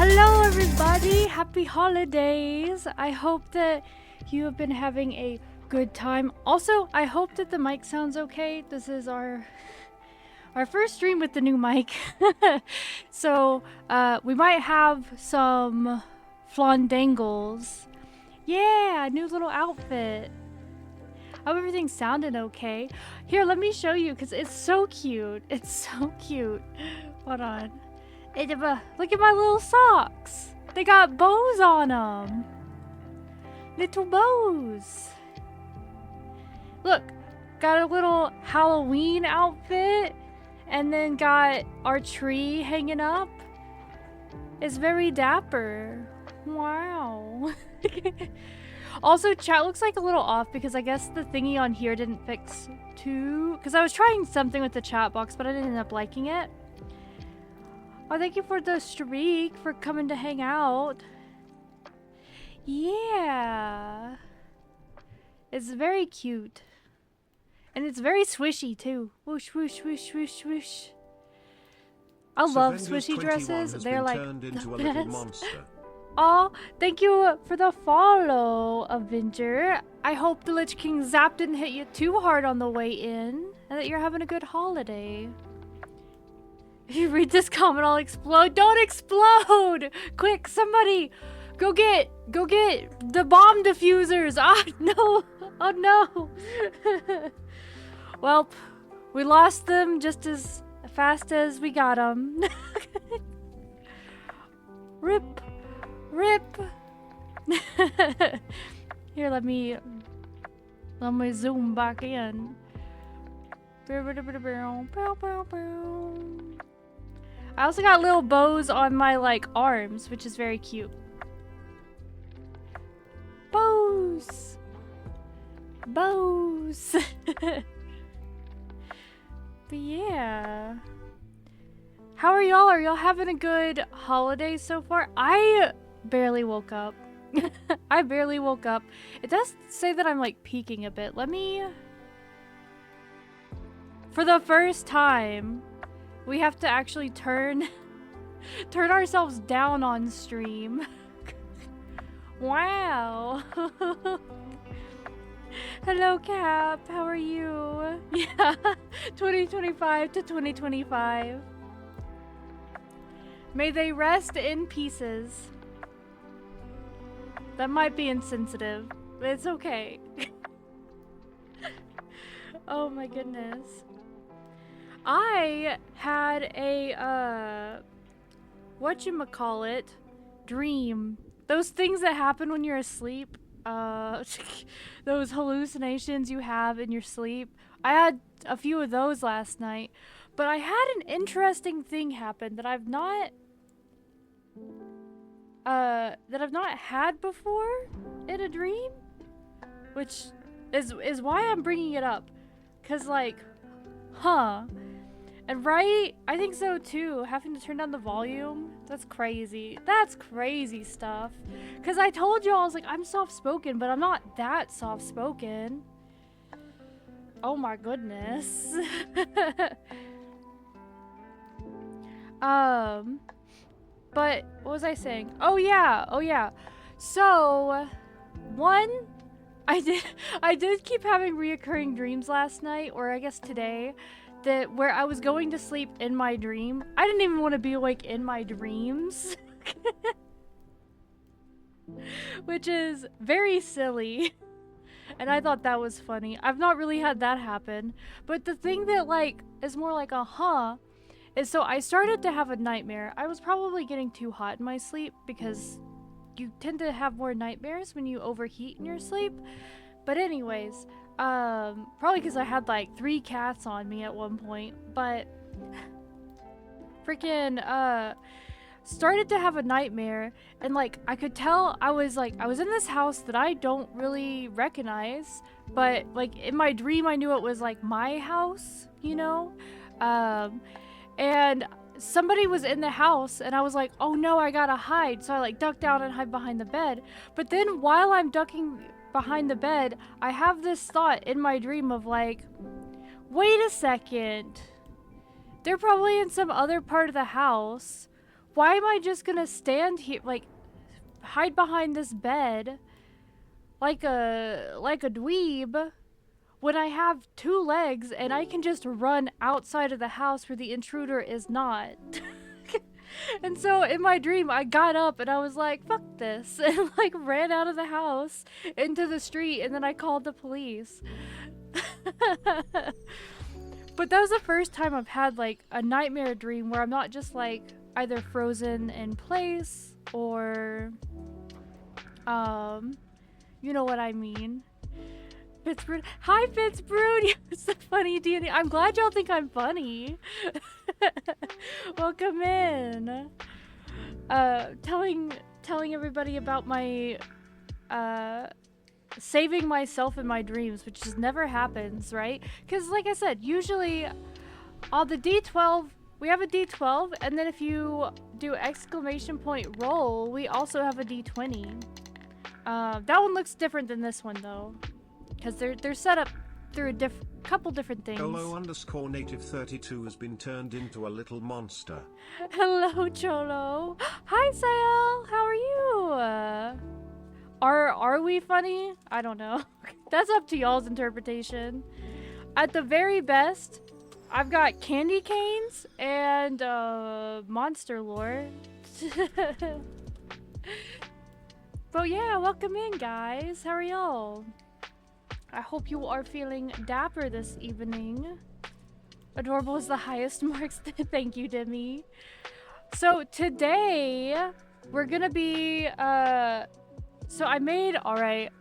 Hello, everybody. Happy holidays. I hope that you have been having a good time. Also, I hope that the mic sounds okay. This is our first stream with the new mic. So, we might have some flondangles. Yeah, new little outfit. Hope everything sounded okay. Here, let me show you because it's so cute. It's so cute. Hold on. Look at my little socks. They got bows on them. Little bows. Look, got a little Halloween outfit and then got our tree hanging up. It's very dapper. Wow. Also, chat looks like a little off because I guess the thingy on here didn't fix too. Because I was trying something with the chat box, but I didn't end up liking it. Oh, thank you for the streak, for coming to hang out. Yeah. It's very cute. And it's very swishy, too. Whoosh, whoosh, whoosh, whoosh, whoosh. I love swishy dresses. They're like the best. Oh, thank you for the follow, Avenger. I hope the Lich King Zap didn't hit you too hard on the way in, and that you're having a good holiday. If you read this comment, I'll explode. Don't explode! Quick, somebody! Go get the bomb diffusers! Ah, no! Oh, no! Well, we lost them just as fast as we got them. Rip! Rip! Here, let me zoom back in. I also got little bows on my, like, arms, which is very cute. Bows! Bows! But yeah. How are y'all? Are y'all having a good holiday so far? I barely woke up. I barely woke up. It does say that I'm, like, peaking a bit. Let me... For the first time... We have to actually turn ourselves down on stream. Wow. Hello, Cap. How are you? Yeah, 2025 to 2025. May they rest in pieces. That might be insensitive, but it's okay. Oh my goodness. I had a, whatchamacallit, dream. Those things that happen when you're asleep. Those hallucinations you have in your sleep. I had a few of those last night. But I had an interesting thing happen that I've not had before in a dream. Which is why I'm bringing it up. 'Cause, like, huh. And right, I think so too, having to turn down the volume, that's crazy. That's crazy stuff. Because I told you, I was like, I'm soft-spoken, but I'm not that soft-spoken. Oh my goodness. But, what was I saying? Oh yeah. So, one, I did keep having reoccurring dreams last night, or I guess today, that where I was going to sleep in my dream. I didn't even want to be awake in my dreams. Which is very silly. And I thought that was funny. I've not really had that happen. But the thing that, like, is more like a huh, And so I started to have a nightmare. I was probably getting too hot in my sleep because you tend to have more nightmares when you overheat in your sleep. But anyways, probably because I had like 3 cats on me at one point. But freaking started to have a nightmare, and like I could tell I was in this house that I don't really recognize, but like in my dream I knew it was like my house, you know? And somebody was in the house, and I was like, oh no, I gotta hide. So I like ducked down and hide behind the bed. But then while I'm ducking behind the bed, I have this thought in my dream of like, wait a second, they're probably in some other part of the house. Why am I just gonna stand here, like, hide behind this bed like a dweeb when I have 2 legs and I can just run outside of the house where the intruder is not? And so in my dream, I got up and I was like, fuck this, and like ran out of the house into the street, and then I called the police. But that was the first time I've had like a nightmare dream where I'm not just like either frozen in place or you know what I mean. Fitzbrood. Hi Fitzbrood. You're so funny, D&D. I'm glad y'all think I'm funny. Welcome in. Telling everybody about my saving myself in my dreams, which just never happens, right? Because like I said, usually on the D12 we have a D12, and then if you do exclamation point roll, we also have a D20. That one looks different than this one though, because they're set up through a couple different things. Cholo_native32 has been turned into a little monster. Hello, Cholo. Hi, Sayel. How are you? Are we funny? I don't know. That's up to y'all's interpretation. At the very best, I've got candy canes and monster lore. But yeah, welcome in, guys. How are y'all? I hope you are feeling dapper this evening. Adorable is the highest marks. Thank you, Demi. So today we're gonna be so I made, alright,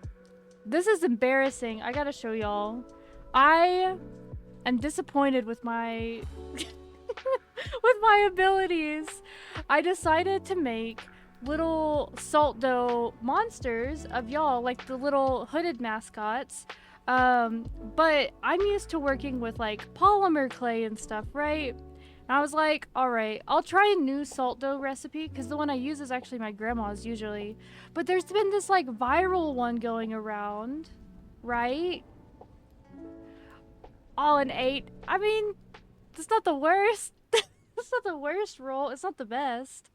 this is embarrassing. I gotta show y'all. I am disappointed with my with my abilities. I decided to make little salt dough monsters of y'all, like the little hooded mascots. But I'm used to working with like polymer clay and stuff, right? And I was like, alright, I'll try a new salt dough recipe, because the one I use is actually my grandma's usually. But there's been this like viral one going around, right? All in 8. I mean, it's not the worst. It's not the worst roll. It's not the best.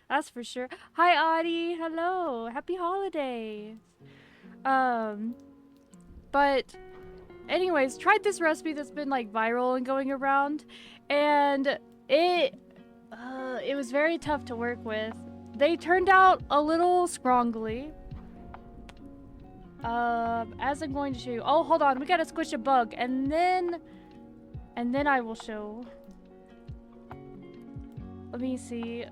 That's for sure. Hi, Audie. Hello. Happy holidays. But anyways, tried this recipe that's been like viral and going around, and it was very tough to work with. They turned out a little scrongly. As I'm going to show you. Oh, hold on. We gotta squish a bug, and then I will show. Let me see.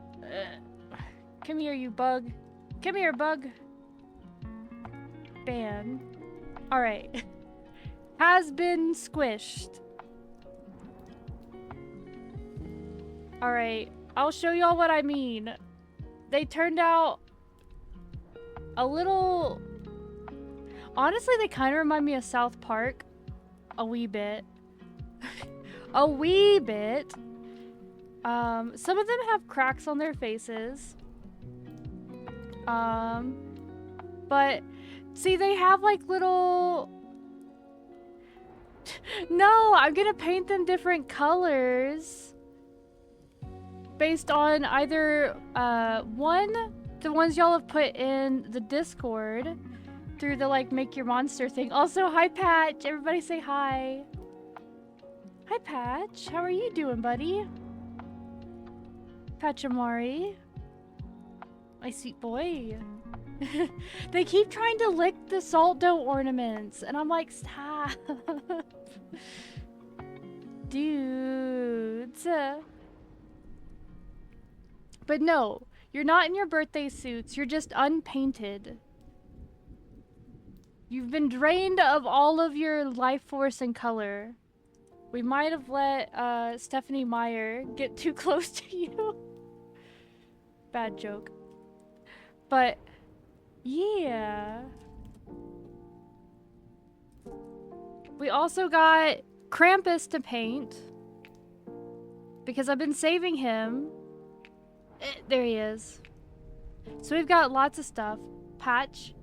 Come here, you bug. Come here, bug. Ban. Alright. Has been squished. Alright. I'll show y'all what I mean. They turned out a little... Honestly, they kind of remind me of South Park. A wee bit. A wee bit. Some of them have cracks on their faces. But see, they have like little... No, I'm gonna paint them different colors based on either one, the ones y'all have put in the Discord through the like make your monster thing. Also, hi Patch, everybody say hi. Hi Patch, how are you doing, buddy? Patchamari, my sweet boy. They keep trying to lick the salt dough ornaments, and I'm like, stop. Dudes. But no, you're not in your birthday suits. You're just unpainted. You've been drained of all of your life force and color. We might have let Stephanie Meyer get too close to you. Bad joke. But yeah. We also got Krampus to paint. Because I've been saving him. There he is. So we've got lots of stuff. Patch.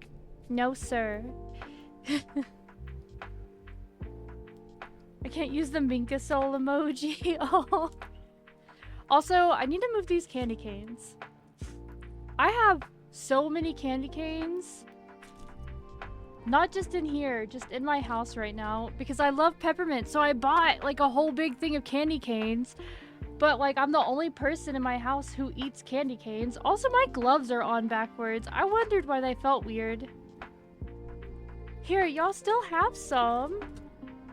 No, sir. I can't use the Minka Soul emoji. Oh. Also, I need to move these candy canes. I have so many candy canes. Not just in here, just in my house right now. Because I love peppermint. So I bought like a whole big thing of candy canes. But like I'm the only person in my house who eats candy canes. Also, my gloves are on backwards. I wondered why they felt weird. Here, y'all still have some.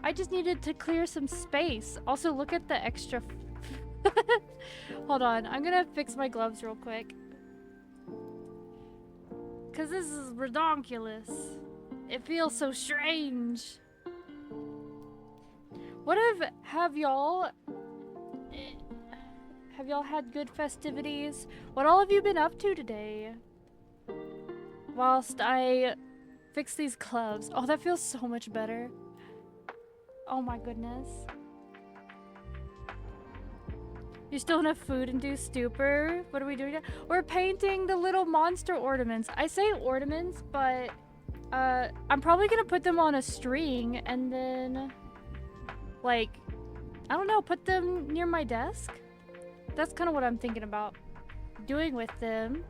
I just needed to clear some space. Also, look at the extra... Hold on, I'm gonna fix my gloves real quick. Cause this is redonkulous. It feels so strange. What have y'all had good festivities? What all have you been up to today? Whilst I fix these gloves. Oh, that feels so much better. Oh my goodness. You still enough food and do stupor? What are we doing now? We're painting the little monster ornaments. I say ornaments, but I'm probably gonna put them on a string and then, like, I don't know, put them near my desk? That's kind of what I'm thinking about doing with them.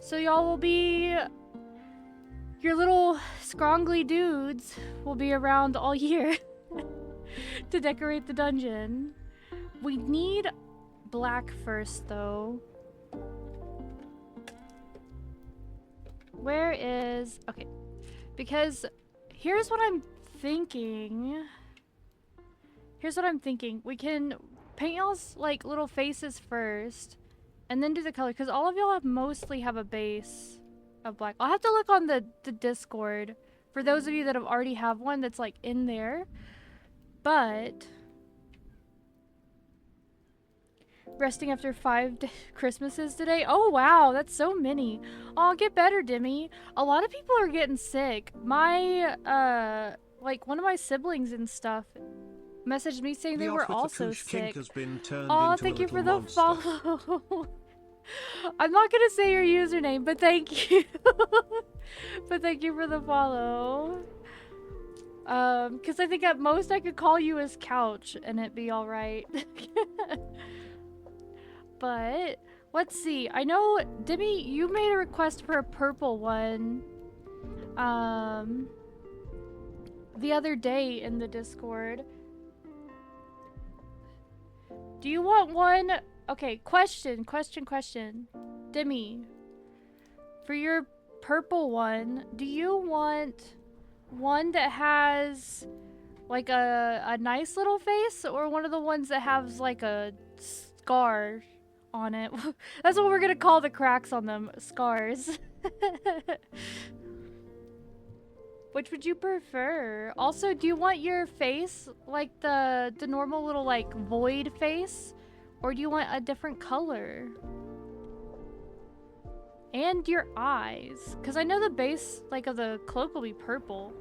So y'all will be... Your little scrongly dudes will be around all year to decorate the dungeon. We need black first, though. Where is... Okay. Because here's what I'm thinking. Here's what I'm thinking. We can paint y'all's, like, little faces first. And then do the color. Because all of y'all mostly have a base of black. I'll have to look on the Discord. For those of you that have already have one that's, like, in there. But... Resting after 5 Christmases today? Oh, wow. That's so many. Oh, get better, Dimmy. A lot of people are getting sick. My, like, one of my siblings and stuff messaged me saying they were also sick. Oh, thank you for the follow. I'm not gonna say your username, but thank you. But thank you for the follow. Because I think at most I could call you as Couch and it'd be alright. But, let's see. I know, Dimmy, you made a request for a purple one. The other day in the Discord. Do you want one? Okay, question. Dimmy, for your purple one, do you want one that has like a nice little face, or one of the ones that has like a scar on it? That's what we're gonna call the cracks on them, scars. Which would you prefer? Also, do you want your face like the normal little like void face? Or do you want a different color? And your eyes. Because I know the base like of the cloak will be purple.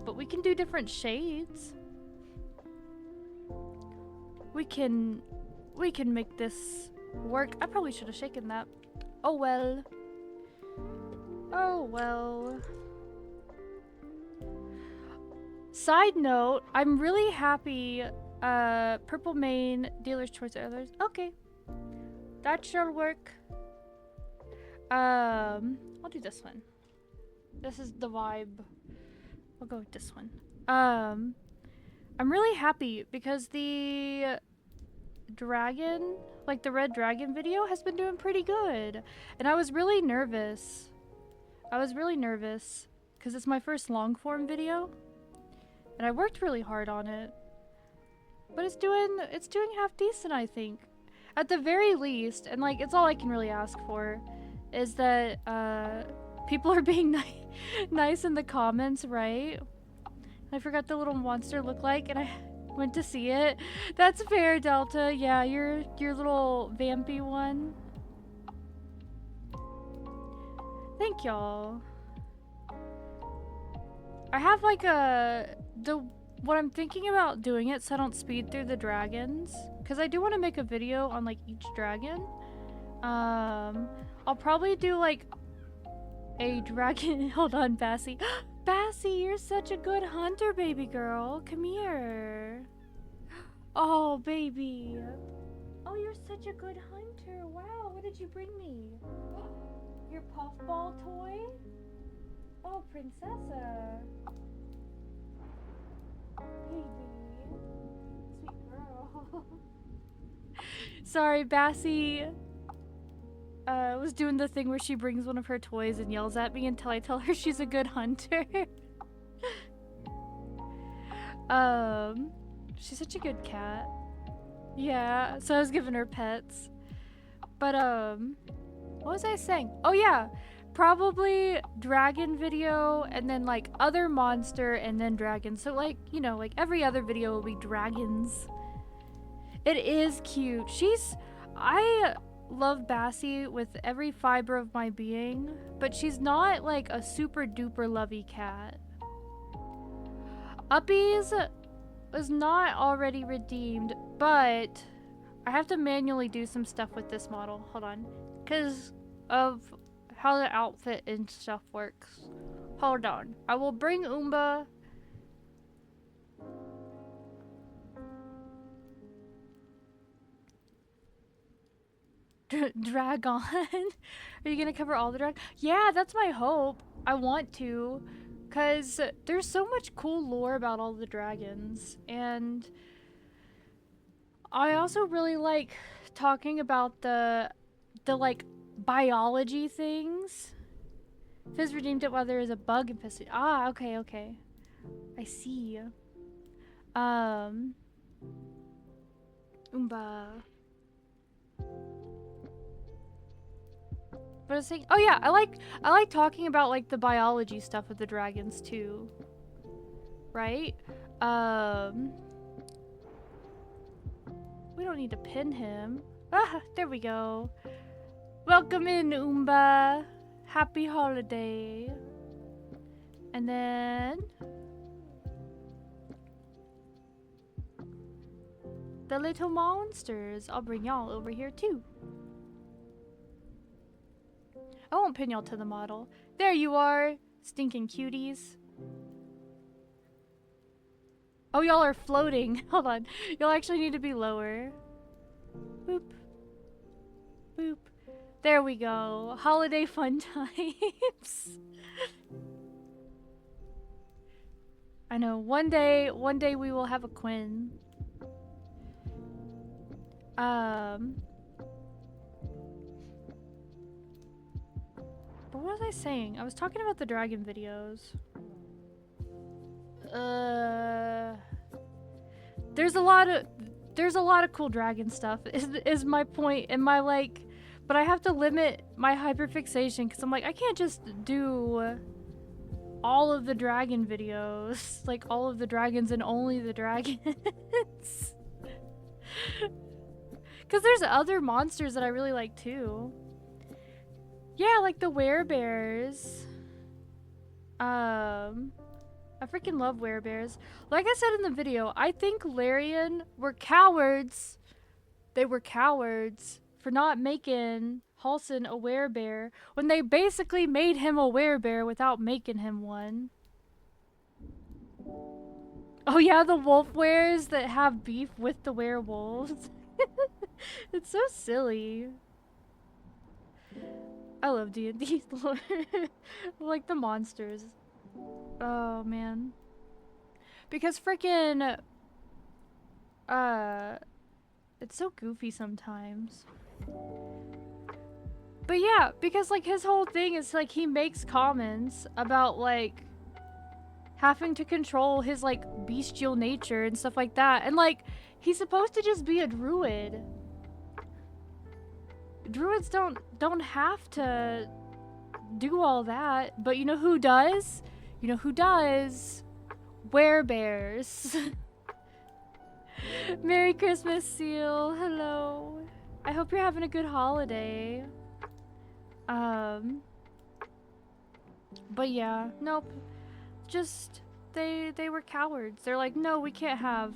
But we can do different shades. We can make this work. I probably should have shaken that. Oh well. Oh well. Side note, I'm really happy purple main, dealer's choice or others. Okay. That shall work. I'll do this one. This is the vibe. I'll go with this one. I'm really happy because the dragon, like the red dragon video has been doing pretty good. And I was really nervous. Because it's my first long form video. And I worked really hard on it. But it's doing half decent, I think. At the very least, and like it's all I can really ask for, is that people are being nice in the comments, right? I forgot the little monster looked like, and I went to see it. That's fair, Delta. Yeah, your little vampy one. Thank y'all. I have like what I'm thinking about doing it so I don't speed through the dragons, because I do want to make a video on like each dragon. I'll probably do like a dragon. Hold on, Bassie. Bassie, you're such a good hunter, baby girl. Come here. Oh, baby. Oh, you're such a good hunter. Wow, what did you bring me? Your puffball toy? Oh, Princessa. Baby. Sweet girl. Sorry, Bassie was doing the thing where she brings one of her toys and yells at me until I tell her she's a good hunter. She's such a good cat. Yeah, so I was giving her pets. But, what was I saying? Oh yeah, probably dragon video and then like other monster and then dragon. So like, you know, like every other video will be dragons. It is cute. I love Bassie with every fiber of my being, but she's not like a super duper lovey cat. Uppies was not already redeemed, but I have to manually do some stuff with this model. Hold on. Because of how the outfit and stuff works. Hold on. I will bring Umba. Dragon. Are you gonna cover all the drag? Yeah, that's my hope. I want to. Because there's so much cool lore about all the dragons. And I also really like talking about the like biology things. Fizz redeemed it while there is a bug infested. Ah, okay, okay. I see. Umba. But I was saying, oh yeah, I like talking about like the biology stuff with the dragons too. Right? We don't need to pin him. Ah, there we go. Welcome in, Umba. Happy holiday. And then the little monsters. I'll bring y'all over here too. I won't pin y'all to the model. There you are, stinking cuties. Oh, y'all are floating. Hold on. Y'all actually need to be lower. Boop. Boop. There we go. Holiday fun times. I know. One day we will have a Quinn. But what was I saying? I was talking about the dragon videos. There's a lot of cool dragon stuff is my point, and my like, but I have to limit my hyperfixation because I'm like, I can't just do all of the dragon videos, like all of the dragons and only the dragons. Because there's other monsters that I really like too. Yeah, like the werebears. I freaking love werebears. Like I said in the video, I think Larian were cowards. They were cowards for not making Halsin a werebear when they basically made him a werebear without making him one. Oh yeah, the wolf wares that have beef with the werewolves. It's so silly. I love D&D lore. Like the monsters. Oh man. Because freaking it's so goofy sometimes. But yeah, because like his whole thing is like he makes comments about like having to control his like bestial nature and stuff like that. And like He's supposed to just be a druid. Druids don't have to do all that, but you know who does? You know who does? Werebears. Merry Christmas, Seal. Hello. I hope you're having a good holiday. But yeah, nope. Just they were cowards. They're like, no, we can't have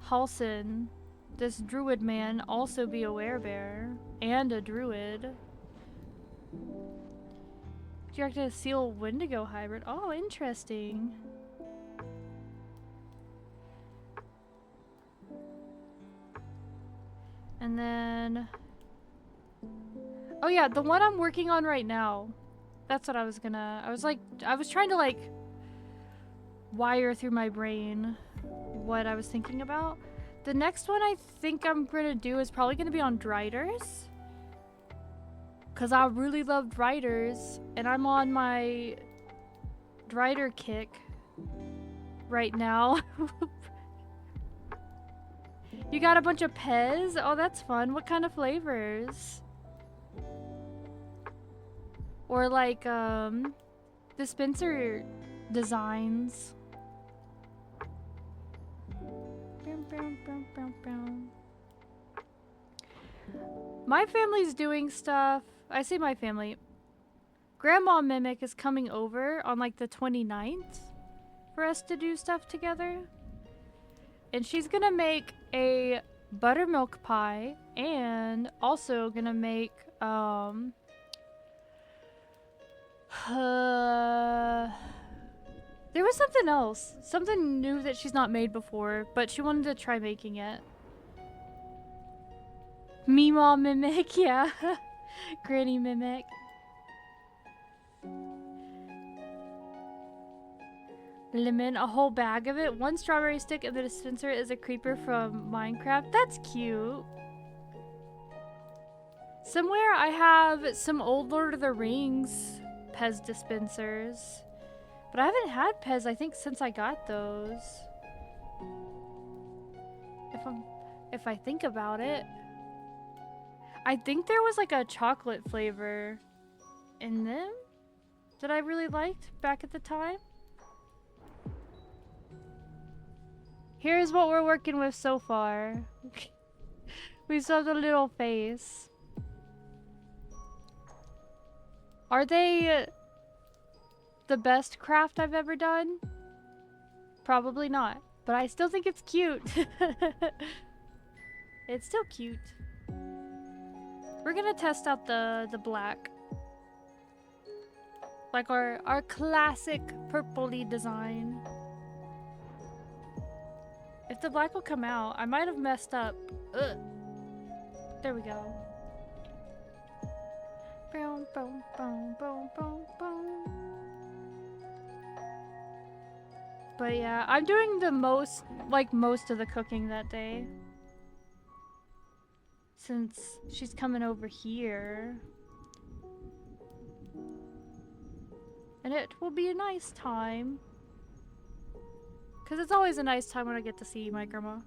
Halsin, this druid man, also be a werebear and a druid. Directed a Seal Wendigo hybrid. Oh, interesting. And then, oh yeah, the one I'm working on right now. That's what I was trying to like wire through my brain what I was thinking about. The next one I think I'm gonna do is probably gonna be on Driders. Cause I really love Driders, and I'm on my Drider kick right now. You got a bunch of Pez? Oh, that's fun. What kind of flavors? Or like, dispenser designs. My family's doing stuff. I say my family. Grandma Mimic is coming over on like the 29th for us to do stuff together. And she's gonna make a buttermilk pie and also gonna make there was something else. Something new that she's not made before, but she wanted to try making it. Meemaw Mimic, yeah. Granny Mimic. Lemon, a whole bag of it. One strawberry stick, and the dispenser is a creeper from Minecraft. That's cute. Somewhere I have some old Lord of the Rings Pez dispensers. But I haven't had Pez, I think, since I got those. If I think about it. I think there was like a chocolate flavor in them that I really liked back at the time. Here's what we're working with so far. We saw the little face. Are they the best craft I've ever done? Probably not, but I still think it's cute. It's still cute. We're gonna test out the black. Like our classic purpley design. If the black will come out, I might have messed up. Ugh. There we go. Boom, boom, boom, boom, boom, boom. But yeah, I'm doing the most of the cooking that day. Since she's coming over here. And it will be a nice time. Because it's always a nice time when I get to see my grandma.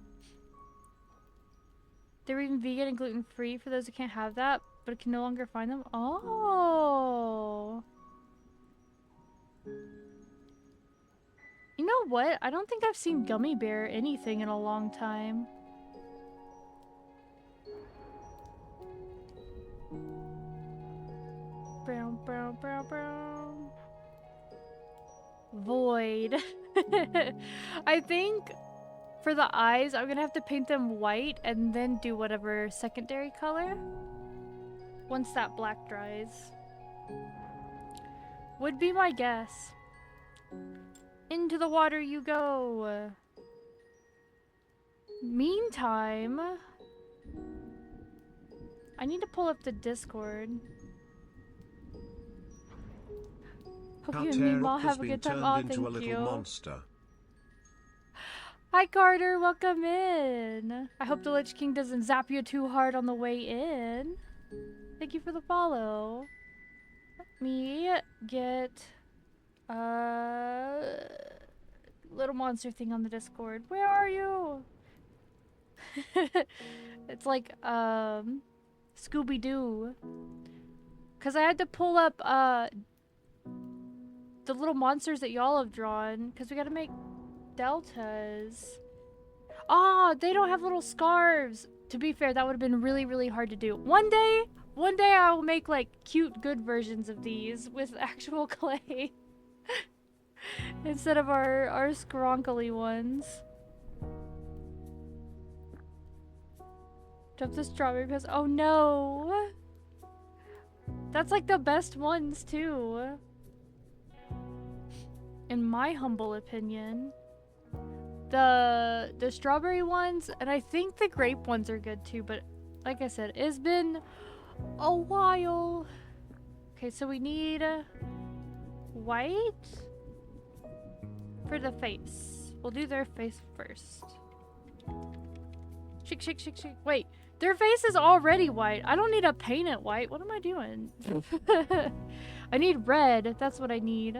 They're even vegan and gluten-free for those who can't have that, but can no longer find them. Oh! You know what? I don't think I've seen Gummy Bear anything in a long time. Brown, brown, brown, brown. Void. I think for the eyes, I'm gonna have to paint them white and then do whatever secondary color once that black dries. Would be my guess. Into the water you go. Meantime, I need to pull up the Discord. Hope you and Meemaw have a good time. Oh, thank you. Monster. Hi Carter, welcome in. I hope the Lich King doesn't zap you too hard on the way in. Thank you for the follow. Let me get little monster thing on the Discord. Where are you? It's like Scooby-Doo. Cause I had to pull up the little monsters that y'all have drawn, cause we gotta make deltas. Oh, they don't have little scarves. To be fair, that would have been really, really hard to do. One day I will make like cute, good versions of these with actual clay instead of our scronkly ones. Drop the strawberry pest. Oh no! That's like the best ones too, in my humble opinion. The strawberry ones, and I think the grape ones are good too, but like I said, it's been a while. Okay, so we need white for the face. We'll do their face first. Shake, shake, shake, shake. Wait, their face is already white. I don't need to paint it white. What am I doing? I need red. That's what I need.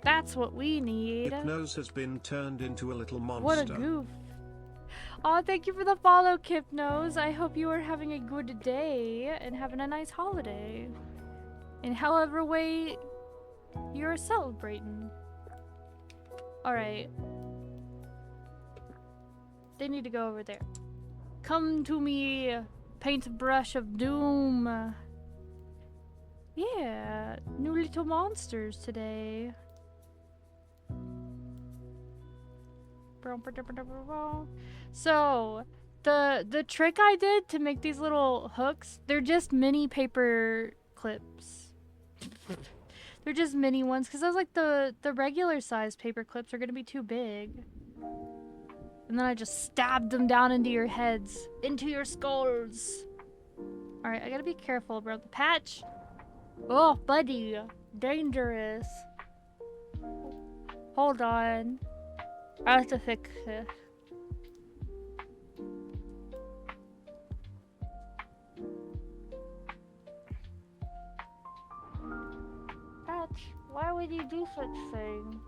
That's what we need. Kipnose has been turned into a little monster. What a goof. Oh, thank you for the follow, Kipnose. I hope you are having a good day and having a nice holiday. In however way you're celebrating. Alright. They need to go over there. Come to me, paintbrush of doom. Yeah, new little monsters today. So, the trick I did to make these little hooks, they're just mini paper clips. They're just mini ones, because I was like, the regular size paper clips are going to be too big. And then I just stabbed them down into your heads, into your skulls. Alright, I gotta be careful about the patch. Oh, buddy. Dangerous. Hold on. I have to fix this. Patch, why would you do such thing?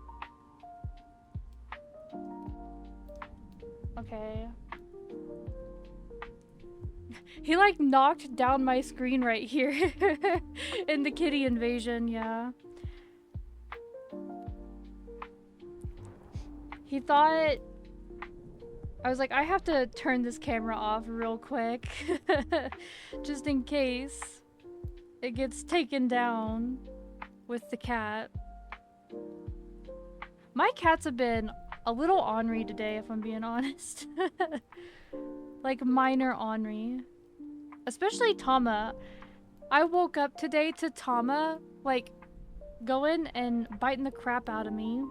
Okay. He like knocked down my screen right here in the kitty invasion, yeah. He thought I was like, I have to turn this camera off real quick just in case it gets taken down with the cat. My cats have been a little ornery today, if I'm being honest. Like minor ornery. Especially Tama. I woke up today to Tama like going and biting the crap out of me.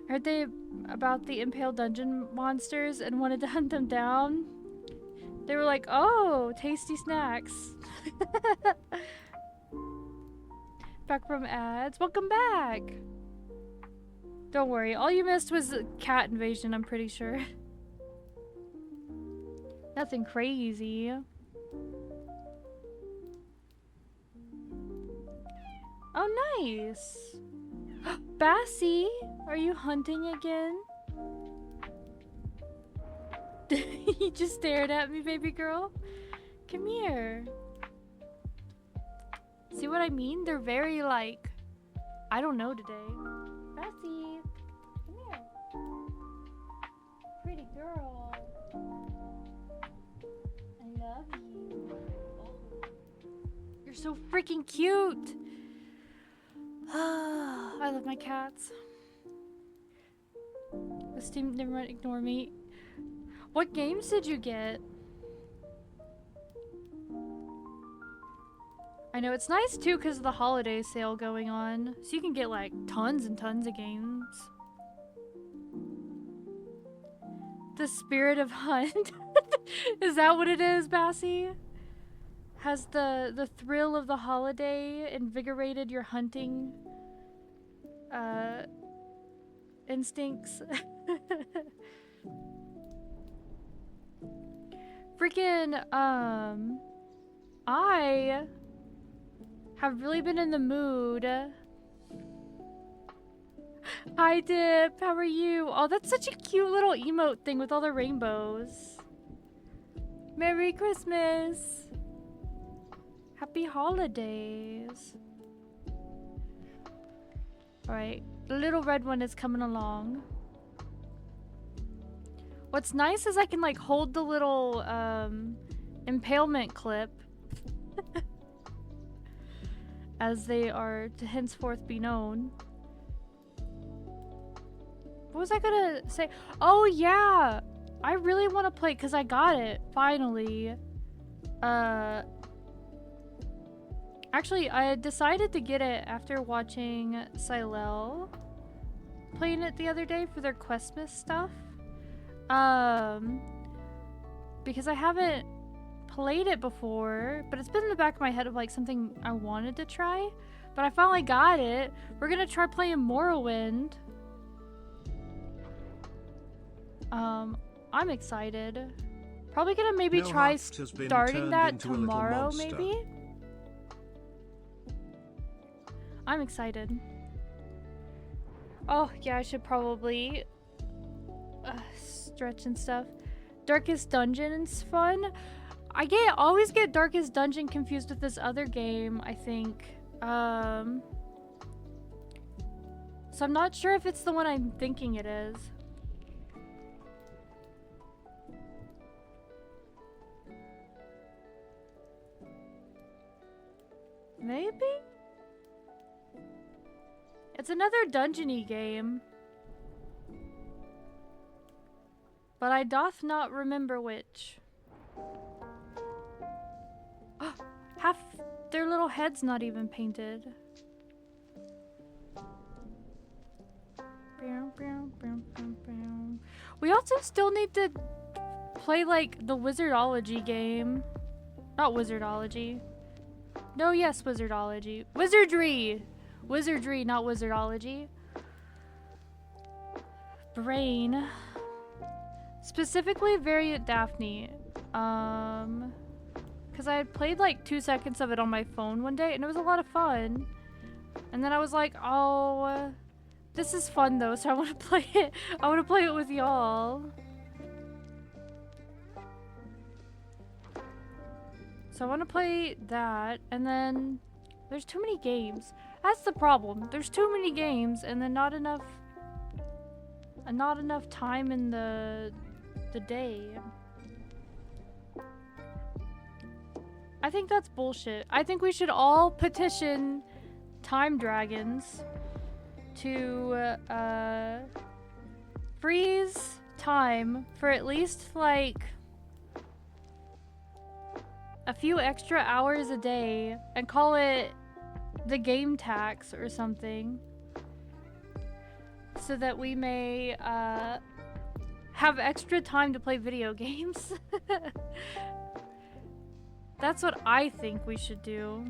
Heard they about the impaled dungeon monsters and wanted to hunt them down. They were like, oh, tasty snacks. Back from ads. Welcome back. Don't worry, all you missed was cat invasion, I'm pretty sure. Nothing crazy. Oh, nice. Bassie, are you hunting again? You just stared at me, baby girl. Come here. See what I mean? They're very like, I don't know today. Bassie, come here. Pretty girl. I love you. Oh. You're so freaking cute. I love my cats. This team never mind, ignore me. What games did you get? I know it's nice too because of the holiday sale going on. So you can get like tons and tons of games. The spirit of hunt. Is that what it is, Bassie? Has the thrill of the holiday invigorated your hunting instincts? Freaking I have really been in the mood Hi, Dip. How are you? Oh, that's such a cute little emote thing with all the rainbows. Merry Christmas. Happy holidays. Alright, the little red one is coming along. What's nice is I can like hold the little impalement clip as they are to henceforth be known. What was I gonna say? Oh yeah! I really want to play because I got it finally. Actually, I decided to get it after watching Silel playing it the other day for their Questmas stuff. Because I haven't played it before, but it's been in the back of my head of like something I wanted to try. But I finally got it. We're gonna try playing Morrowind. I'm excited. Probably gonna maybe try starting that tomorrow, maybe. I'm excited. Oh, yeah, I should probably stretch and stuff. Darkest Dungeon's fun. I always get Darkest Dungeon confused with this other game, I think. So I'm not sure if it's the one I'm thinking it is. Maybe? It's another dungeon-y game. But I doth not remember which. Half their little head's not even painted. We also still need to play like the Wizardology game. Not Wizardology. No, yes, Wizardology. Wizardry! Wizardry, not Wizardology. Brain. Specifically Variant Daphne. Because I had played like 2 seconds of it on my phone one day and it was a lot of fun. And then I was like, oh, this is fun though, so I want to play it. I want to play it with y'all. So I want to play that, and then there's too many games. That's the problem. There's too many games, and then not enough time in the day. I think that's bullshit. I think we should all petition Time Dragons to freeze time for at least like a few extra hours a day and call it the game tax or something, so that we may have extra time to play video games. That's what I think we should do.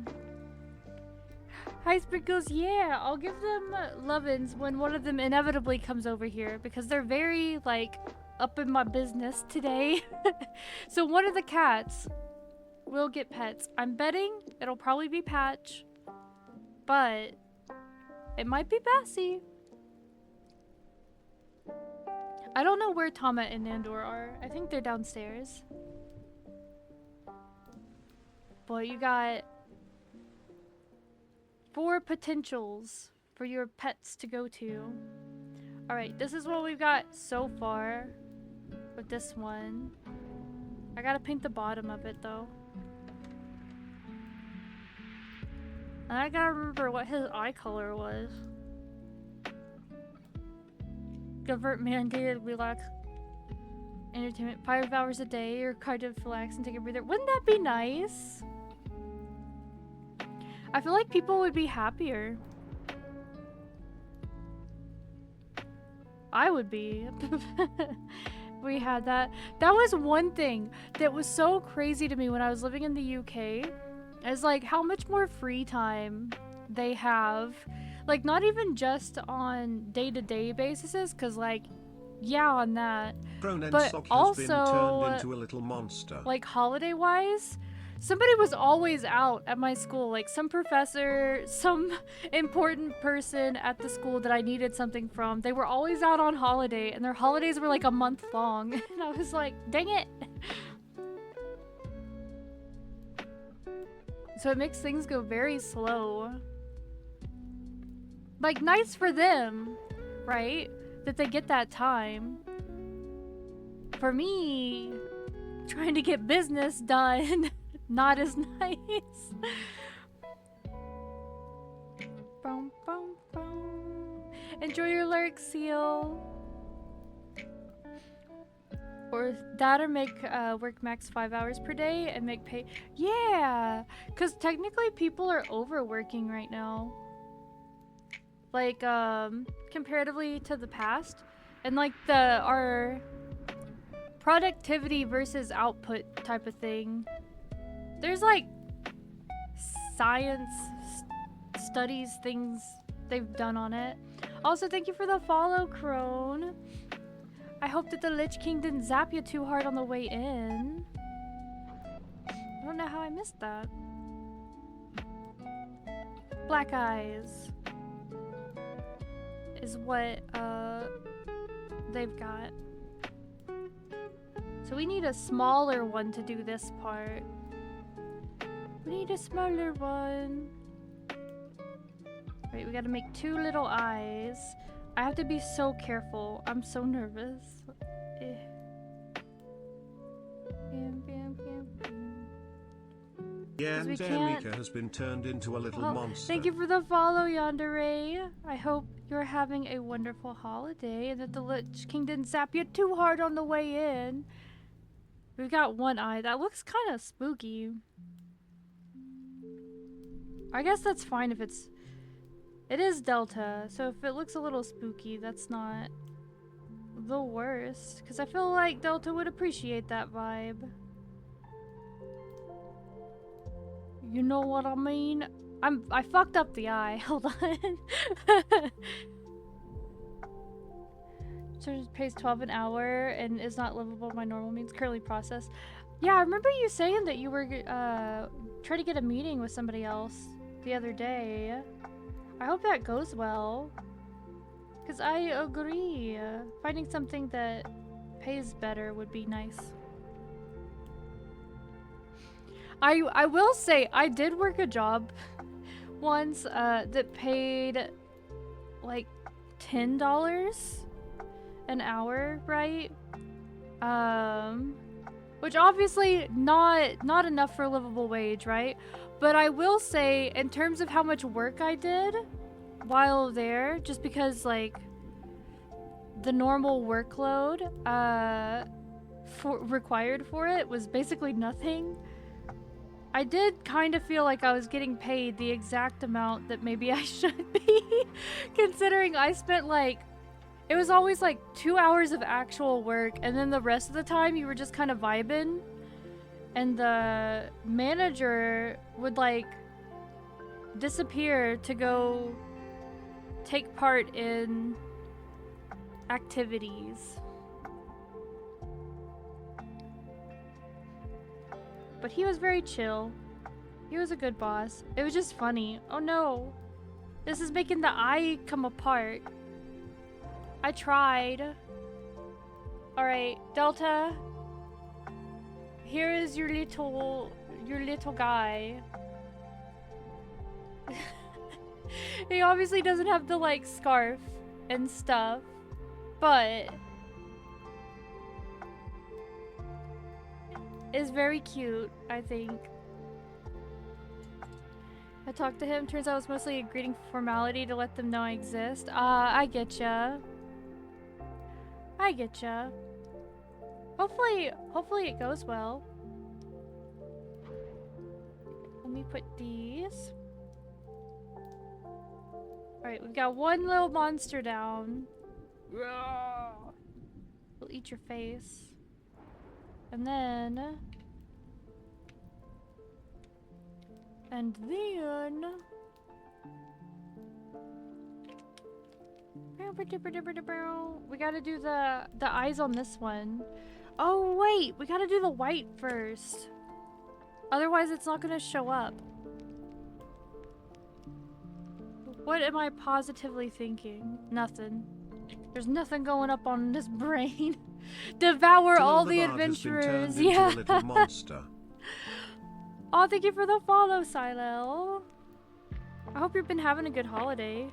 Hi Sprinkles, yeah, I'll give them lovin's when one of them inevitably comes over here because they're very like up in my business today. So one of the cats will get pets. I'm betting it'll probably be Patch, but it might be Bassie. I don't know where Tama and Nandor are. I think they're downstairs. Boy, you got 4 potentials for your pets to go to. Alright, this is what we've got so far with this one. I gotta paint the bottom of it though. And I gotta remember what his eye color was. Government mandated relax entertainment 5 hours a day or kind of relax and take a breather. Wouldn't that be nice? I feel like people would be happier. I would be. We had that. That was one thing that was so crazy to me when I was living in the UK. Is like how much more free time they have. Like not even just on day-to-day basis, because like, yeah, on that. But also, turned into a little monster. Like holiday-wise, somebody was always out at my school. Like some professor, some important person at the school that I needed something from. They were always out on holiday, and their holidays were like a month long. And I was like, dang it. So it makes things go very slow. Like, nice for them, right? That they get that time. For me, trying to get business done, not as nice. Boom, boom, boom. Enjoy your lurk, Seal. Or that, or make work max 5 hours per day and make pay. Yeah, because technically people are overworking right now. Like, comparatively to the past. And like our productivity versus output type of thing. There's like science studies things they've done on it. Also, thank you for the follow, Crone. I hope that the Lich King didn't zap you too hard on the way in. I don't know how I missed that. Black eyes is what they've got. So we need a smaller one to do this part. We need a smaller one. Right, we gotta make 2 little eyes. I have to be so careful. I'm so nervous. Yeah, and Erika has been turned into a little monster. Thank you for the follow, Yandere. I hope you're having a wonderful holiday and that the Lich King didn't zap you too hard on the way in. We've got 1 eye. That looks kind of spooky. I guess that's fine if it's... It is Delta, so if it looks a little spooky, that's not the worst. Because I feel like Delta would appreciate that vibe. You know what I mean? I fucked up the eye. Hold on. So it pays 12 an hour and is not livable by normal means. Currently processed. Yeah, I remember you saying that you were trying to get a meeting with somebody else the other day. I hope that goes well. Because I agree. Finding something that pays better would be nice. I will say, I did work a job once that paid like $10 an hour, right? Which obviously not enough for a livable wage, right? But I will say, in terms of how much work I did while there, just because like the normal workload required for it was basically nothing. I did kind of feel like I was getting paid the exact amount that maybe I should be, considering I spent like, it was always like 2 hours of actual work, and then the rest of the time you were just kind of vibing, and the manager would like disappear to go take part in activities. But he was very chill. He was a good boss. It was just funny. Oh no. This is making the eye come apart. I tried. Alright, Delta. Here is your little guy. He obviously doesn't have the like scarf and stuff, but is very cute, I think. I talked to him, turns out it was mostly a greeting formality to let them know I exist. I getcha. I getcha. Hopefully it goes well. Let me put these. Alright, we've got 1 little monster down. We'll eat your face. And then... we gotta do the eyes on this one. Oh wait, we gotta do the white first. Otherwise, it's not gonna show up. What am I positively thinking? Nothing. There's nothing going up on this brain. Devour all the adventurers. Yeah. Into a little monster. Oh, thank you for the follow, Silel. I hope you've been having a good holiday.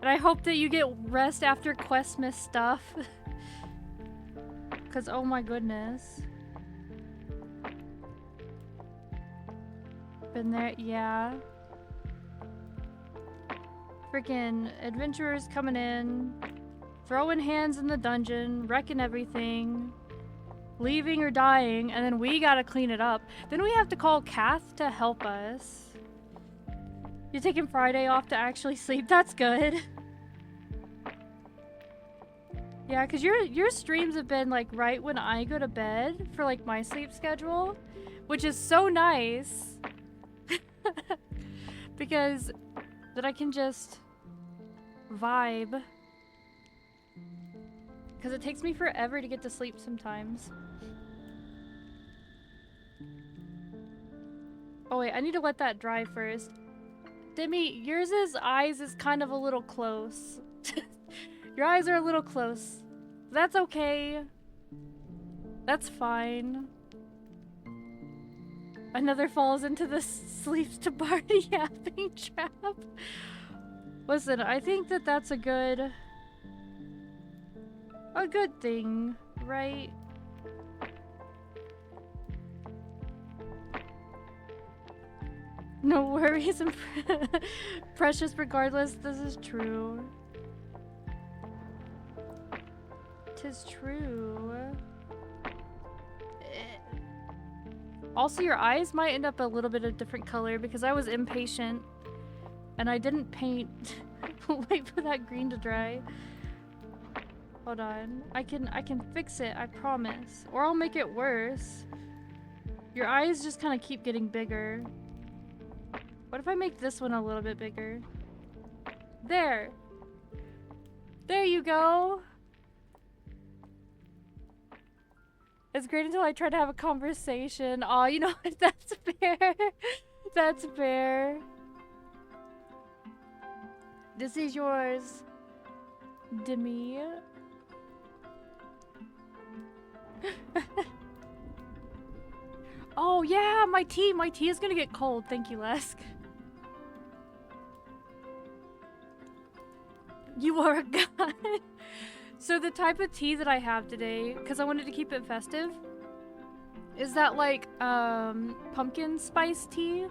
And I hope that you get rest after Questmas stuff. Because, oh my goodness. Been there, yeah. Freaking adventurers coming in, throwing hands in the dungeon, wrecking everything, leaving or dying, and then we gotta clean it up. Then we have to call Kath to help us. You're taking Friday off to actually sleep? That's good. Yeah, because your streams have been like right when I go to bed for like my sleep schedule, which is so nice. Because then I can just vibe. Because it takes me forever to get to sleep sometimes. Oh wait, I need to let that dry first. Demi, yours eyes is kind of a little close. Your eyes are a little close. That's okay. That's fine. Another falls into the sleeps to party yapping trap. Listen, I think that that's a good thing, right? No worries and precious regardless. This is true. 'Tis true. Also, your eyes might end up a little bit of different color because I was impatient and I didn't paint. Wait for that green to dry. Hold on. I can fix it, I promise. Or I'll make it worse. Your eyes just kind of keep getting bigger. What if I make this one a little bit bigger? There. There you go. It's great until I try to have a conversation. Aw, you know what? That's fair. That's fair. This is yours, Demi. Oh yeah, my tea is gonna get cold. Thank you, Lesk. You are a god. So the type of tea that I have today, because I wanted to keep it festive, is that like pumpkin spice tea,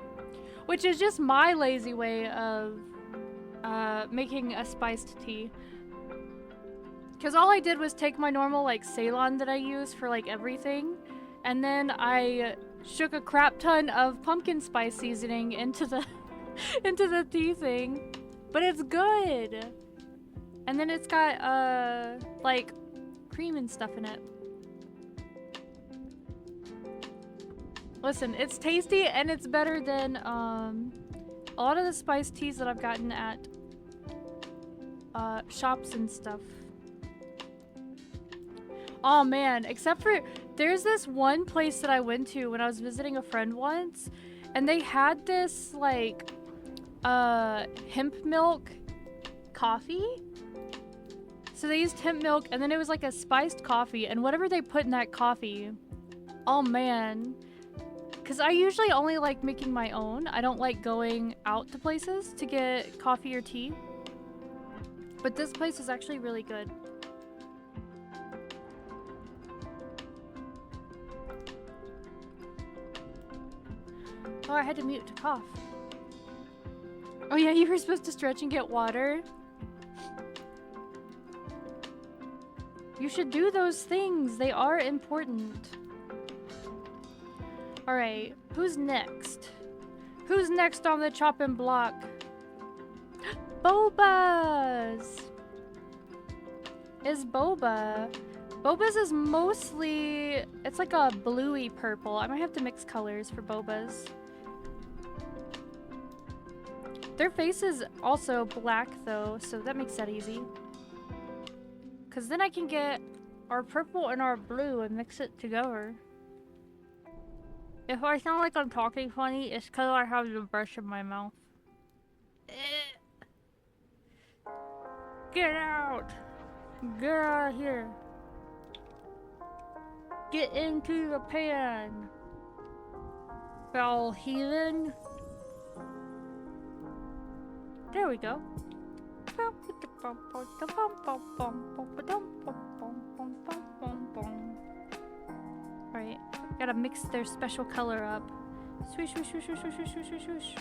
which is just my lazy way of making a spiced tea. Because all I did was take my normal like Ceylon that I use for like everything, and then I shook a crap ton of pumpkin spice seasoning into the into the tea thing. But it's good. And then it's got like cream and stuff in it. Listen, it's tasty and it's better than a lot of the spiced teas that I've gotten at shops and stuff. Oh man, except for there's this one place that I went to when I was visiting a friend once, and they had this like hemp milk coffee. So they used hemp milk, and then it was like a spiced coffee, and whatever they put in that coffee, oh man. Because I usually only like making my own. I don't like going out to places to get coffee or tea. But this place is actually really good. Oh, I had to mute to cough. Oh yeah, you were supposed to stretch and get water. You should do those things. They are important. Alright, who's next? Who's next on the chopping block? Boba's! Is Boba. Boba's is mostly... It's like a bluey purple. I might have to mix colors for Boba's. Their face is also black though, so that makes that easy. Because then I can get our purple and our blue and mix it together. If I sound like I'm talking funny, it's because I have the brush in my mouth. Get out! Get out of here! Get into the pan! Foul heathen! There we go. Alright, gotta mix their special color up. Swish, swish, swish, swish, swish, swish, swish, swish.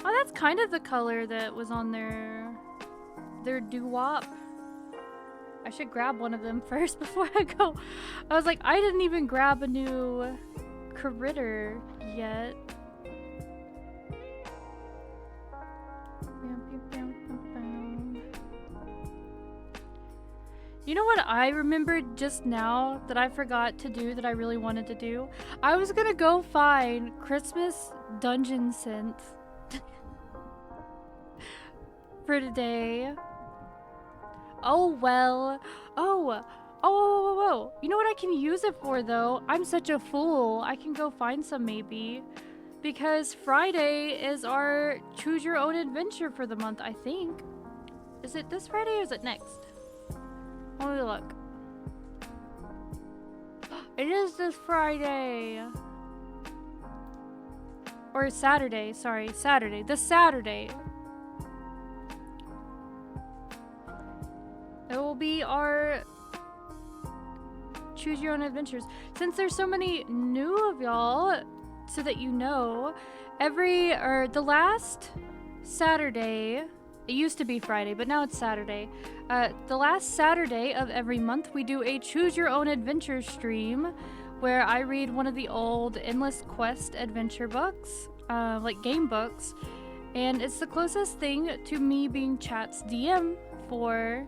Oh, that's kind of the color that was on their doo-wop. I should grab one of them first before I go. I was like, I didn't even grab a new critter yet. You know what I remembered just now that I forgot to do that I really wanted to do? I was gonna go find Christmas dungeon scent for today. Oh well. Oh. You know what I can use it for though? I'm such a fool. I can go find some maybe. Because Friday is our choose your own adventure for the month, I think. Is it this Friday or is it next? Let me look. It is this Friday. Or Saturday, sorry. Saturday. This Saturday. It will be our choose your own adventures. Since there's so many new of y'all, so that you know, the last Saturday, it used to be Friday, but now it's Saturday. The last Saturday of every month, we do a choose your own adventure stream where I read one of the old Endless Quest adventure books, like game books, and it's the closest thing to me being chat's DM for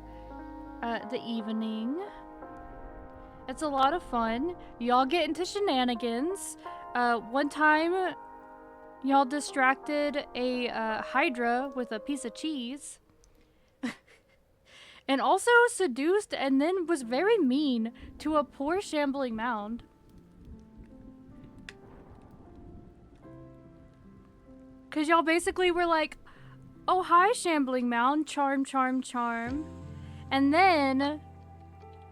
the evening. It's a lot of fun. Y'all get into shenanigans. One time, y'all distracted a Hydra with a piece of cheese. And also seduced and then was very mean to a poor shambling mound. Cause y'all basically were like, oh hi shambling mound, charm, charm, charm. And then,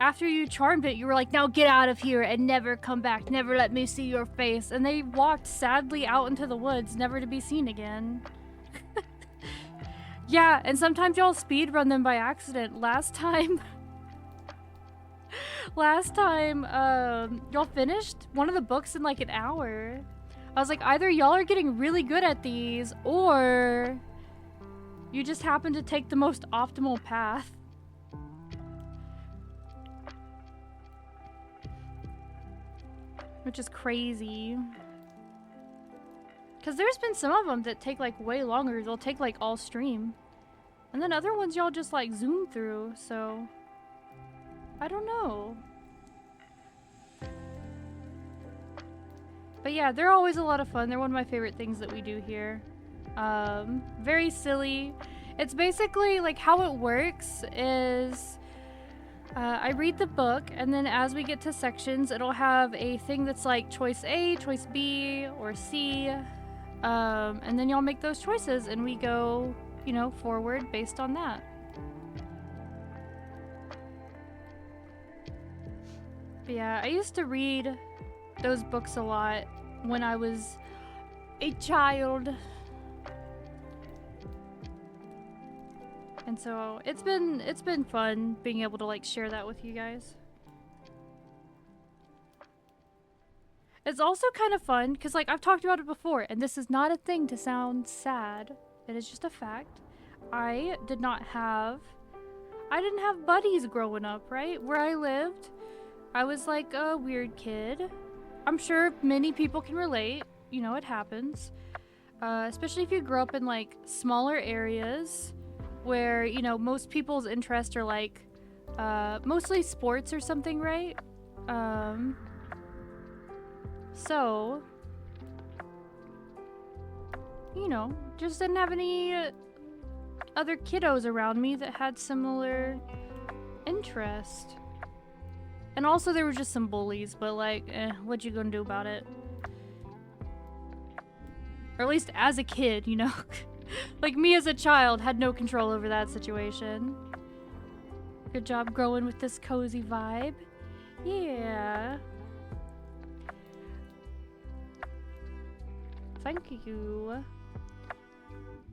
after you charmed it, you were like, now get out of here and never come back, never let me see your face. And they walked sadly out into the woods, never to be seen again. Yeah, and sometimes y'all speed run them by accident. Last time, y'all finished one of the books in like an hour. I was like, either y'all are getting really good at these, or you just happen to take the most optimal path. Which is crazy. Because there's been some of them that take like way longer. They'll take like all stream. And then other ones y'all just like zoom through, so I don't know. But yeah, they're always a lot of fun. They're one of my favorite things that we do here. Very silly. It's basically like how it works is I read the book, and then as we get to sections, it'll have a thing that's like choice A, choice B, or C. And then y'all make those choices, and we go, you know, forward based on that. But yeah, I used to read those books a lot when I was a child. And so it's been fun being able to like share that with you guys. It's also kind of fun because like I've talked about it before, and this is not a thing to sound sad. It is just a fact. I didn't have buddies growing up, right? Where I lived, I was like a weird kid. I'm sure many people can relate. You know, it happens. Especially if you grow up in like smaller areas where, you know, most people's interests are like mostly sports or something, right? So, you know, just didn't have any other kiddos around me that had similar interest. And also there were just some bullies, but like, what you gonna do about it? Or at least as a kid, you know? Like me as a child had no control over that situation. Good job growing with this cozy vibe. Yeah. Thank you.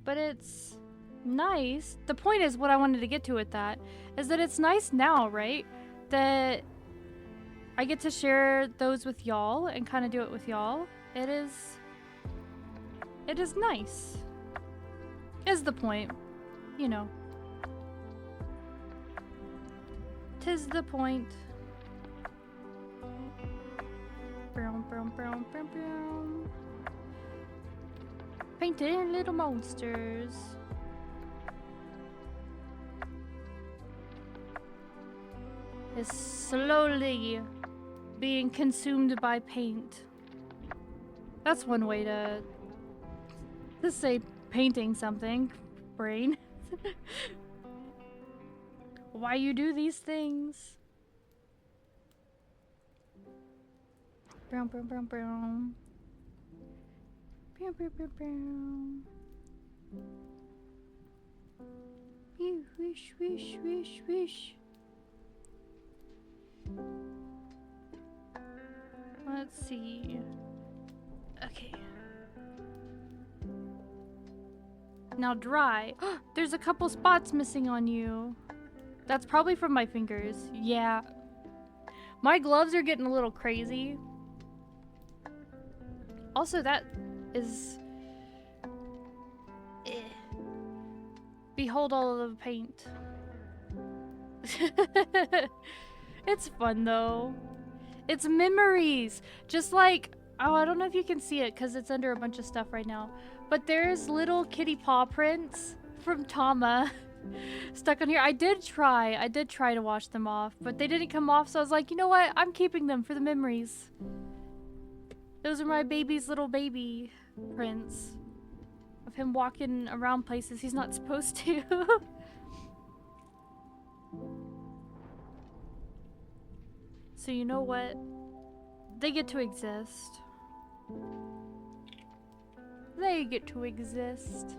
But it's nice. The point is, what I wanted to get to with that is that it's nice now, right? That I get to share those with y'all and kind of do it with y'all. It is nice. Is the point, you know. 'Tis the point. Brown, brown, brown, brown, brown. Painting little monsters. Is slowly being consumed by paint. That's one way to say painting something, brain. Why you do these things? Brown, brown, brown, brown. Brown, brown, brown, brown. You wish, wish, wish, wish. Let's see. Okay. Now dry. There's a couple spots missing on you. That's probably from my fingers. Yeah. My gloves are getting a little crazy. Also, that is... Behold all of the paint. It's fun though. It's memories. Just like, oh, I don't know if you can see it because it's under a bunch of stuff right now. But there's little kitty paw prints from Tama stuck on here. I did try to wash them off, but they didn't come off. So I was like, you know what? I'm keeping them for the memories. Those are my baby's little baby prints of him walking around places he's not supposed to. So you know what? They get to exist. They get to exist.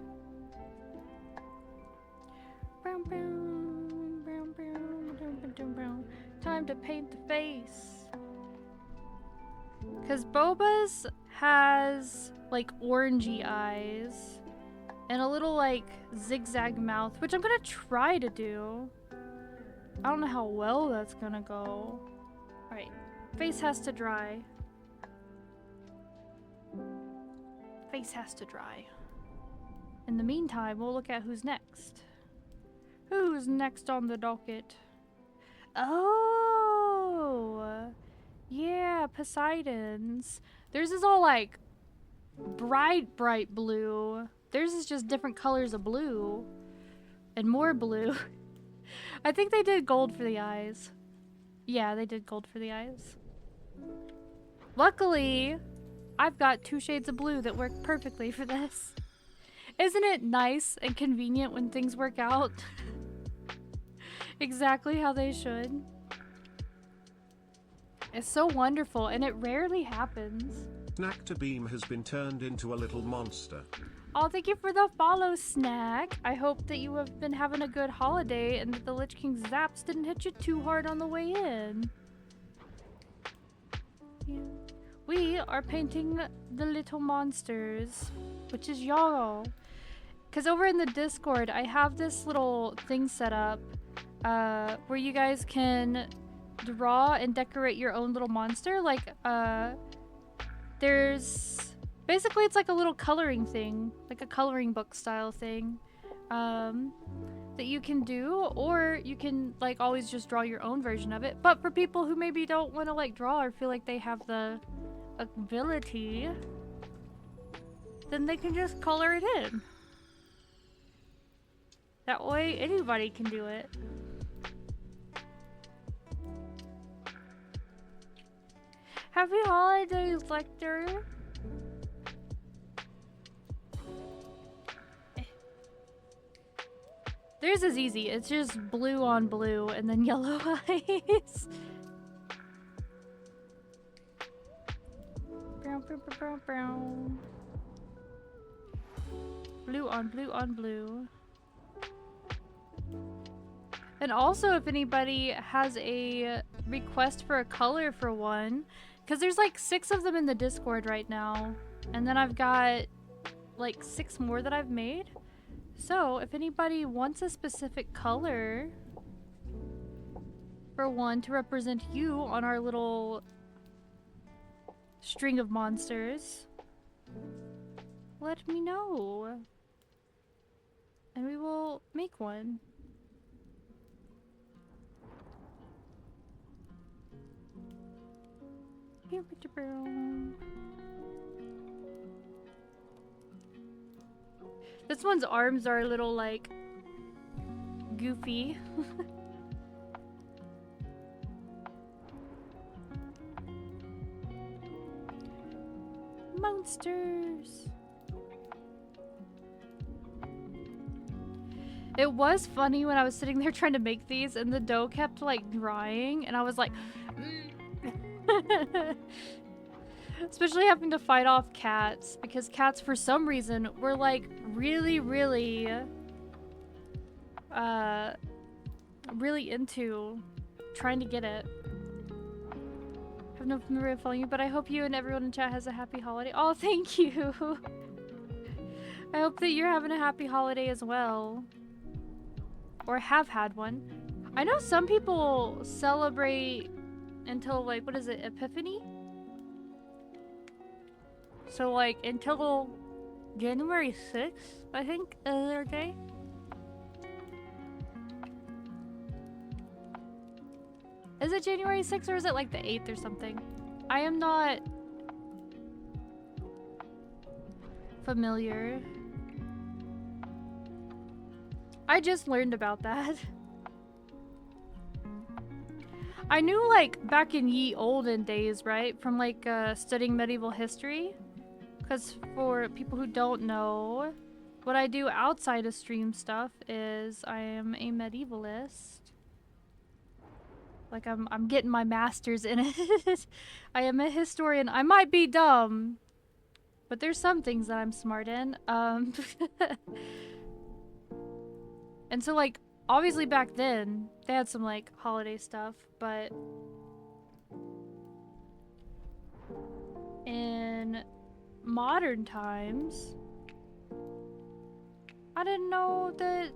Brown, brown, brown, brown, brown, brown, brown. Time to paint the face. Cause Boba's has like orangey eyes and a little like zigzag mouth, which I'm gonna try to do. I don't know how well that's gonna go. Alright, face has to dry. Face has to dry. In the meantime, we'll look at who's next. Who's next on the docket? Oh! Yeah, Poseidon's. Theirs is all like bright, bright blue. Theirs is just different colors of blue. And more blue. I think they did gold for the eyes. Yeah, they did gold for the eyes. Luckily, I've got 2 shades of blue that work perfectly for this. Isn't it nice and convenient when things work out exactly how they should? It's so wonderful, and it rarely happens. Snack Beam has been turned into a little monster. Oh, thank you for the follow, Snack. I hope that you have been having a good holiday and that the Lich King zaps didn't hit you too hard on the way in. Yeah. We are painting the little monsters, which is y'all. Because over in the Discord, I have this little thing set up where you guys can draw and decorate your own little monster. Like, there's... Basically, it's like a little coloring thing, like a coloring book style thing, that you can do, or you can like always just draw your own version of it. But for people who maybe don't want to like draw or feel like they have the ability, then they can just color it in. That way, anybody can do it. Happy holidays, Lecter! Theirs is easy. It's just blue on blue and then yellow eyes. Blue on blue on blue. And also, if anybody has a request for a color for one, because there's like 6 of them in the Discord right now, and then I've got like 6 more that I've made. So if anybody wants a specific color for one to represent you on our little string of monsters, let me know, and we will make one. This one's arms are a little like goofy. Monsters. It was funny when I was sitting there trying to make these and the dough kept like drying and I was like especially having to fight off cats, because cats for some reason were like really into trying to get it. I have no memory of following you, but I hope you and everyone in chat has a happy holiday. Oh, thank you. I hope that you're having a happy holiday as well, or have had one. I know some people celebrate until like, what is it, Epiphany? So like until January 6th, I think, is their day. Is it January 6th or is it like the 8th or something? I am not familiar. I just learned about that. I knew like back in ye olden days, right? From like studying medieval history. Because for people who don't know, what I do outside of stream stuff is I am a medievalist. Like I'm getting my master's in it. I am a historian. I might be dumb, but there's some things that I'm smart in. And so like obviously back then they had some like holiday stuff, but in modern times I didn't know that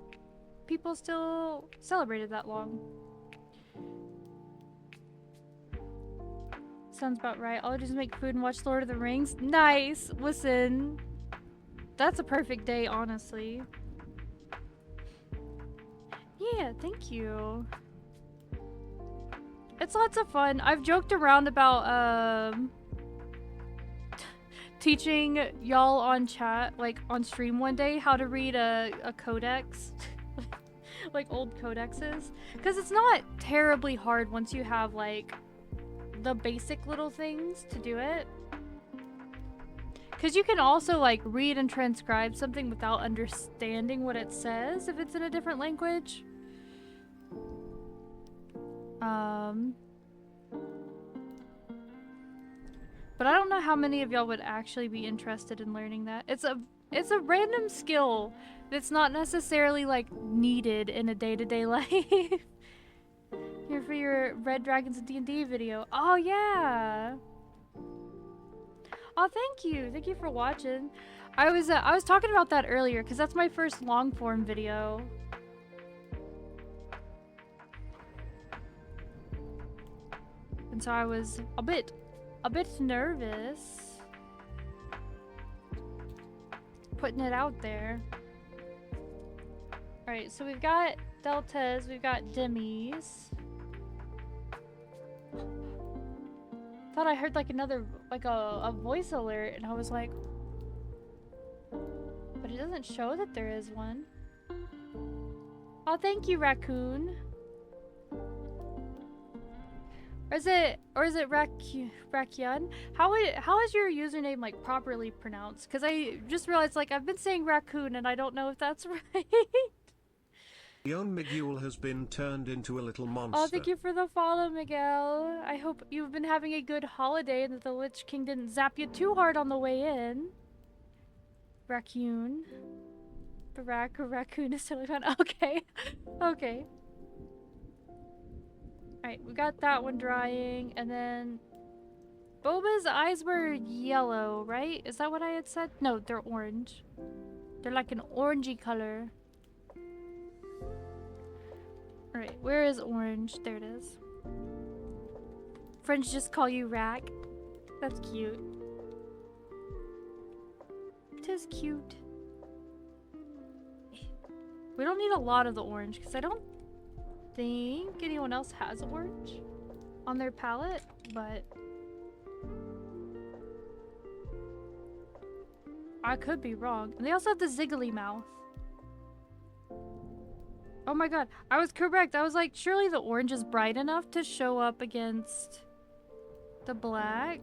people still celebrated that long. Sounds about right. I'll just make food and watch Lord of the Rings. Nice! Listen, that's a perfect day, honestly. Yeah, thank you. It's lots of fun. I've joked around about teaching y'all on chat, like on stream one day, how to read a codex. Like old codexes. Because it's not terribly hard once you have like the basic little things to do it. Because you can also like read and transcribe something without understanding what it says if it's in a different language. But I don't know how many of y'all would actually be interested in learning that. It's a random skill that's not necessarily like needed in a day-to-day life. Here for your Red Dragons and D&D video. Oh yeah. Oh, thank you. Thank you for watching. I was talking about that earlier because that's my first long form video. And so I was a bit nervous putting it out there. All right, so we've got deltas, we've got demis. Thought I heard like another, like a voice alert, and I was like, but it doesn't show that there is one. Oh, thank you, Raccoon. Or is it Rakyun? How is your username like properly pronounced? Because I just realized like I've been saying raccoon and I don't know if that's right. Yon Miguel has been turned into a little monster. Oh, thank you for the follow, Miguel. I hope you've been having a good holiday and that the Lich King didn't zap you too hard on the way in. Raccoon. The raccoon is totally fine. Okay. Okay. Alright, we got that one drying, and then Boba's eyes were yellow, right? Is that what I had said? No, they're orange. They're like an orangey color. Alright, where is orange? There it is. Friends just call you Rack. That's cute. Tis cute. We don't need a lot of the orange, because I don't think anyone else has orange on their palette, but I could be wrong. And they also have the ziggly mouth. Oh my god, I was correct. I was like, surely the orange is bright enough to show up against the black.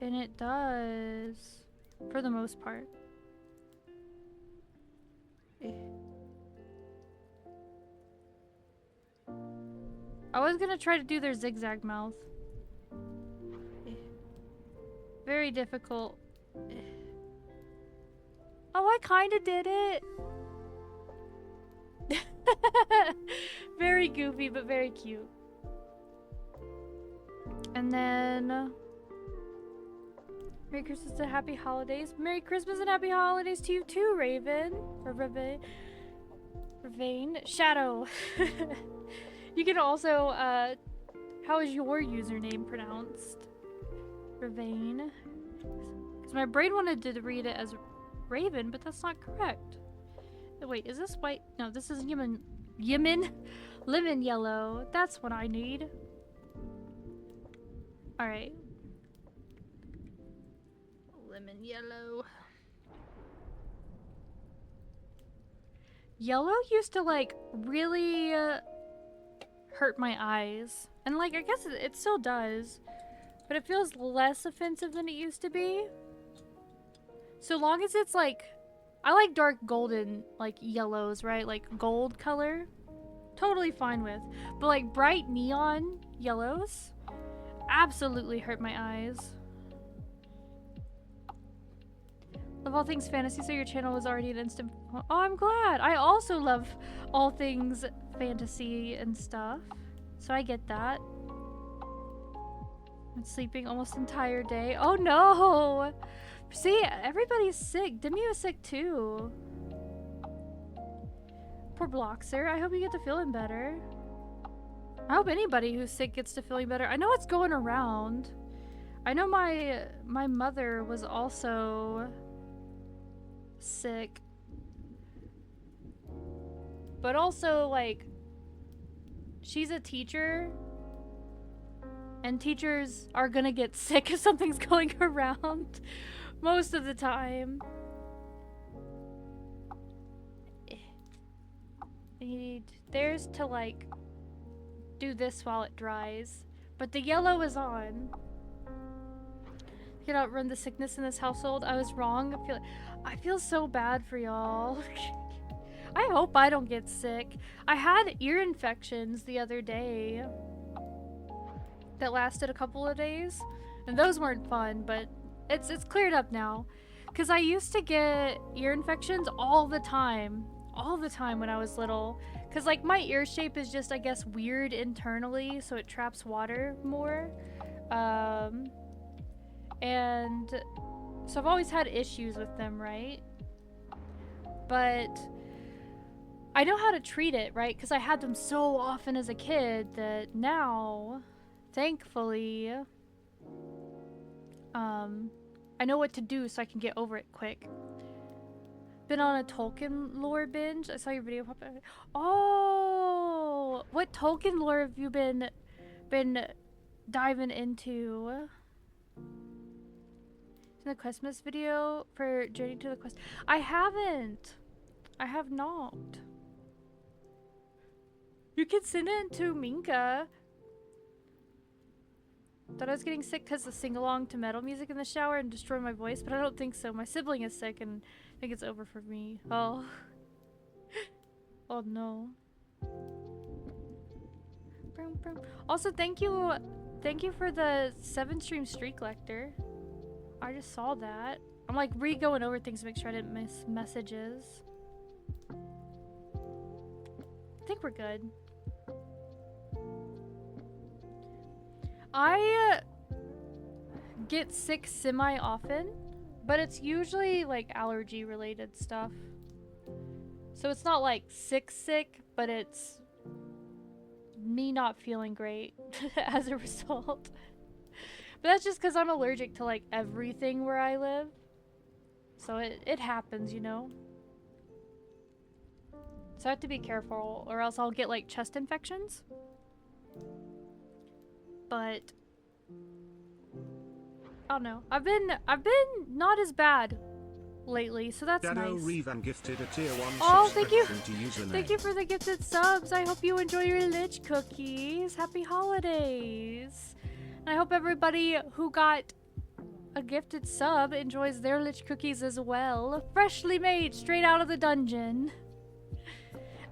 And it does, for the most part. I was gonna try to do their zigzag mouth. Very difficult. Oh, I kinda did it! Very goofy, but very cute. And then... Merry Christmas and Happy Holidays. Merry Christmas and Happy Holidays to you too, Raven. Or Ravane. Shadow. You can also, how is your username pronounced? Ravane. Because my brain wanted to read it as Raven, but that's not correct. Wait, is this white? No, this is lemon yellow. That's what I need. Alright. Lemon yellow. Yellow used to, like, really hurt my eyes. And, like, I guess it still does. But it feels less offensive than it used to be. So long as it's, like... I like dark golden, like, yellows, right? Like, gold color. Totally fine with. But, like, bright neon yellows absolutely hurt my eyes. Love all things fantasy, so your channel was already an instant... Oh, I'm glad! I also love all things fantasy and stuff. So I get that. I'm sleeping almost entire day. Oh no! See, everybody's sick. Demi was sick too. Poor Bloxer. I hope you get to feeling better. I hope anybody who's sick gets to feeling better. I know it's going around. I know my mother was also sick. But also, like, she's a teacher. And teachers are gonna get sick if something's going around. Most of the time. I need theirs to, like, do this while it dries. But the yellow is on. You can outrun the sickness in this household. I was wrong. I feel so bad for y'all. I hope I don't get sick. I had ear infections the other day that lasted a couple of days. And those weren't fun, but it's cleared up now. Because I used to get ear infections all the time. All the time when I was little. Because, like, my ear shape is just, I guess, weird internally, so it traps water more. And so I've always had issues with them, right? But I know how to treat it, right? Because I had them so often as a kid that now, thankfully, I know what to do so I can get over it quick. Been on a Tolkien lore binge. I saw your video pop up. Oh, what Tolkien lore have you been diving into? In the Questmas video for Journey to the Quest. I haven't. I have not. You can send it to Minka. Thought I was getting sick because of sing-along to metal music in the shower and destroy my voice, but I don't think so. My sibling is sick and I think it's over for me. Oh. Oh no. Also, thank you for the 7-stream streak lector. I just saw that. I'm like re-going over things to make sure I didn't miss messages. I think we're good. I get sick semi-often, but it's usually like allergy related stuff. So it's not like sick, but it's me not feeling great as a result. But that's just because I'm allergic to like everything where I live. So it happens, you know? So I have to be careful or else I'll get like chest infections. But I don't know. I've been not as bad lately, so that's Shadow nice. Revan gifted a tier 1 Oh, thank you. subscription to username. Thank you for the gifted subs. I hope you enjoy your Lich cookies. Happy holidays. And I hope everybody who got a gifted sub enjoys their Lich cookies as well. Freshly made, straight out of the dungeon.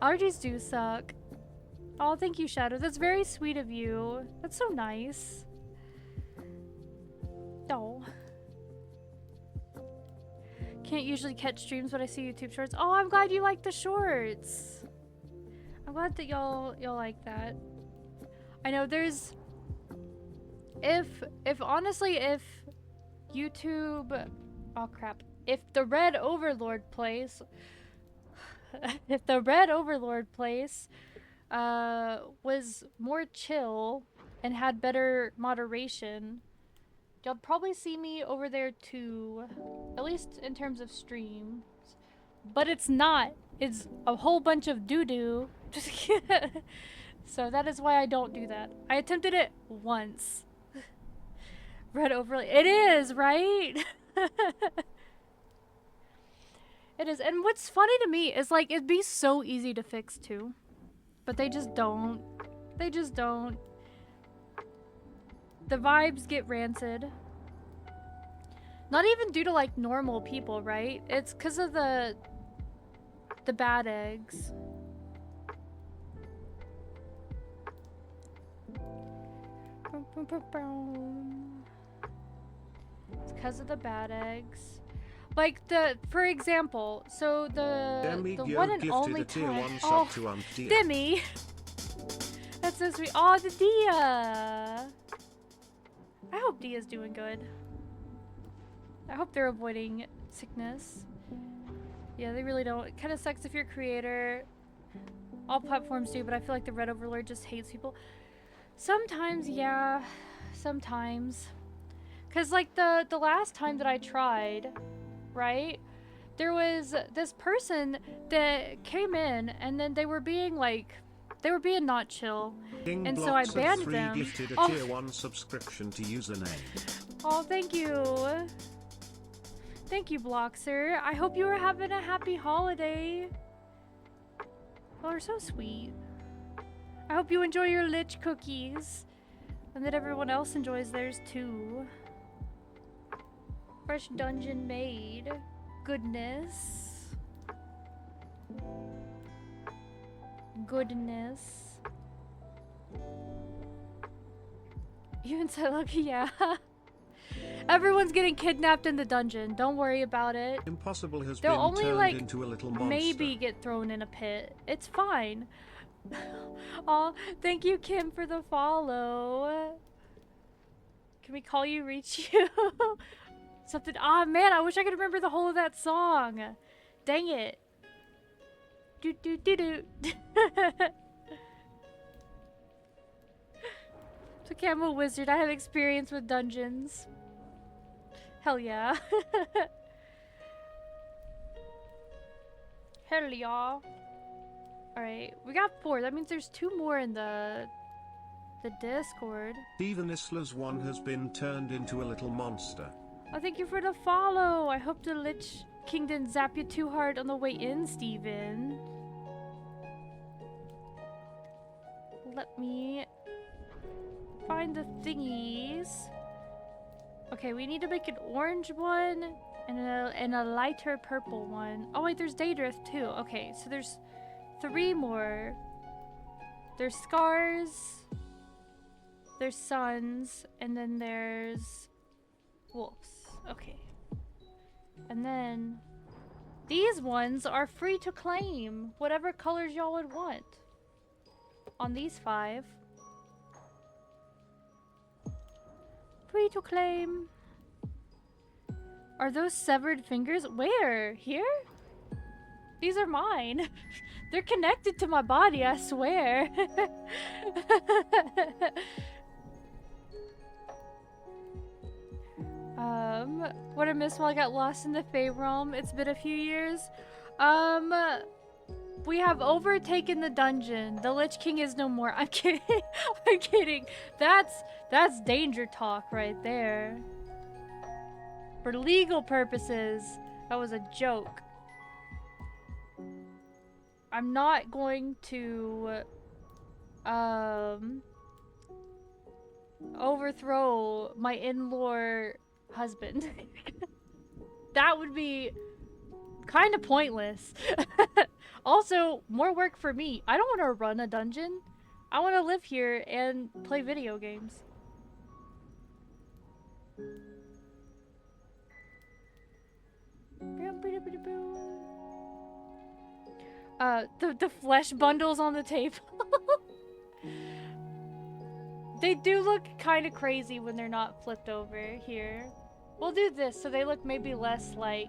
Allergies do suck. Oh, thank you, Shadow. That's very sweet of you. That's so nice. Oh. Can't usually catch streams, but I see YouTube shorts. Oh, I'm glad you like the shorts. I'm glad that y'all like that. I know there's... If honestly, if YouTube... Oh, crap. If the Red Overlord place... if the Red Overlord place was more chill and had better moderation, you'll probably see me over there too, at least in terms of streams. But it's not. It's a whole bunch of doo-doo. So that is why I don't do that. I attempted it once. Red Overlord. It is, right? It is. And what's funny to me is like it'd be so easy to fix too. But they just don't. They just don't. The vibes get rancid. Not even due to like normal people, right? It's because of the bad eggs. It's because of the bad eggs. Like for example, so the one and only time. Oh, Demi. That's so sweet. Oh, the Dia. I hope Dia's doing good. I hope they're avoiding sickness. Yeah, they really don't. It kind of sucks if you're a creator. All platforms do, but I feel like the Red Overlord just hates people. Sometimes, yeah. Sometimes. Because, like, the last time that I tried, right? There was this person that came in, and then they were being, like... They were being not chill. King and so I banned 3 them. Gifted a tier 1 subscription to username. Oh, thank you. Thank you, Bloxer. I hope you are having a happy holiday. Oh, you're so sweet. I hope you enjoy your Lich cookies. And that everyone else enjoys theirs too. Fresh dungeon made. Goodness. Goodness. Even said, look, yeah. Everyone's getting kidnapped in the dungeon. Don't worry about it. Impossible has They'll been only, turned like, into a little monster. maybe get thrown in a pit. It's fine. Aw, thank you, Kim, for the follow. Can we call you, reach you? Something. Ah, man, I wish I could remember the whole of that song. Dang it. Do do do do. It's okay, I'm a wizard. I have experience with dungeons. Hell yeah. Hell yeah. Alright, we got 4. That means there's 2 more in the Discord. Even Isla's one has been turned into a little monster. Oh, thank you for the follow. I hope the Lich King didn't zap you too hard on the way in, Steven. Let me find the thingies. Okay, we need to make an orange one and a lighter purple one. Oh wait, there's Daedrith too. Okay, so there's 3 more. There's scars, there's suns, and then there's wolves. Okay. And then these ones are free to claim whatever colors y'all would want on these 5. Free to claim. Are those severed fingers? Where? Here? These are mine. They're connected to my body, I swear. What I missed while I got lost in the Fae realm. It's been a few years. We have overtaken the dungeon. The Lich King is no more. I'm kidding. I'm kidding. That's danger talk right there. For legal purposes, that was a joke. I'm not going to overthrow my in-law husband. That would be kind of pointless. Also, more work for me. I don't want to run a dungeon. I want to live here and play video games. The flesh bundles on the table. They do look kind of crazy when they're not flipped over here. We'll do this so they look maybe less like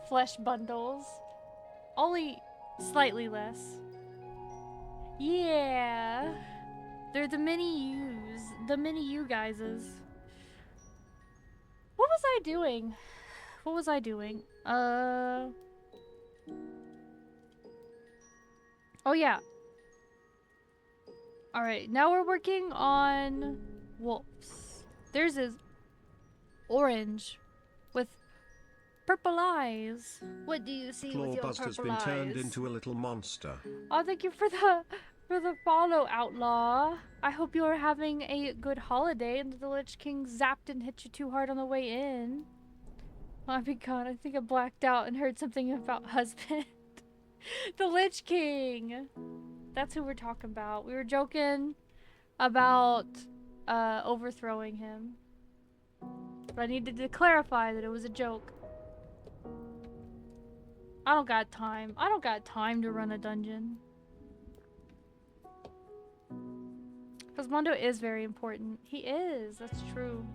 flesh bundles. Only slightly less. Yeah. They're the mini yous. The mini you guyses. What was I doing? What was I doing? Oh yeah. Alright, now we're working on wolves. Theirs is orange with purple eyes. What do you see with your Clawbust has purple been eyes? turned into a little monster. Oh, thank you for the follow, Outlaw. I hope you're having a good holiday and the Lich King zapped and hit you too hard on the way in. Oh my god, I think I blacked out and heard something about husband. The Lich King! That's who we're talking about. We were joking about overthrowing him. But I needed to clarify that it was a joke. I don't got time. I don't got time to run a dungeon. Because Mondo is very important. He is. That's true.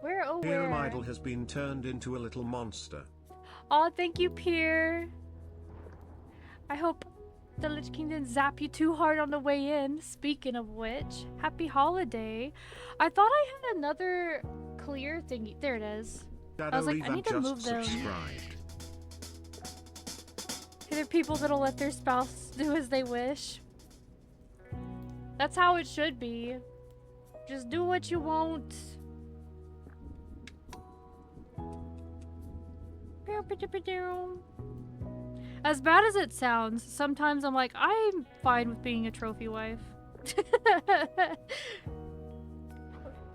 Where, oh where? Pyram Idol has been turned into a little monster. Aw, thank you, Pier. I hope the Lich King didn't zap you too hard on the way in. Speaking of which, happy holiday. I thought I had another clear thingy. There it is. I was like, I need to move them. There are people that'll let their spouse do as they wish. That's how it should be. Just do what you want. As bad as it sounds, sometimes I'm like, I'm fine with being a trophy wife.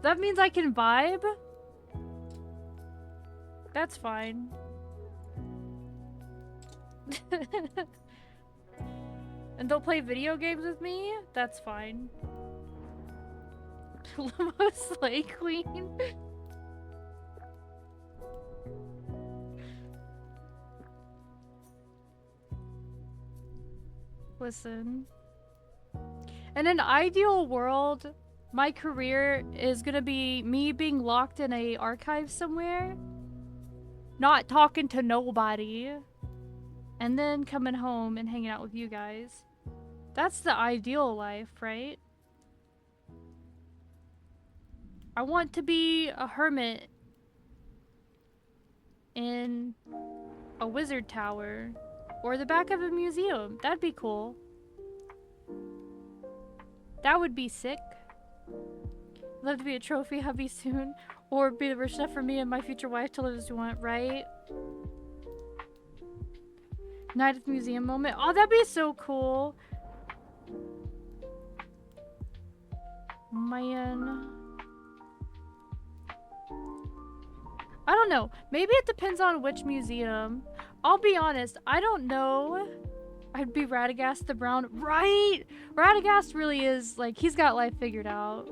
That means I can vibe? That's fine. And they'll play video games with me? That's fine. Limo Slay Queen? Listen. In an ideal world, my career is gonna be me being locked in a archive somewhere, not talking to nobody, and then coming home and hanging out with you guys. That's the ideal life, right? I want to be a hermit in a wizard tower or the back of a museum. That'd be cool. That would be sick. Love to be a trophy hubby soon, or be the rich enough for me and my future wife to live as we want, right? Night at the museum moment. Oh, that'd be so cool. Man. I don't know. Maybe it depends on which museum. I'll be honest, I don't know. I'd be Radagast the Brown. Right! Radagast really is, like, he's got life figured out.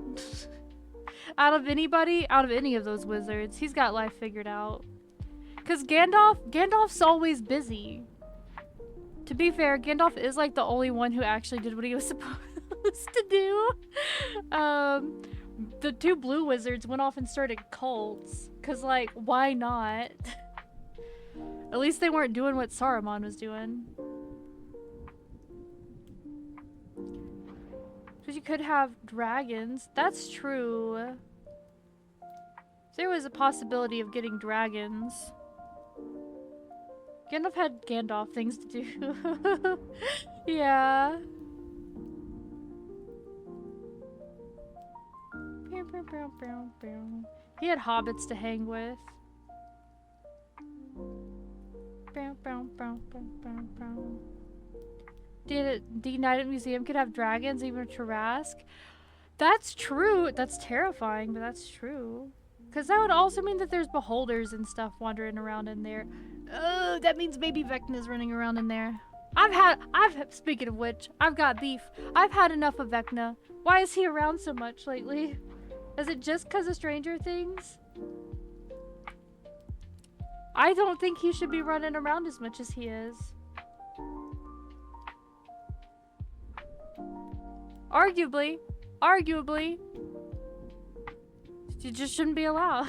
Out of anybody, out of any of those wizards, he's got life figured out. Because Gandalf's always busy. To be fair, Gandalf is, like, the only one who actually did what he was supposed to do. The two blue wizards went off and started cults. Because, like, why not? At least they weren't doing what Saruman was doing. Because you could have dragons. That's true. There was a possibility of getting dragons. Gandalf had Gandalf things to do. Yeah. He had hobbits to hang with. The United Museum could have dragons, even Tarask. That's true. That's terrifying, but that's true. Because that would also mean that there's beholders and stuff wandering around in there. Oh, that means maybe Vecna's running around in there. Speaking of which, I've got beef. I've had enough of Vecna. Why is he around so much lately? Is it just because of Stranger Things? I don't think he should be running around as much as he is. Arguably. You just shouldn't be allowed.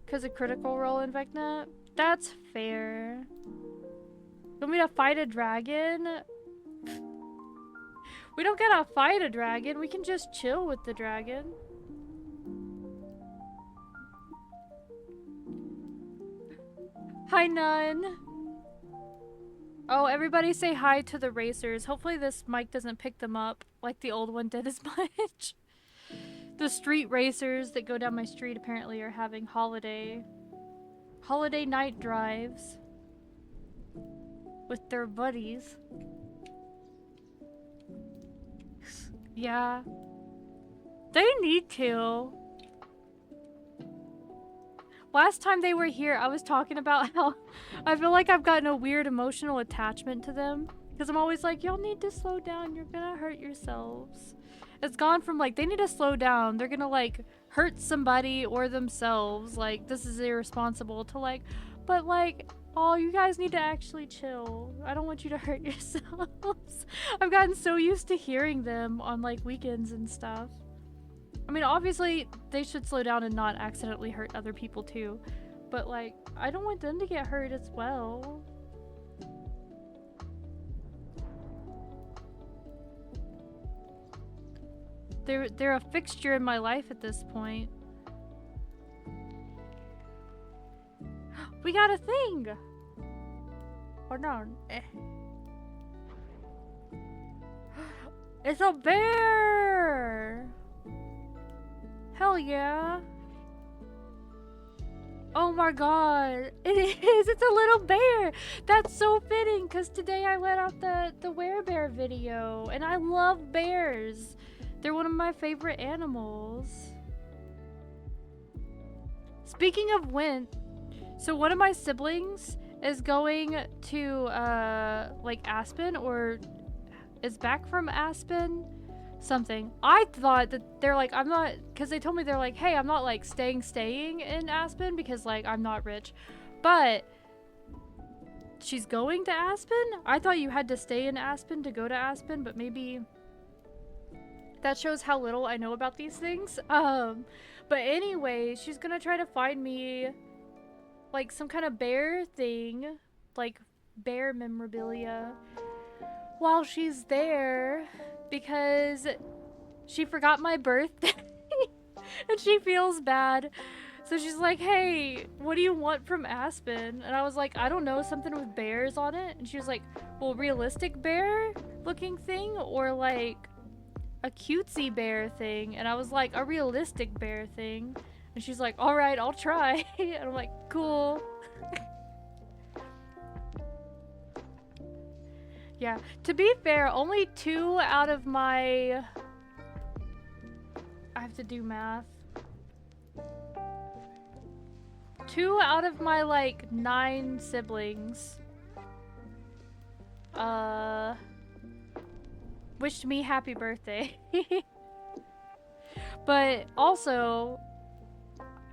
Because of Critical Role in Vecna? That's fair. You want me to fight a dragon? We don't gotta fight a dragon. We can just chill with the dragon. Hi, Nun. Oh, everybody say hi to the racers. Hopefully this mic doesn't pick them up like the old one did as much. The street racers that go down my street apparently are having holiday night drives with their buddies. Yeah. They need to. Last time they were here, I was talking about how I feel like I've gotten a weird emotional attachment to them. Because I'm always like, y'all need to slow down. You're gonna hurt yourselves. It's gone from like, they need to slow down. They're gonna like hurt somebody or themselves. Like, this is irresponsible to like, but like, oh, you guys need to actually chill. I don't want you to hurt yourselves. I've gotten so used to hearing them on like weekends and stuff. I mean, obviously, they should slow down and not accidentally hurt other people too. But like, I don't want them to get hurt as well. They're a fixture in my life at this point. We got a thing! Or no. It's a bear! Hell yeah. Oh my god. It is. It's a little bear. That's so fitting because today I let out the werebear video and I love bears. They're one of my favorite animals. Speaking of when, so one of my siblings is going to like Aspen or is back from Aspen. Something. I thought that they're like, I'm not, because they told me they're like, hey, I'm not like staying in Aspen because like I'm not rich, but she's going to Aspen? I thought you had to stay in Aspen to go to Aspen, but maybe that shows how little I know about these things. But anyway, she's gonna try to find me like some kind of bear thing, like bear memorabilia while she's there. Because she forgot my birthday and she feels bad. So she's like, hey, what do you want from Aspen? And I was like, I don't know, something with bears on it. And she was like, well, realistic bear looking thing or like a cutesy bear thing? And I was like, a realistic bear thing. And she's like, all right, I'll try. And I'm like, cool. Yeah, to be fair, only 2 out of my... I have to do math. 2 out of my like 9 siblings wished me happy birthday. But also,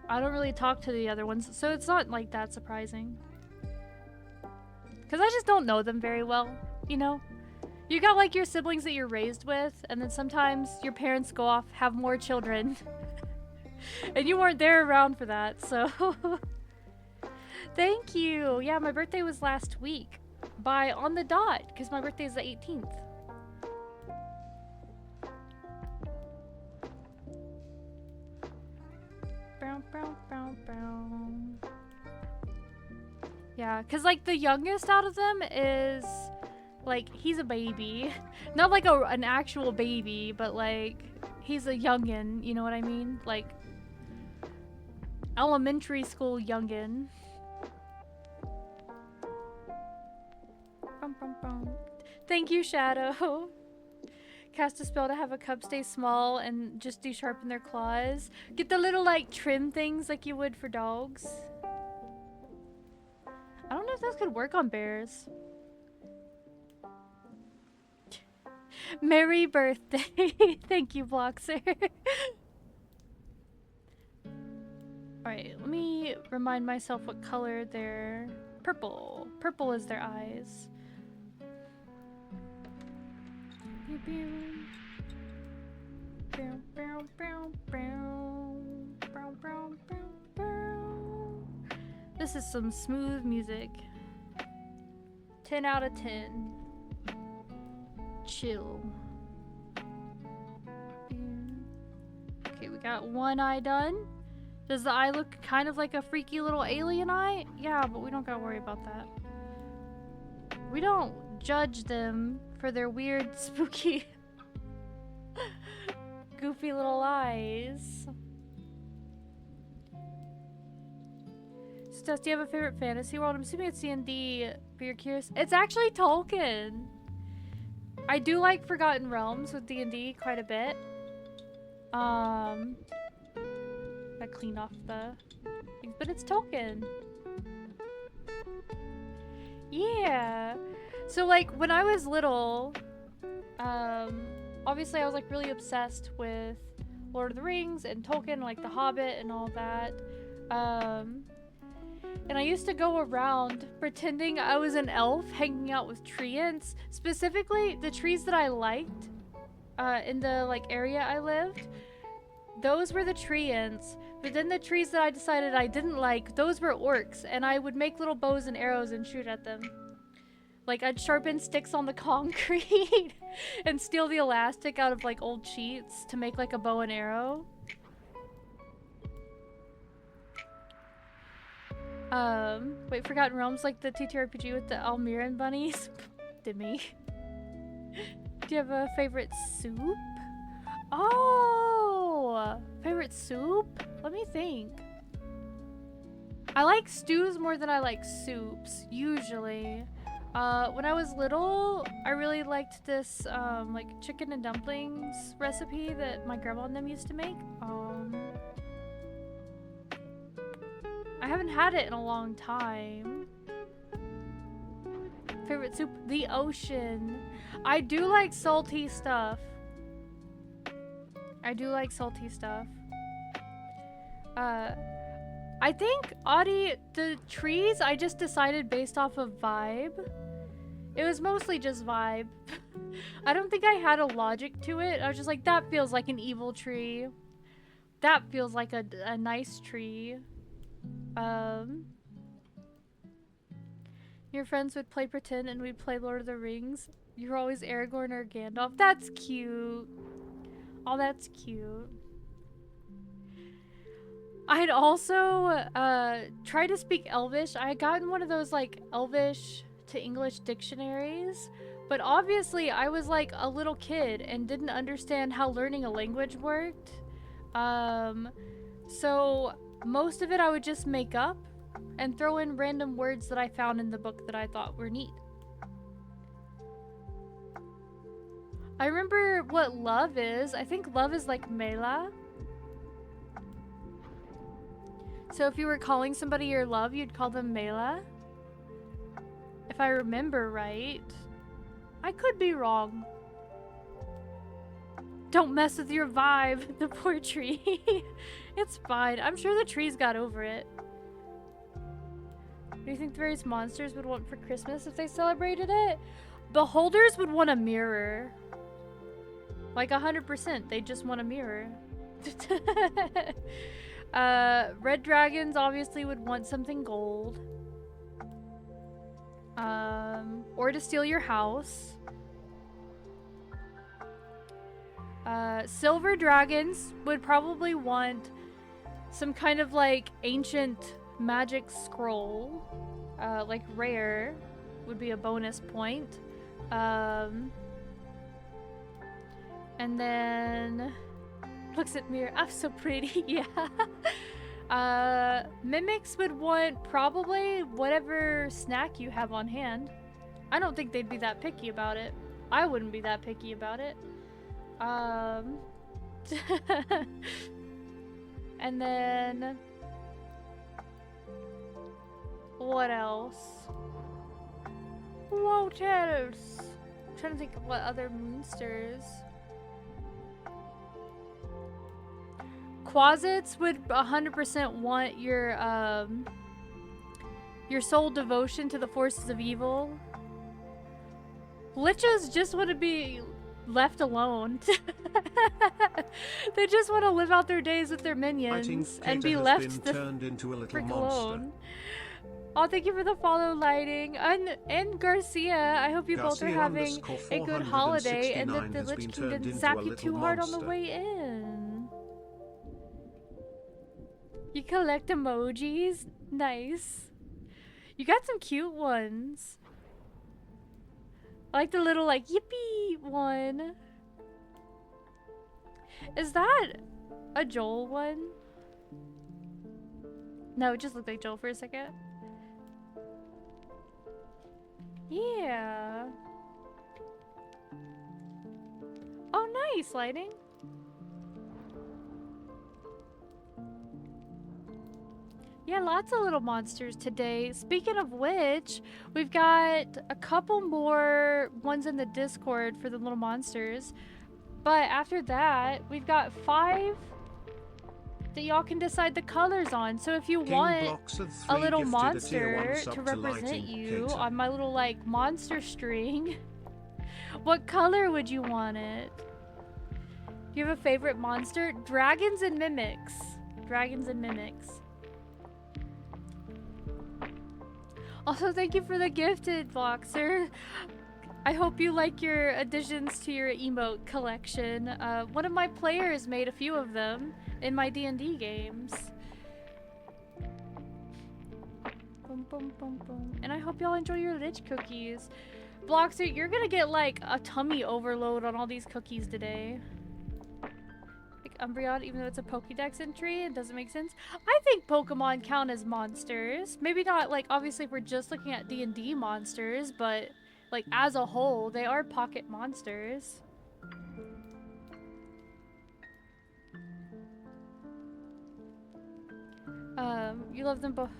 I don't really talk to the other ones, so it's not like that surprising. Because I just don't know them very well, you know? You got like your siblings that you're raised with, and then sometimes your parents go off, have more children. And you weren't there around for that, so... Thank you! Yeah, my birthday was last week. On the dot, because my birthday is the 18th. Yeah, because like the youngest out of them is like, he's a baby. Not like an actual baby, but like he's a youngin, you know what I mean? Like elementary school youngin. Thank you, Shadow. Cast a spell to have a cub stay small and just do sharpen their claws. Get the little like trim things like you would for dogs. I don't know if those could work on bears. Merry birthday. Thank you, Bloxer. Alright, let me remind myself what color they're... Purple. Purple is their eyes. This is some smooth music. 10 out of 10. Chill. Okay, we got one eye done. Does the eye look kind of like a freaky little alien eye? Yeah, but we don't gotta worry about that. We don't judge them for their weird, spooky, goofy little eyes. So, Tess, do you have a favorite fantasy world? I'm assuming it's D&D, but you're curious. It's actually Tolkien. I do like Forgotten Realms with D&D quite a bit. I clean off the things, but it's Tolkien. Yeah. So like when I was little, obviously I was like really obsessed with Lord of the Rings and Tolkien, like The Hobbit and all that. And I used to go around pretending I was an elf hanging out with treants. Specifically, the trees that I liked in the like area I lived, those were the treants. But then the trees that I decided I didn't like, those were orcs. And I would make little bows and arrows and shoot at them. Like I'd sharpen sticks on the concrete and steal the elastic out of like old sheets to make like a bow and arrow. Wait, Forgotten Realms, like the TTRPG with the Almiran bunnies? Dimmy. Do you have a favorite soup? Oh, favorite soup? Let me think. I like stews more than I like soups, usually. When I was little, I really liked this, like chicken and dumplings recipe that my grandma and them used to make. I haven't had it in a long time. Favorite soup? The ocean. I do like salty stuff. I do like salty stuff. I think, Audie, the trees I just decided based off of vibe. It was mostly just vibe. I don't think I had a logic to it. I was just like, that feels like an evil tree. That feels like a nice tree. Your friends would play pretend and we'd play Lord of the Rings. You were always Aragorn or Gandalf. That's cute. Oh, that's cute. I had also tried to speak Elvish. I had gotten one of those like Elvish to English dictionaries, but obviously I was like a little kid and didn't understand how learning a language worked. So most of it I would just make up and throw in random words that I found in the book that I thought were neat. I remember what love is. I think love is like Mela. So if you were calling somebody your love, you'd call them Mela? If I remember right. I could be wrong. Don't mess with your vibe, the poor tree. It's fine. I'm sure the trees got over it. What do you think the various monsters would want for Christmas if they celebrated it? Beholders would want a mirror. Like 100%. They just want a mirror. Red dragons obviously would want something gold. Or to steal your house. Silver dragons would probably want some kind of like ancient magic scroll. Like rare would be a bonus point. And then looks at mirror. I'm so pretty. Yeah. Mimics would want probably whatever snack you have on hand. I don't think they'd be that picky about it. I wouldn't be that picky about it. And then what else? What else? I'm trying to think of what other monsters. Quasits would 100% want your sole devotion to the forces of evil. Liches just want to be left alone. They just want to live out their days with their minions and be left turned into a little frick monster. alone. Oh, thank you for the follow, Lighting. And Garcia, I hope you both are having a good holiday and that the Lich King didn't zap you too hard on the way in. You collect emojis? Nice. You got some cute ones. I like the little, like, yippee one. Is that a Joel one? No, it just looked like Joel for a second. Yeah. Oh, nice, Lighting. Yeah, lots of little monsters today. Speaking of which, we've got a couple more ones in the Discord for the little monsters. But after that, we've got 5 that y'all can decide the colors on. So if you want a little monster to represent you on my little, like, monster string, what color would you want it? Do you have a favorite monster? Dragons and mimics. Dragons and mimics. Also, thank you for the gifted, Voxer. I hope you like your additions to your emote collection. One of my players made a few of them in my D&D games. Boom, boom, boom, boom. And I hope y'all enjoy your Lich cookies. Bloxer, you're gonna get like a tummy overload on all these cookies today. Like Umbreon, even though it's a Pokédex entry, it doesn't make sense. I think Pokemon count as monsters. Maybe not, like, obviously if we're just looking at D&D monsters, but like as a whole, they are pocket monsters. You love them both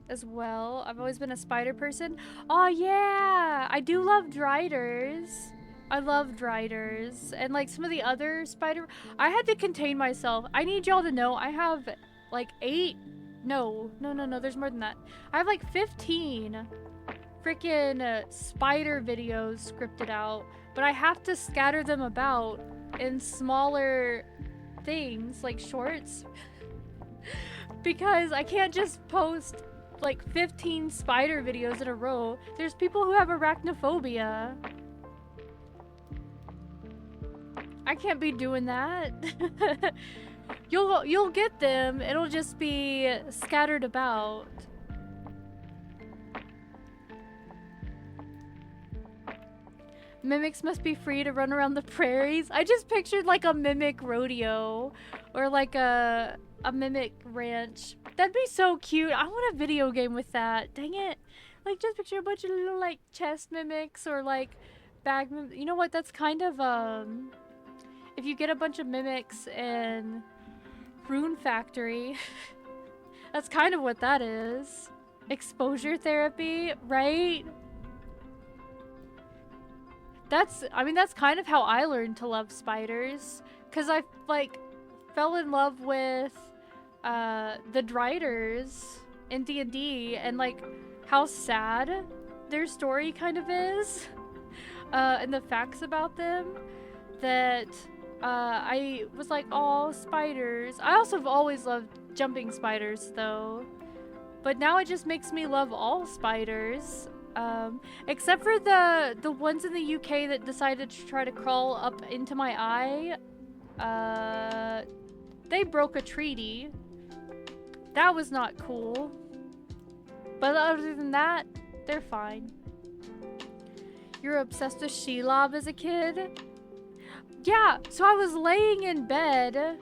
as well. I've always been a spider person. Oh yeah, I do love Driders. I love Driders. And like some of the other spider... I had to contain myself. I need y'all to know I have like 8... No, there's more than that. I have like 15 freaking spider videos scripted out. But I have to scatter them about in smaller things, like shorts. Because I can't just post like 15 spider videos in a row. There's people who have arachnophobia. I can't be doing that. You'll get them. It'll just be scattered about. Mimics must be free to run around the prairies. I just pictured like a mimic rodeo or like a mimic ranch. That'd be so cute. I want a video game with that. Dang it. Like just picture a bunch of little like chest mimics or like bag mimics. You know what? That's kind of if you get a bunch of mimics in Rune Factory, That's kind of what that is. Exposure therapy, right? I mean, that's kind of how I learned to love spiders. Because I, like, fell in love with the Driders in D&D and, like, how sad their story kind of is. And the facts about them. That I was like, oh, spiders. I also have always loved jumping spiders, though. But now it just makes me love all spiders. Except for the ones in the UK that decided to try to crawl up into my eye. They broke a treaty. That was not cool. But other than that, they're fine. You were obsessed with Shelob as a kid? Yeah, so I was laying in bed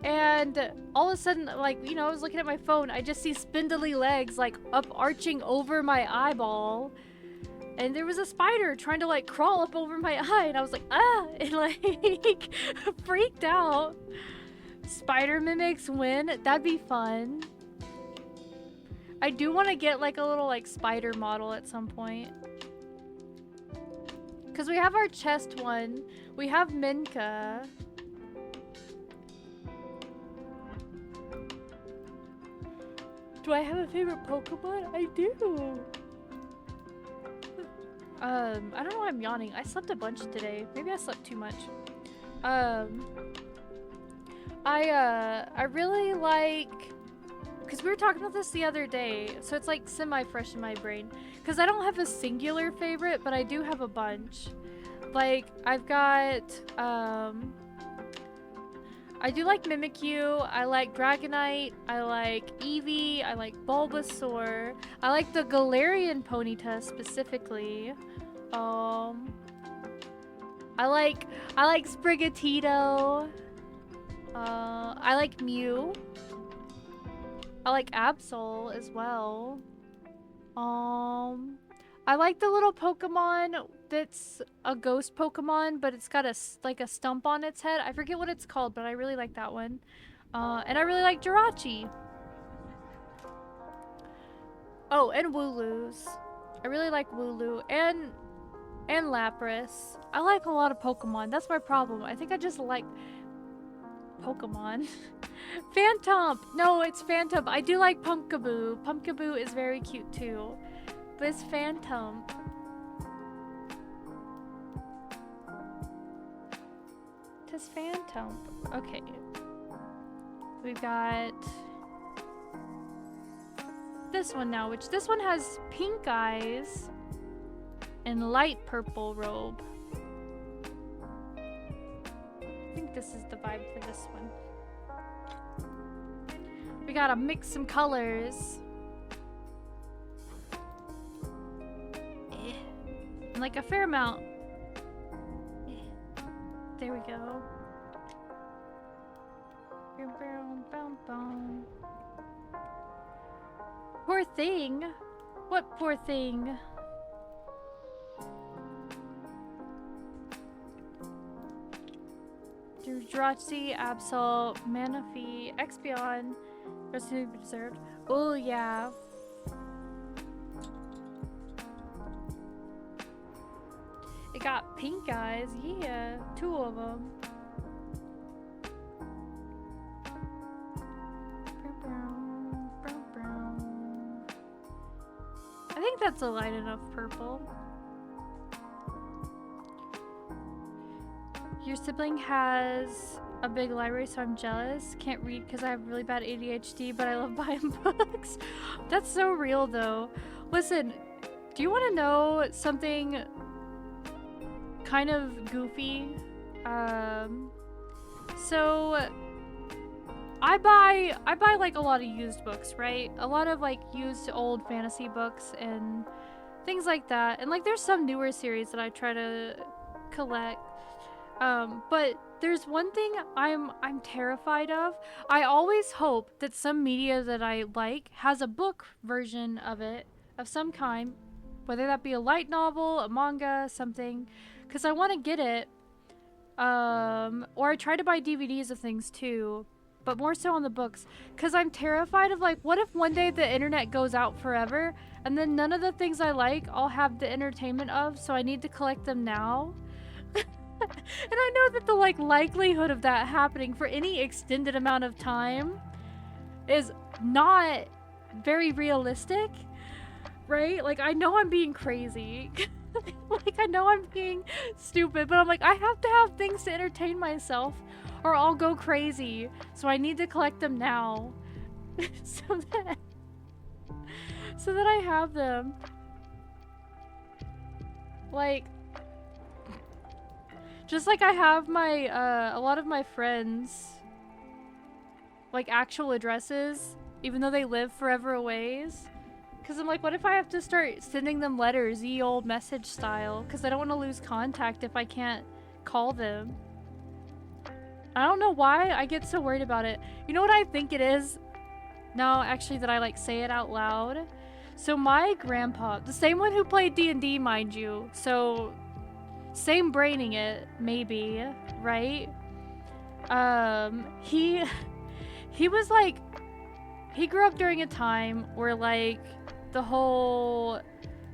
and all of a sudden, like, you know, I was looking at my phone. I just see spindly legs, like, up arching over my eyeball. And there was a spider trying to, like, crawl up over my eye. And I was like, ah! And, like, freaked out. Spider mimics win. That'd be fun. I do want to get, like, a little, like, spider model at some point. Because we have our chest one. We have Minka. Do I have a favorite Pokemon? I do. I don't know why I'm yawning. I slept a bunch today. Maybe I slept too much. I really like... Because we were talking about this the other day, so it's like semi-fresh in my brain. Because I don't have a singular favorite, but I do have a bunch. Like, I've got, I do like Mimikyu, I like Dragonite, I like Eevee, I like Bulbasaur, I like the Galarian Ponyta specifically. I like Sprigatito. I like Mew. I like Absol as well. I like the little Pokemon that's a ghost Pokemon, but it's got a stump on its head. I forget what it's called, but I really like that one. And I really like Jirachi. Oh, and Wooloos. I really like Wooloo and Lapras. I like a lot of Pokemon. That's my problem. I think I just like Pokemon. Phantomp! No, it's Phantomp. I do like Pumpkaboo. Pumpkaboo is very cute too. But it's Phantomp. Tis Phantomp. Okay. We've got this one now, which this one has pink eyes and light purple robe. I think this is the vibe for this one. We gotta mix some colors. And like a fair amount. There we go. Poor thing. What poor thing? Jirachi, Absol, Manaphy, Expion, rest to be deserved. Oh yeah. It got pink eyes, yeah, 2 of them. I think that's a light enough purple. Your sibling has a big library, so I'm jealous. Can't read because I have really bad ADHD, but I love buying books. That's so real, though. Listen, do you want to know something kind of goofy? So I buy like a lot of used books, right? A lot of like used old fantasy books and things like that. And like there's some newer series that I try to collect. But there's one thing I'm terrified of. I always hope that some media that I like has a book version of it of some kind, whether that be a light novel, a manga, something, because I want to get it. Or I try to buy DVDs of things too. but more so on the books, because I'm terrified of like, what if one day the internet goes out forever and then none of the things I like I'll have the entertainment of, so I need to collect them now. And I know that the like likelihood of that happening for any extended amount of time is not very realistic, right? Like, I know I'm being crazy. Like, I know I'm being stupid, but I'm like, I have to have things to entertain myself or I'll go crazy. So I need to collect them now. so that I have them. Like, just like I have my, a lot of my friends, like, actual addresses, even though they live forever a ways. Because I'm like, what if I have to start sending them letters, ye old message style? Because I don't want to lose contact if I can't call them. I don't know why I get so worried about it. You know what I think it is? Now, actually, that I, like, say it out loud. So my grandpa, the same one who played D&D, mind you. So, same braining it, maybe, right? He was, like, he grew up during a time where, like, the whole,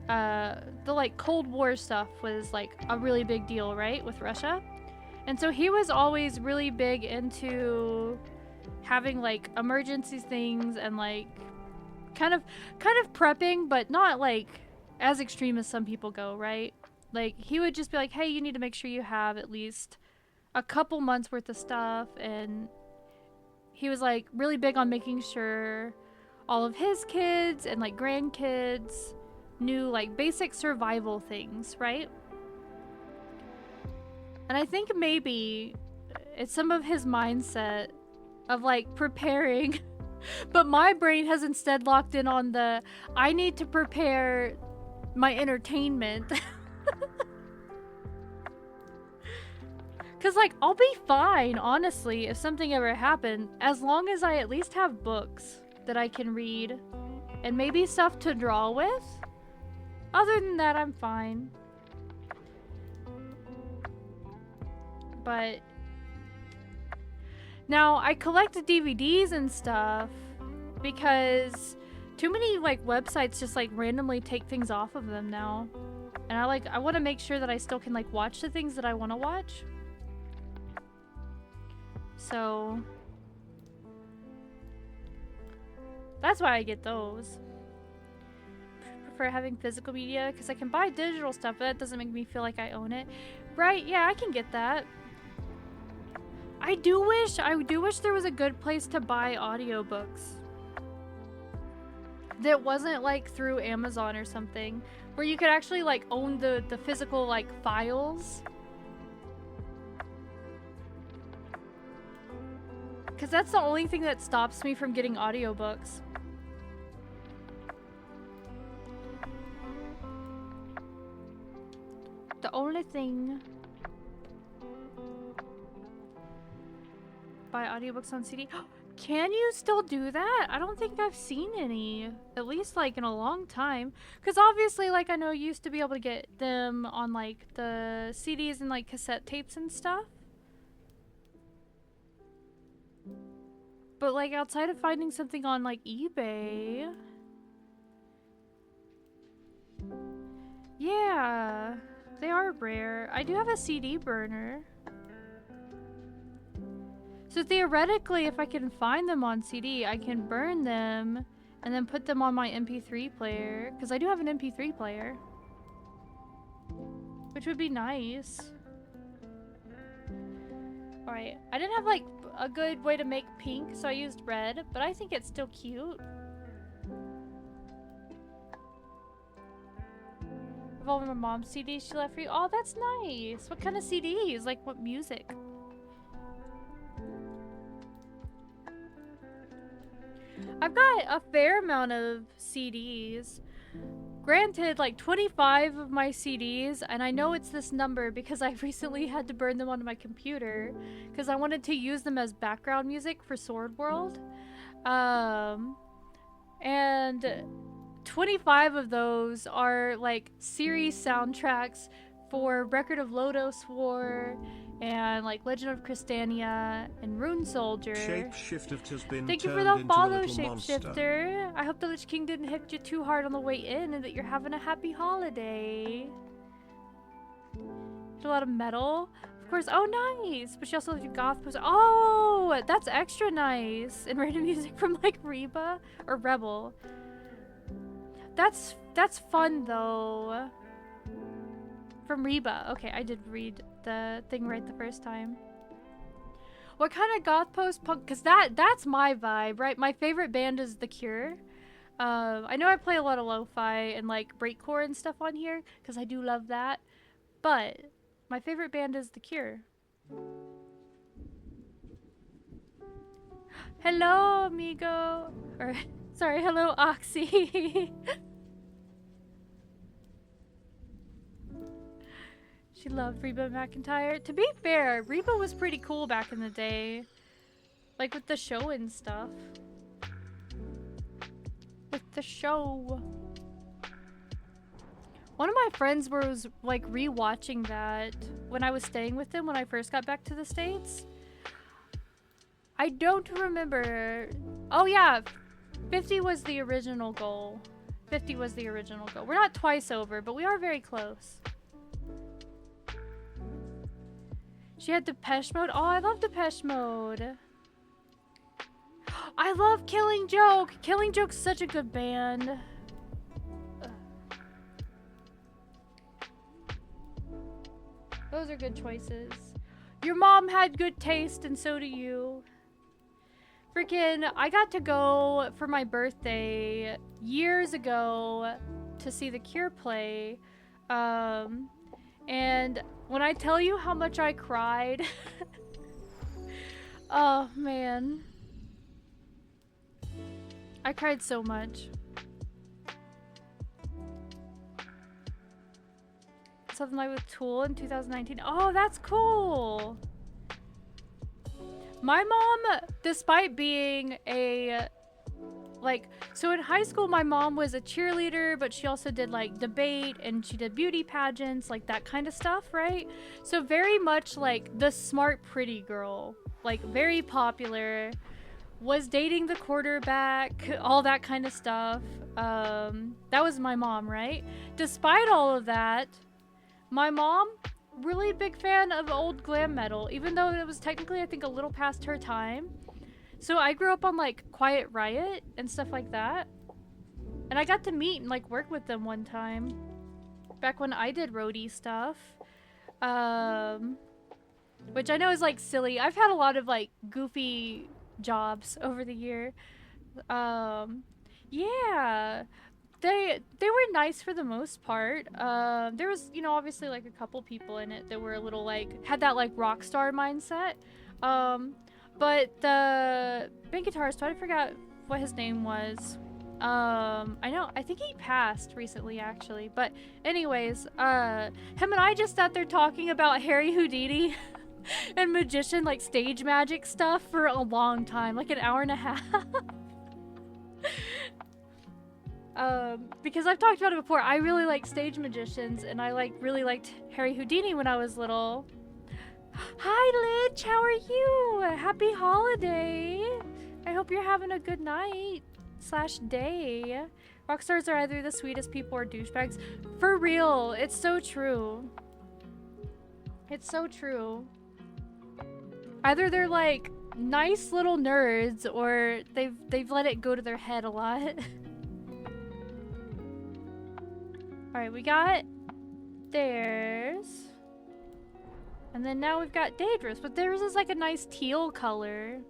the, like, Cold War stuff was, like, a really big deal, right, with Russia? And so he was always really big into having, like, emergency things and, like, kind of prepping, but not, like, as extreme as some people go, right? Like, he would just be like, hey, you need to make sure you have at least a couple months worth of stuff, and he was, like, really big on making sure all of his kids and, like, grandkids knew, like, basic survival things, right? And I think maybe it's some of his mindset of, like, preparing, but my brain has instead locked in on the, I need to prepare my entertainment. Because, like, I'll be fine, honestly, if something ever happened, as long as I at least have books that I can read and maybe stuff to draw with. Other than that, I'm fine. But now I collect DVDs and stuff because too many, like, websites just, like, randomly take things off of them now. And I want to make sure that I still can, like, watch the things that I want to watch. So that's why I get those. Prefer having physical media because I can buy digital stuff, but that doesn't make me feel like I own it. Right? Yeah, I can get that. I do wish there was a good place to buy audiobooks that wasn't, like, through Amazon or something, where you could actually, like, own the physical, like, files. Because that's the only thing that stops me from getting audiobooks. The only thing. Buy audiobooks on CD. Can you still do that? I don't think I've seen any. At least, like, in a long time. Because obviously, like, I know you used to be able to get them on, like, the CDs and, like, cassette tapes and stuff. But, like, outside of finding something on, like, eBay... Yeah, they are rare. I do have a CD burner. So theoretically, if I can find them on CD, I can burn them and then put them on my MP3 player. Because I do have an MP3 player. Which would be nice. Alright, I didn't have, like, a good way to make pink, so I used red, but I think it's still cute. Of all my mom's CDs she left for you. Oh, that's nice. What kind of CDs? Like, what music? I've got a fair amount of CDs. Granted, like 25 of my CDs, and I know it's this number because I recently had to burn them onto my computer because I wanted to use them as background music for Sword World. And 25 of those are like series soundtracks for Record of Lodos War and like Legend of Crystania and Rune Soldier. Shapeshift has been Thank you for turned the into a follow, little monster. Shapeshifter. I hope the Lich King didn't hit you too hard on the way in and that you're having a happy holiday. Hit a lot of metal. Of course. Oh, nice. But she also did goth post. Oh, that's extra nice. And random music from like Reba or Rebel. That's fun though. From Reba. Okay, I did read the thing right the first time. What kind of goth post-punk? Because that's my vibe, right? My favorite band is The Cure. I know I play a lot of lo-fi and like breakcore and stuff on here because I do love that. But my favorite band is The Cure. Hello, amigo. Or sorry, hello, Oxy. She loved Reba McEntire. To be fair, Reba was pretty cool back in the day. Like with the show and stuff. With the show. One of my friends was like re-watching that when I was staying with him when I first got back to the States. I don't remember. Oh yeah, 50 was the original goal. 50 was the original goal. We're not twice over, but we are very close. She had Depeche Mode. Oh, I love Depeche Mode. I love Killing Joke. Killing Joke's such a good band. Those are good choices. Your mom had good taste, and so do you. Freaking, I got to go for my birthday years ago to see The Cure play. And when I tell you how much I cried, oh man. I cried so much. Something like with Tool in 2019. Oh, that's cool. My mom, despite being a so in high school my mom was a cheerleader, but she also did like debate and she did beauty pageants, like that kind of stuff, right? So very much like the smart pretty girl, like very popular, was dating the quarterback, all that kind of stuff. That was my mom, right? Despite all of that, my mom, really big fan of old glam metal, even though it was technically I think a little past her time. So I grew up on like Quiet Riot and stuff like that. And I got to meet and like work with them one time. Back when I did roadie stuff. Which I know is like silly. I've had a lot of like goofy jobs over the year. Yeah. They were nice for the most part. There was, you know, obviously like a couple people in it that were a little like, had that like rock star mindset. But the band guitarist, I forgot what his name was. I think he passed recently actually. But anyways, him and I just sat there talking about Harry Houdini and magician, like stage magic stuff for a long time, like an hour and a half. Because I've talked about it before, I really like stage magicians and I really liked Harry Houdini when I was little. Hi Lich, how are you? Happy holiday. I hope you're having a good night / day. Rockstars are either the sweetest people or douchebags. For real, it's so true. It's so true. Either they're like nice little nerds or they've let it go to their head a lot. Alright, we got theirs. And then now we've got Daedrus, but theirs is like a nice teal color.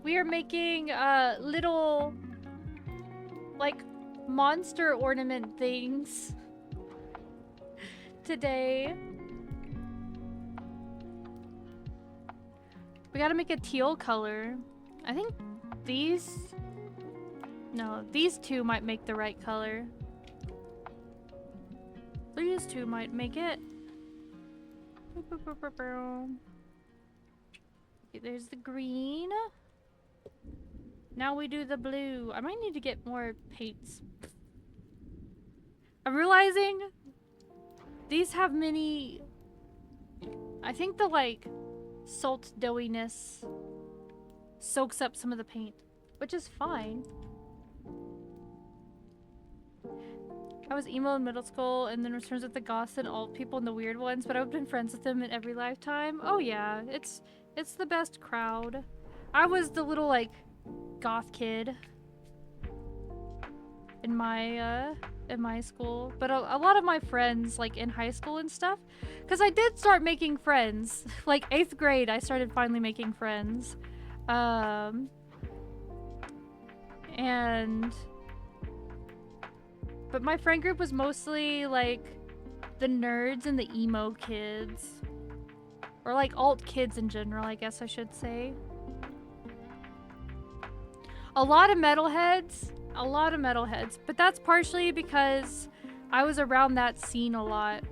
We are making little like monster ornament things today. We gotta make a teal color. I think these two might make the right color. These two might make it. Okay, there's the green. Now we do the blue. I might need to get more paints. I'm realizing these have many... I think the, like, salt doughiness soaks up some of the paint, which is fine. I was emo in middle school and then was friends with the goths and alt people and the weird ones, but I've been friends with them in every lifetime. Oh yeah, it's the best crowd. I was the little, like, goth kid in my school, but a lot of my friends, like, in high school and stuff, because I did start making friends. Like, 8th grade, I started finally making friends. But my friend group was mostly, like, the nerds and the emo kids. Or, like, alt kids in general, I guess I should say. A lot of metalheads. But that's partially because I was around that scene a lot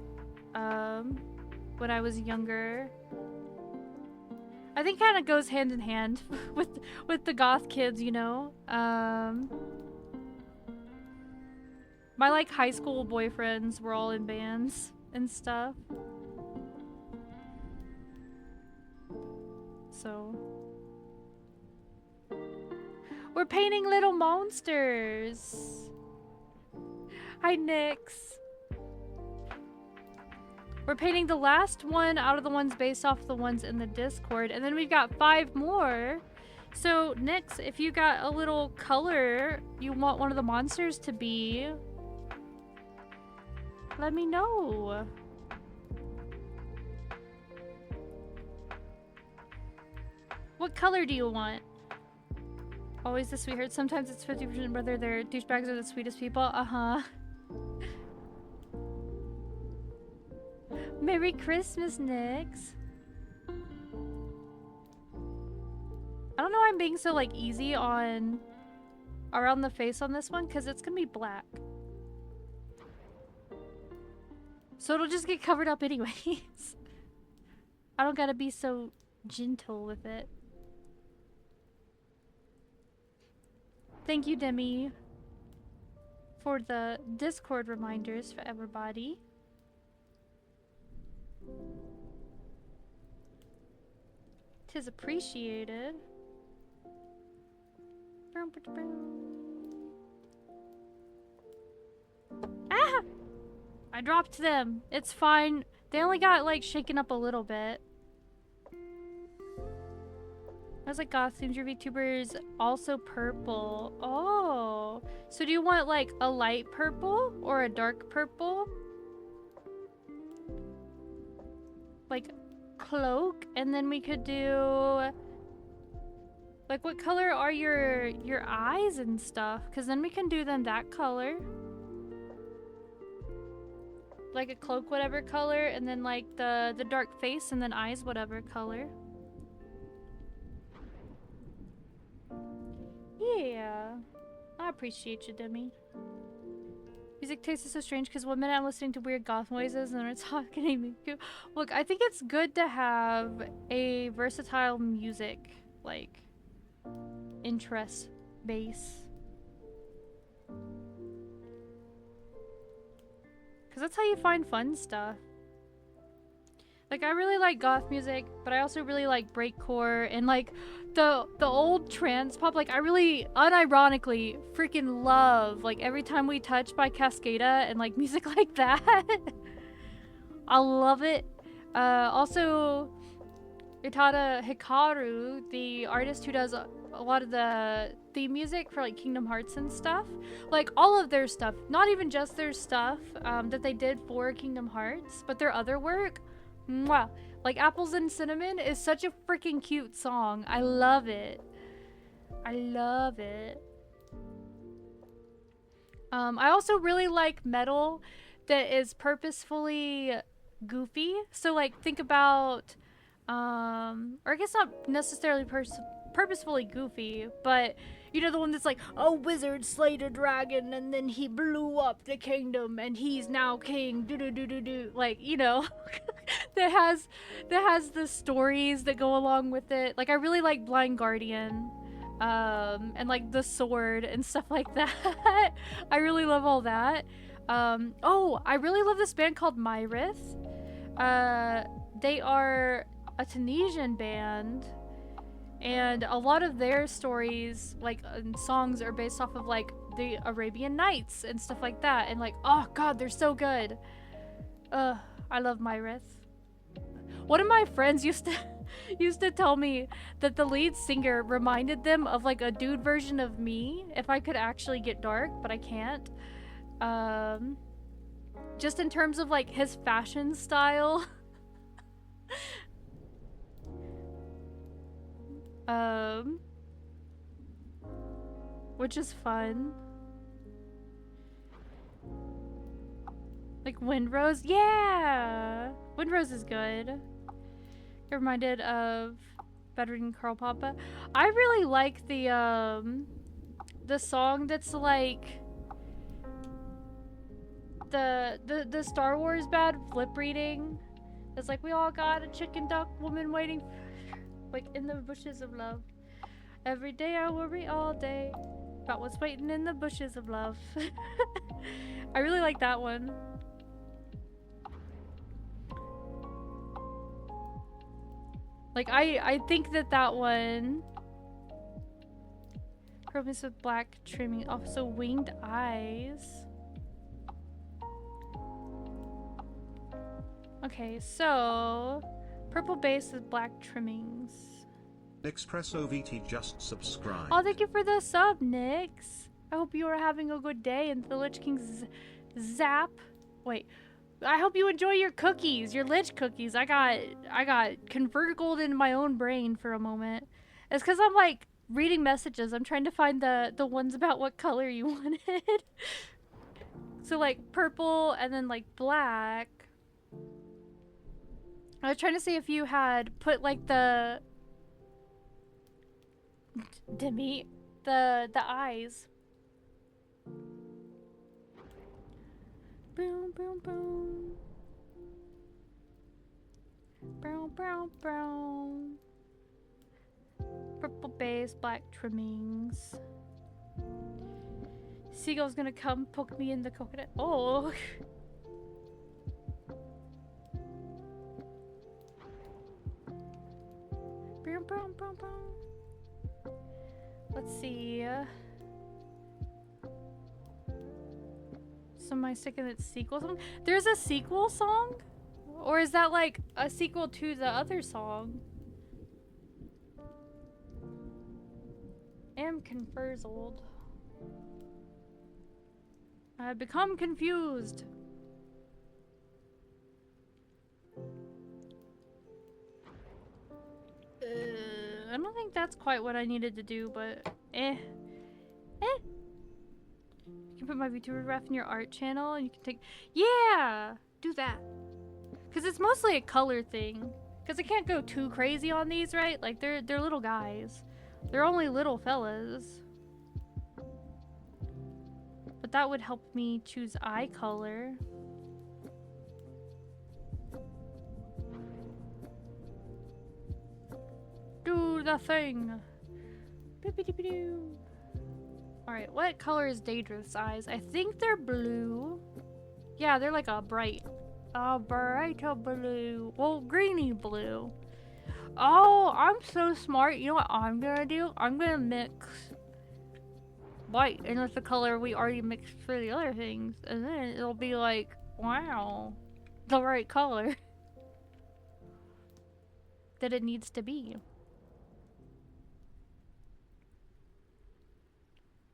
when I was younger. I think kind of goes hand in hand with the goth kids, you know? My, like, high school boyfriends were all in bands and stuff. So... we're painting little monsters! Hi, Nyx! We're painting the last one out of the ones based off the ones in the Discord, and then we've got 5 more. So, Nyx, if you got a little color you want one of the monsters to be, let me know. What color do you want? Always the sweetheart. Sometimes it's 50% brother. Their douchebags are the sweetest people. Uh-huh. Merry Christmas, Nyx. I don't know why I'm being so, like, easy on around the face on this one, because it's gonna be black. So it'll just get covered up anyways. I don't gotta be so gentle with it. Thank you, Demi, for the Discord reminders for everybody. Tis appreciated. Ah! I dropped them. It's fine. They only got, like, shaken up a little bit. I was like, goth seems your VTubers also purple. Oh. So do you want, like, a light purple or a dark purple? Like, cloak, and then we could do... like, what color are your eyes and stuff? Because then we can do them that color. Like a cloak, whatever color, and then, like, the dark face, and then eyes, whatever color. Yeah. I appreciate you, Demi. Music taste is so strange because 1 minute I'm listening to weird goth noises and then it's talking to me. Look, I think it's good to have a versatile music, like, interest base. Because that's how you find fun stuff. Like, I really like goth music, but I also really like breakcore and, like, the old trance pop. Like, I really, unironically, freaking love, like, Every Time We Touch by Cascada and, like, music like that. I love it. Also, Utada Hikaru, the artist who does a lot of the theme music for, like, Kingdom Hearts and stuff. Like, all of their stuff. Not even just their stuff that they did for Kingdom Hearts, but their other work. Mwah. Like, Apples and Cinnamon is such a freaking cute song. I love it. I love it. I also really like metal that is purposefully goofy. So, like, think about, or I guess not necessarily purposefully goofy, but you know, the one that's like, a wizard slayed a dragon and then he blew up the kingdom and he's now king, do. Like, you know, that has the stories that go along with it. Like, I really like Blind Guardian, and like The Sword and stuff like that. I really love all that. Oh, I really love this band called Myrith. They are a Tunisian band, and a lot of their stories, like songs, are based off of like the Arabian Nights and stuff like that. And like, oh god, they're so good. I love Myrith. One of my friends used to tell me that the lead singer reminded them of like a dude version of me if I could actually get dark, but I can't. Just in terms of like his fashion style. Which is fun. Like Windrose? Yeah! Windrose is good. Get reminded of Better Than Carl Papa. I really like the song that's like the Star Wars bad lip reading. It's like, we all got a chicken duck woman waiting like in the bushes of love. Every day I worry all day about what's waiting in the bushes of love. I really like that one. Like, I think that one... Promise with black trimming. Also, winged eyes. Okay, so... Purple base with black trimmings. Nixpresso VT just subscribed. Oh, thank you for the sub, Nix. I hope you are having a good day. And the Lich King Zap. Wait. I hope you enjoy your cookies, your Lich cookies. I got converted in my own brain for a moment. It's because I'm like reading messages. I'm trying to find the ones about what color you wanted. So like purple and then like black. I was trying to see if you had put like the Demi, the eyes. Boom, boom, boom. Brown, brown, brown. Purple base, black trimmings. Seagull's gonna come poke me in the coconut. Oh. Brown, brown, brown, brown. Let's see. So am I sticking with sequel song? There's a sequel song? Or is that like a sequel to the other song? Am confuzzled. I've become confused. I don't think that's quite what I needed to do, but eh. You can put my VTuber ref in your art channel and you can take... Yeah! Do that. Because it's mostly a color thing. Because I can't go too crazy on these, right? Like, they're little guys. They're only little fellas. But that would help me choose eye color. Do the thing! Boop-a-doop-a-doo. Alright, what color is Daedrith's eyes? I think they're blue. Yeah, they're like a brighter blue. Well, greeny blue. Oh, I'm so smart. You know what I'm gonna do? I'm gonna mix white in with the color we already mixed for the other things. And then it'll be like, wow, the right color that it needs to be.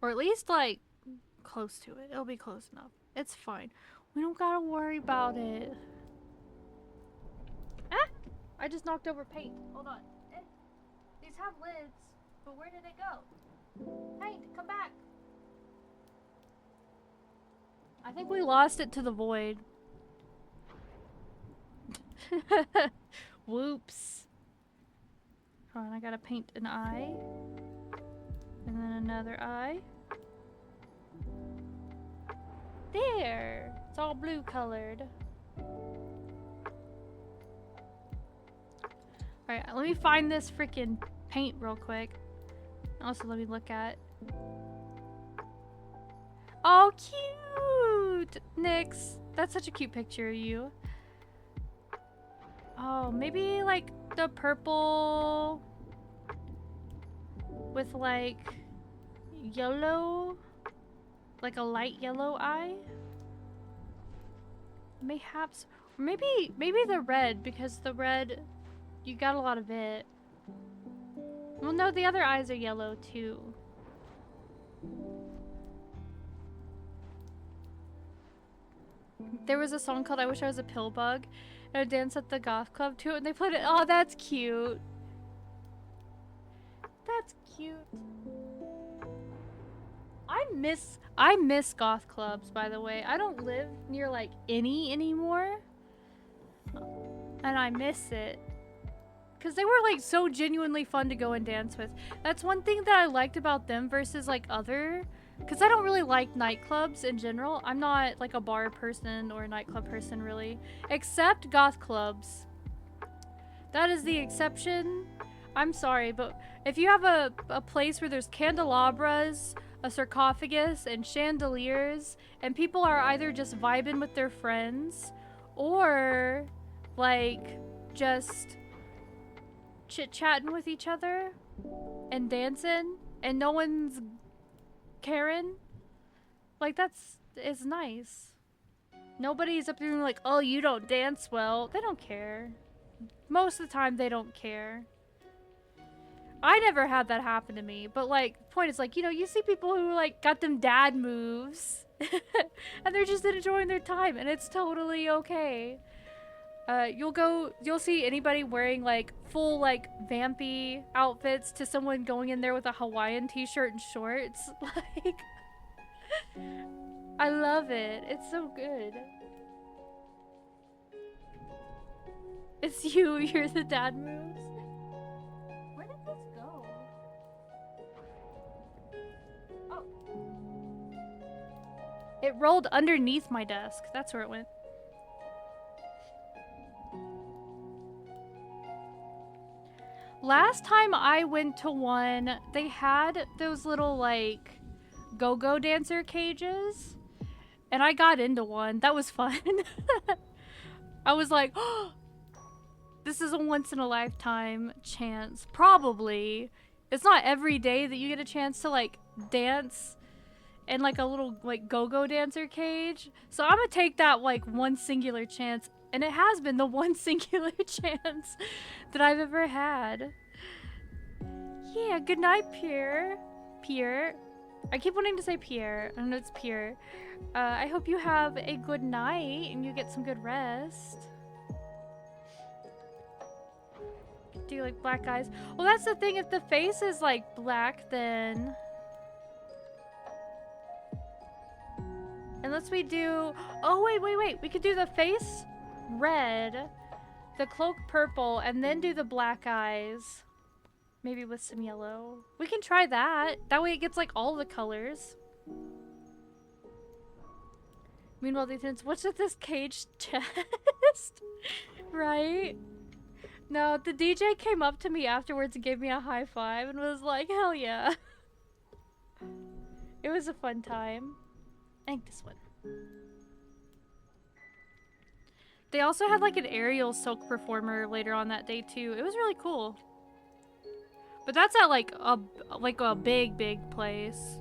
Or at least, like, close to it. It'll be close enough. It's fine. We don't gotta worry about it. Ah! I just knocked over paint. Hold on. These have lids, but where did it go? Paint, come back! I think we lost it to the void. Whoops. Hold on, I gotta paint an eye. And then another eye. There! It's all blue colored. Alright, let me find this freaking paint real quick. Also, let me look at... Oh, cute! cute, Nyx. That's such a cute picture of you. Oh, maybe like the purple with like yellow, like a light yellow eye. Mayhaps, or maybe the red, because the red, you got a lot of it. Well, no, the other eyes are yellow too. There was a song called I Wish I Was a Pill Bug, and I danced at the goth club to it, and they played it. Oh, that's cute. That's cute. I miss goth clubs, by the way. I don't live near like any anymore, and I miss it. Because they were like so genuinely fun to go and dance with. That's one thing that I liked about them versus like other, because I don't really like nightclubs in general. I'm not like a bar person or a nightclub person really, except goth clubs. That is the exception. I'm sorry, but if you have a place where there's candelabras, a sarcophagus, and chandeliers, and people are either just vibing with their friends or like just chit-chatting with each other and dancing and no one's caring, like it's nice. Nobody's up there like, oh, you don't dance well. They don't care. Most of the time they don't care. I never had that happen to me, but like the point is like, you know, you see people who like got them dad moves and they're just enjoying their time, and it's totally okay. You'll see anybody wearing like full like vampy outfits to someone going in there with a Hawaiian t-shirt and shorts. Like, I love it. It's so good. It's you. You're the dad moves. Where did this go? Oh. It rolled underneath my desk. That's where it went. Last time I went to one, they had those little like go-go dancer cages, and I got into one. That was fun. I was like, oh, this is a once-in-a-lifetime chance. Probably. It's not every day that you get a chance to like dance in like a little like go-go dancer cage. So I'm gonna take that like one singular chance. And it has been the one singular chance that I've ever had. Yeah, good night, Pierre. Pierre. I keep wanting to say Pierre. I don't know, it's Pierre. I hope you have a good night and you get some good rest. Do you like black eyes? Well, that's the thing. If the face is like black, then... Unless we do... Oh, wait. We could do the face red, the cloak purple, and then do the black eyes. Maybe with some yellow. We can try that. That way it gets like all the colors. Meanwhile, Ethan's, what's with this cage chest? Right? No, the DJ came up to me afterwards and gave me a high five and was like, hell yeah. It was a fun time. I think this one. They also had like an aerial silk performer later on that day too. It was really cool. But that's at like a big place.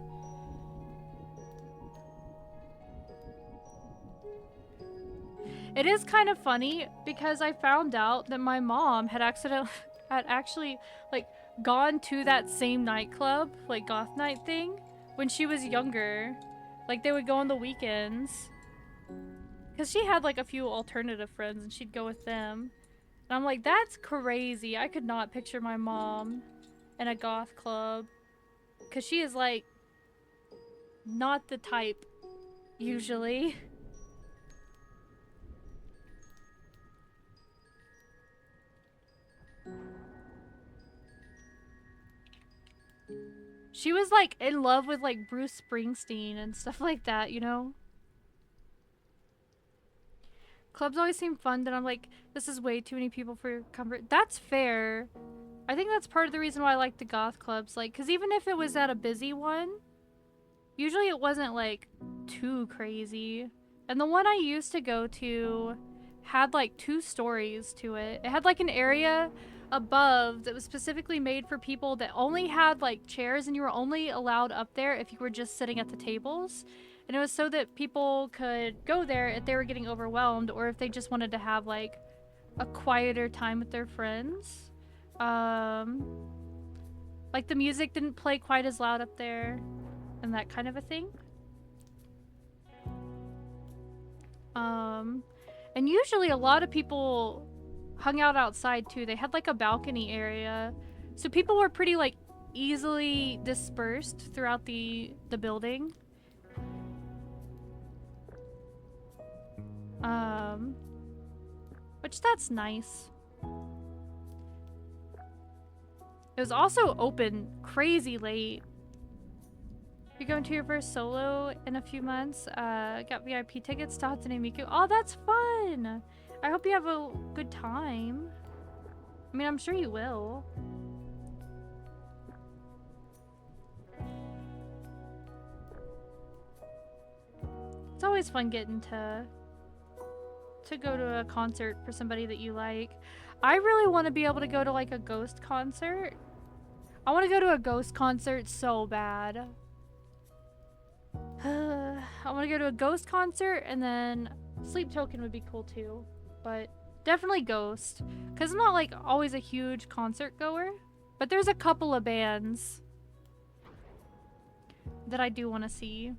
It is kind of funny because I found out that my mom had actually like gone to that same nightclub, like goth night thing, when she was younger. Like they would go on the weekends. Because she had like a few alternative friends and she'd go with them. And I'm like, that's crazy. I could not picture my mom in a goth club. Because she is like not the type usually. She was like in love with like Bruce Springsteen and stuff like that, you know? Clubs always seem fun, then I'm like, this is way too many people for comfort. That's fair. I think that's part of the reason why I like the goth clubs. Like, because even if it was at a busy one, usually it wasn't like too crazy. And the one I used to go to had like 2 stories to it. It had like an area above that was specifically made for people that only had like chairs, and you were only allowed up there if you were just sitting at the tables. And it was so that people could go there if they were getting overwhelmed, or if they just wanted to have like a quieter time with their friends. Like the music didn't play quite as loud up there and that kind of a thing. And usually a lot of people hung out outside too. They had like a balcony area. So people were pretty like easily dispersed throughout the building. Which that's nice. It was also open crazy late. You're going to your first solo in a few months. Got VIP tickets to Hatsune Miku. Oh, that's fun! I hope you have a good time. I mean, I'm sure you will. It's always fun getting to go to a concert for somebody that you like. I really want to be able to go to like a Ghost concert. I want to go to a Ghost concert so bad. I want to go to a Ghost concert, and then Sleep Token would be cool too. But definitely Ghost. Because I'm not like always a huge concert goer. But there's a couple of bands that I do want to see.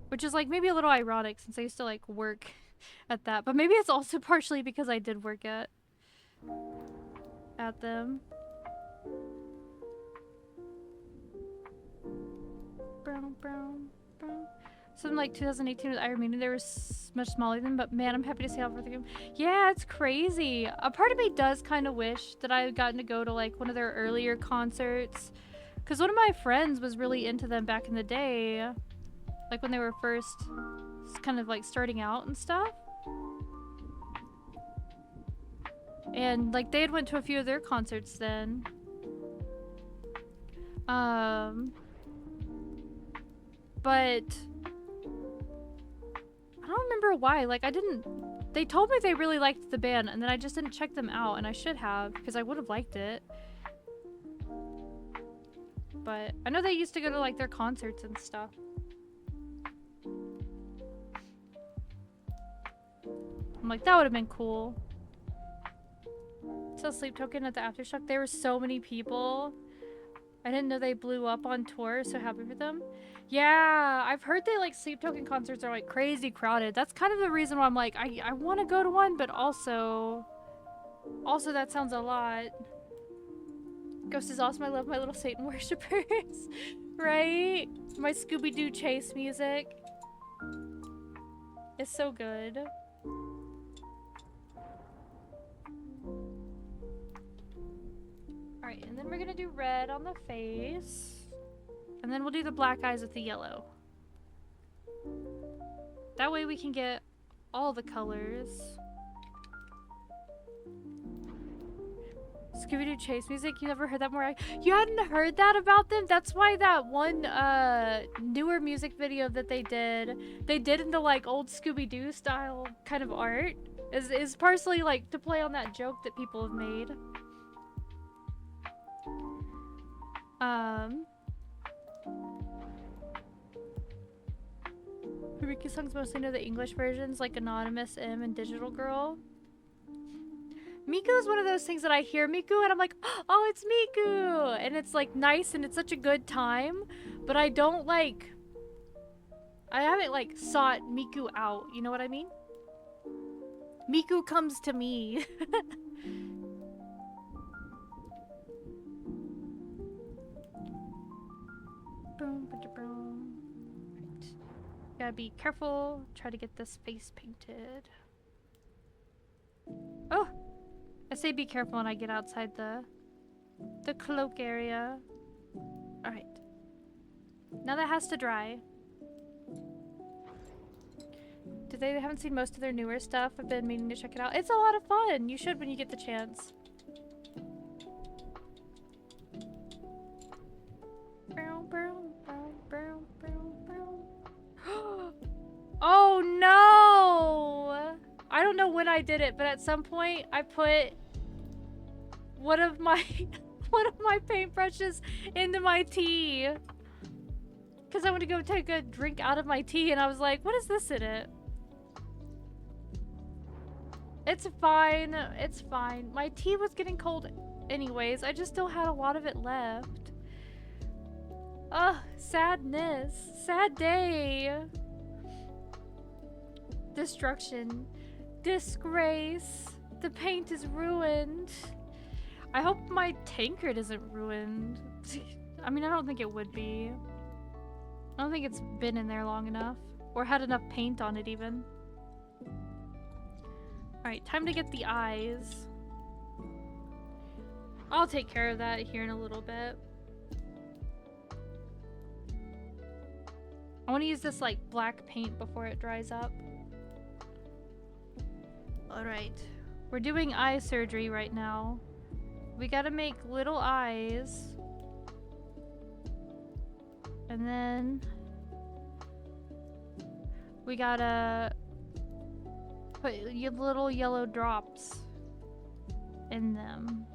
Which is like maybe a little ironic since I used to like work at that. But maybe it's also partially because I did work at them. Brown, brown, brown. Something like 2018 with Iron Maiden. They were much smaller than, but man, I'm happy to see how far they go. Yeah, it's crazy. A part of me does kind of wish that I had gotten to go to like one of their earlier concerts, because one of my friends was really into them back in the day, like when they were first kind of like starting out and stuff. And like they had went to a few of their concerts then. But I don't remember why. Like they told me they really liked the band, and then I just didn't check them out, and I should have, because I would have liked it. But I know they used to go to like their concerts and stuff. I'm like, that would have been cool. So Sleep Token at the Aftershock, there were so many people. I didn't know they blew up on tour, so happy for them. Yeah, I've heard that like Sleep Token concerts are like crazy crowded. That's kind of the reason why I'm like, I want to go to one, but also that sounds a lot. Ghost is awesome. I love my little Satan worshippers. Right? My Scooby-Doo chase music is so good. Alright, and then we're gonna do red on the face. And then we'll do the black eyes with the yellow. That way we can get all the colors. Scooby-Doo chase music, you never heard that more? You hadn't heard that about them? That's why that one newer music video that they did in the like old Scooby-Doo style kind of art is partially like to play on that joke that people have made. Haruki songs mostly know the English versions, like Anonymous, M, and Digital Girl. Miku is one of those things that I hear Miku and I'm like, oh, it's Miku! And it's like nice and it's such a good time, but I haven't like sought Miku out, you know what I mean? Miku comes to me. Boom, boom. Right. Gotta be careful. Try to get this face painted. Oh! I say be careful when I get outside the cloak area. Alright. Now that has to dry. They haven't seen most of their newer stuff. I've been meaning to check it out. It's a lot of fun. You should when you get the chance. I did it, but at some point I put one of my paintbrushes into my tea. Because I went to go take a drink out of my tea and I was like, what is this in it? It's fine. It's fine. My tea was getting cold anyways. I just still had a lot of it left. Ugh, sadness. Sad day. Destruction. Disgrace. The paint is ruined. I hope my tankard isn't ruined. I mean, I don't think it would be. I don't think it's been in there long enough. Or had enough paint on it even. Alright, time to get the eyes. I'll take care of that here in a little bit. I want to use this like black paint before it dries up. Alright. We're doing eye surgery right now. We gotta make little eyes. And then we gotta put your little yellow drops in them.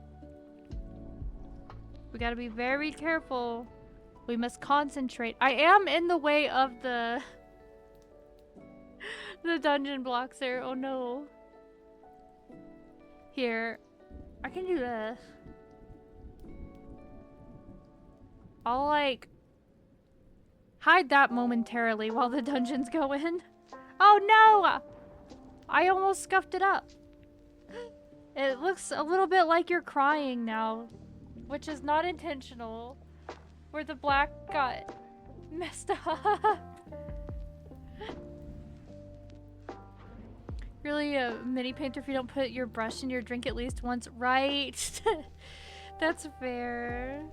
We gotta be very careful. We must concentrate. I am in the way of the dungeon blocks there. Oh no. Here. I can do this. I'll like hide that momentarily while the dungeons go in. Oh no! I almost scuffed it up. It looks a little bit like you're crying now, which is not intentional. Where the black got messed up. Really a mini painter if you don't put your brush in your drink at least once. Right. That's fair.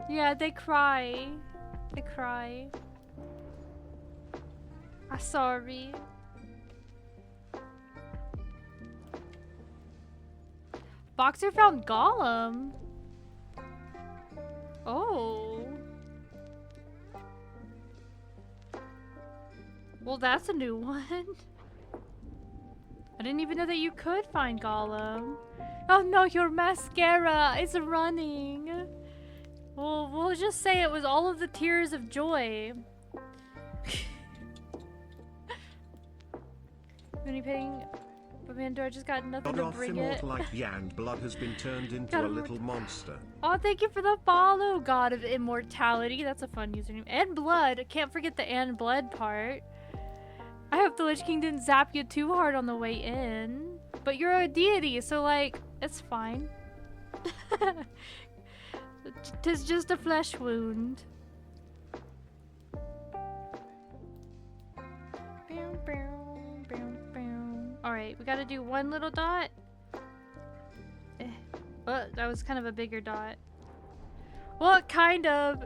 Yeah, they cry. They cry. I'm sorry. Boxer found Gollum. Oh. Well, that's a new one. I didn't even know that you could find Gollum. Oh no, your mascara is running. Well, we'll just say it was all of the tears of joy. Mini painting. Amanda, I just got nothing to bring it. Like Yand blood has been turned into a little monster. Oh, thank you for the follow, God of Immortality. That's a fun username. And blood. Can't forget the and blood part. I hope the Lich King didn't zap you too hard on the way in. But you're a deity, so like, it's fine. Tis just a flesh wound. Alright, we gotta do one little dot. Oh, that was kind of a bigger dot. Well, kind of.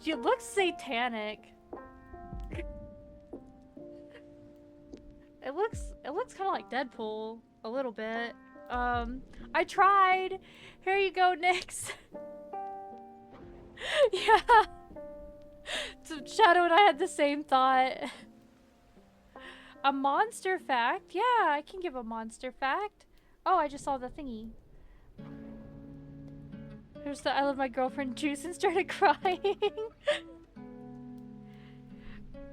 It looks satanic. It looks kind of like Deadpool. A little bit. I tried. Here you go, Nyx. Yeah. So Shadow and I had the same thought. A monster fact? Yeah, I can give a monster fact. Oh, I just saw the thingy. There's the I love my girlfriend juice and started crying.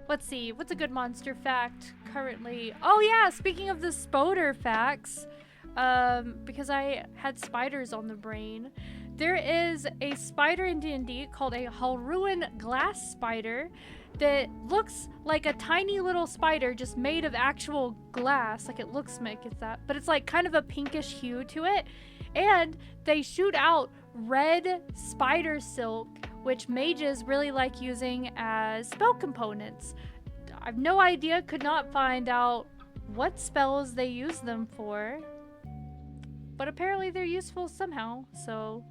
Let's see, what's a good monster fact currently? Oh yeah, speaking of the Spoder facts, because I had spiders on the brain. There is a spider in D&D called a Halruan glass spider that looks like a tiny little spider just made of actual glass. Like it looks like it's that, but it's like kind of a pinkish hue to it. And they shoot out red spider silk, which mages really like using as spell components. I've no idea, could not find out what spells they use them for. But apparently they're useful somehow, so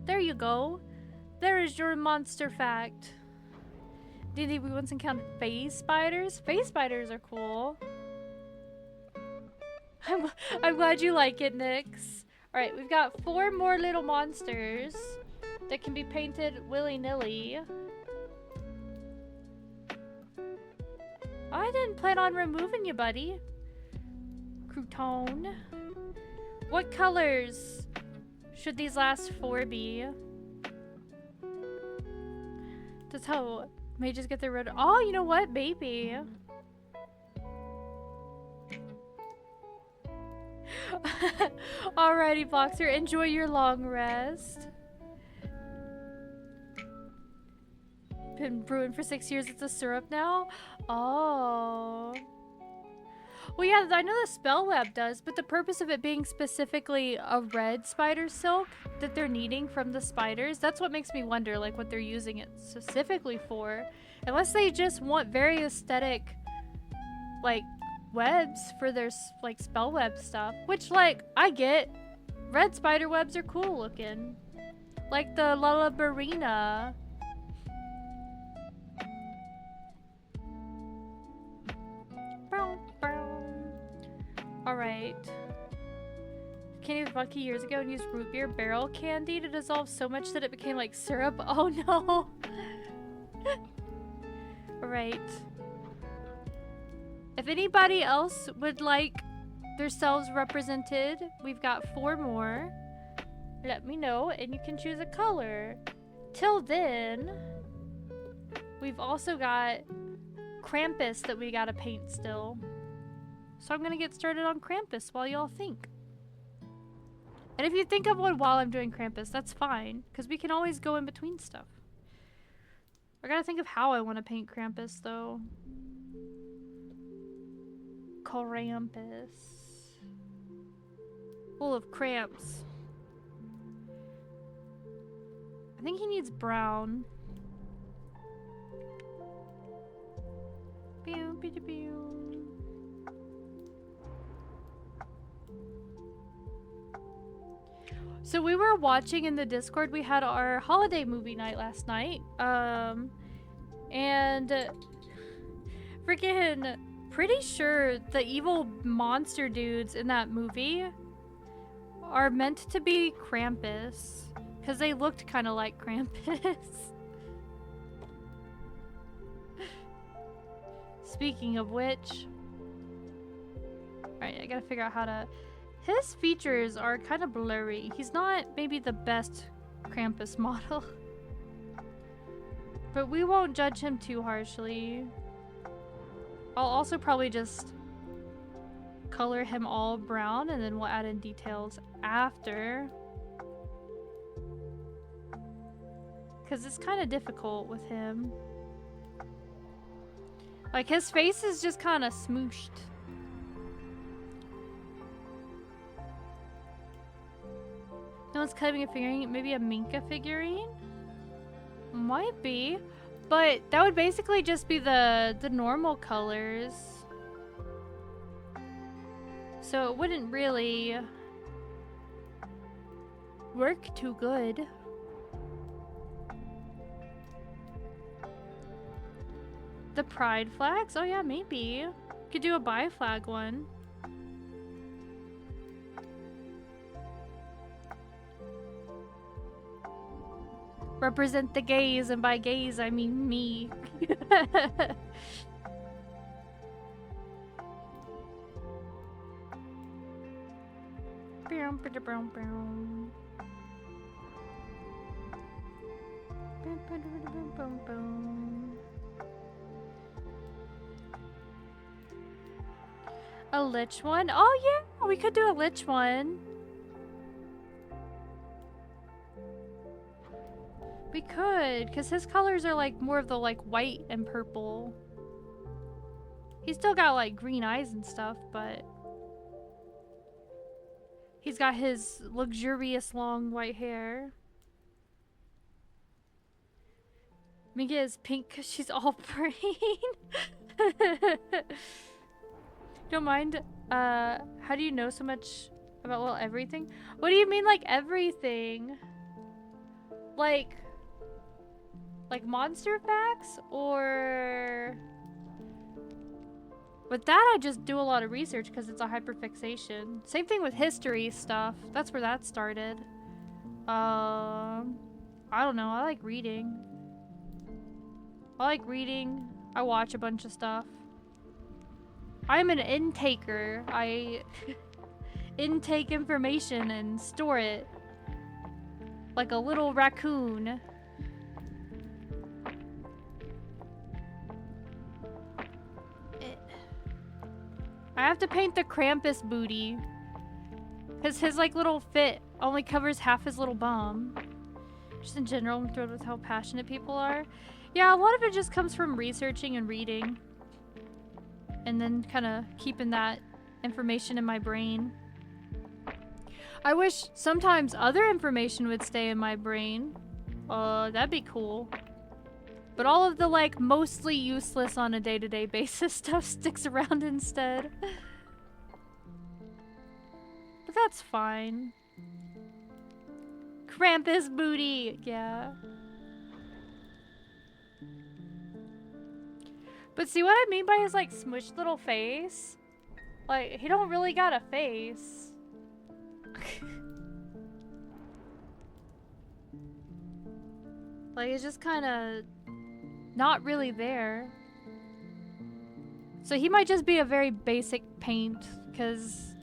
there you go. There is your monster fact. D&D, we once encountered phase spiders. Phase spiders are cool. I'm glad you like it, Nyx. Alright, we've got 4 more little monsters that can be painted willy-nilly. I didn't plan on removing you, buddy. crouton. What colors should these last 4 be? That's how mages get their red. Oh, you know what? Maybe. Alrighty, Boxer. Enjoy your long rest. Been brewing for 6 years. It's a syrup now? Oh. Well, yeah, I know the spell web does, but the purpose of it being specifically a red spider silk that they're needing from the spiders, that's what makes me wonder, like, what they're using it specifically for. Unless they just want very aesthetic, like, webs for their, like, spell web stuff. Which, like, I get. Red spider webs are cool looking. Like the Lullabarina. Alright. Candy was Bucky years ago and used root beer barrel candy to dissolve so much that it became like syrup. Oh no! Alright. If anybody else would like themselves represented, we've got 4 more. Let me know and you can choose a color. Till then, we've also got Krampus that we gotta paint still. So I'm gonna get started on Krampus while y'all think. And if you think of one while I'm doing Krampus, that's fine, because we can always go in between stuff. I gotta think of how I want to paint Krampus, though. Krampus. Full of cramps. I think he needs brown. Pew, pew, pew, pew. So we were watching in the Discord, we had our holiday movie night last night, and freaking pretty sure the evil monster dudes in that movie are meant to be Krampus, because they looked kind of like Krampus. Speaking of which, alright, I gotta figure out how to... His features are kind of blurry. He's not maybe the best Krampus model. But we won't judge him too harshly. I'll also probably just color him all brown and then we'll add in details after. Because it's kind of difficult with him. Like, his face is just kind of smooshed. No one's cutting a figurine. Maybe a Minka figurine? Might be. But that would basically just be the normal colors. So it wouldn't really work too good. The pride flags? Oh yeah, maybe. Could do a bi flag one. Represent the gays, and by gays I mean me. A lich one? Oh yeah, we could do a lich one. We could, because his colors are like more of the like white and purple. He's still got like green eyes and stuff, but he's got his luxurious long white hair. Minka is pink because she's all brain. Don't mind. How do you know so much about, well, everything? What do you mean, like, everything? Like monster facts? Or... With that, I just do a lot of research because it's a hyperfixation. Same thing with history stuff. That's where that started. I don't know. I like reading. I watch a bunch of stuff. I'm an intaker. I intake information and store it like a little raccoon. I have to paint the Krampus booty because his like little fit only covers half his little bum. Just in general, I'm thrilled with how passionate people are. Yeah, a lot of it just comes from researching and reading. And then kind of keeping that information in my brain. I wish sometimes other information would stay in my brain. That'd be cool. But all of the like mostly useless on a day-to-day basis stuff sticks around instead. But that's fine. Krampus booty! Yeah. But see what I mean by his like smushed little face? Like, he don't really got a face. Like, it's just kind of not really there. So he might just be a very basic paint, because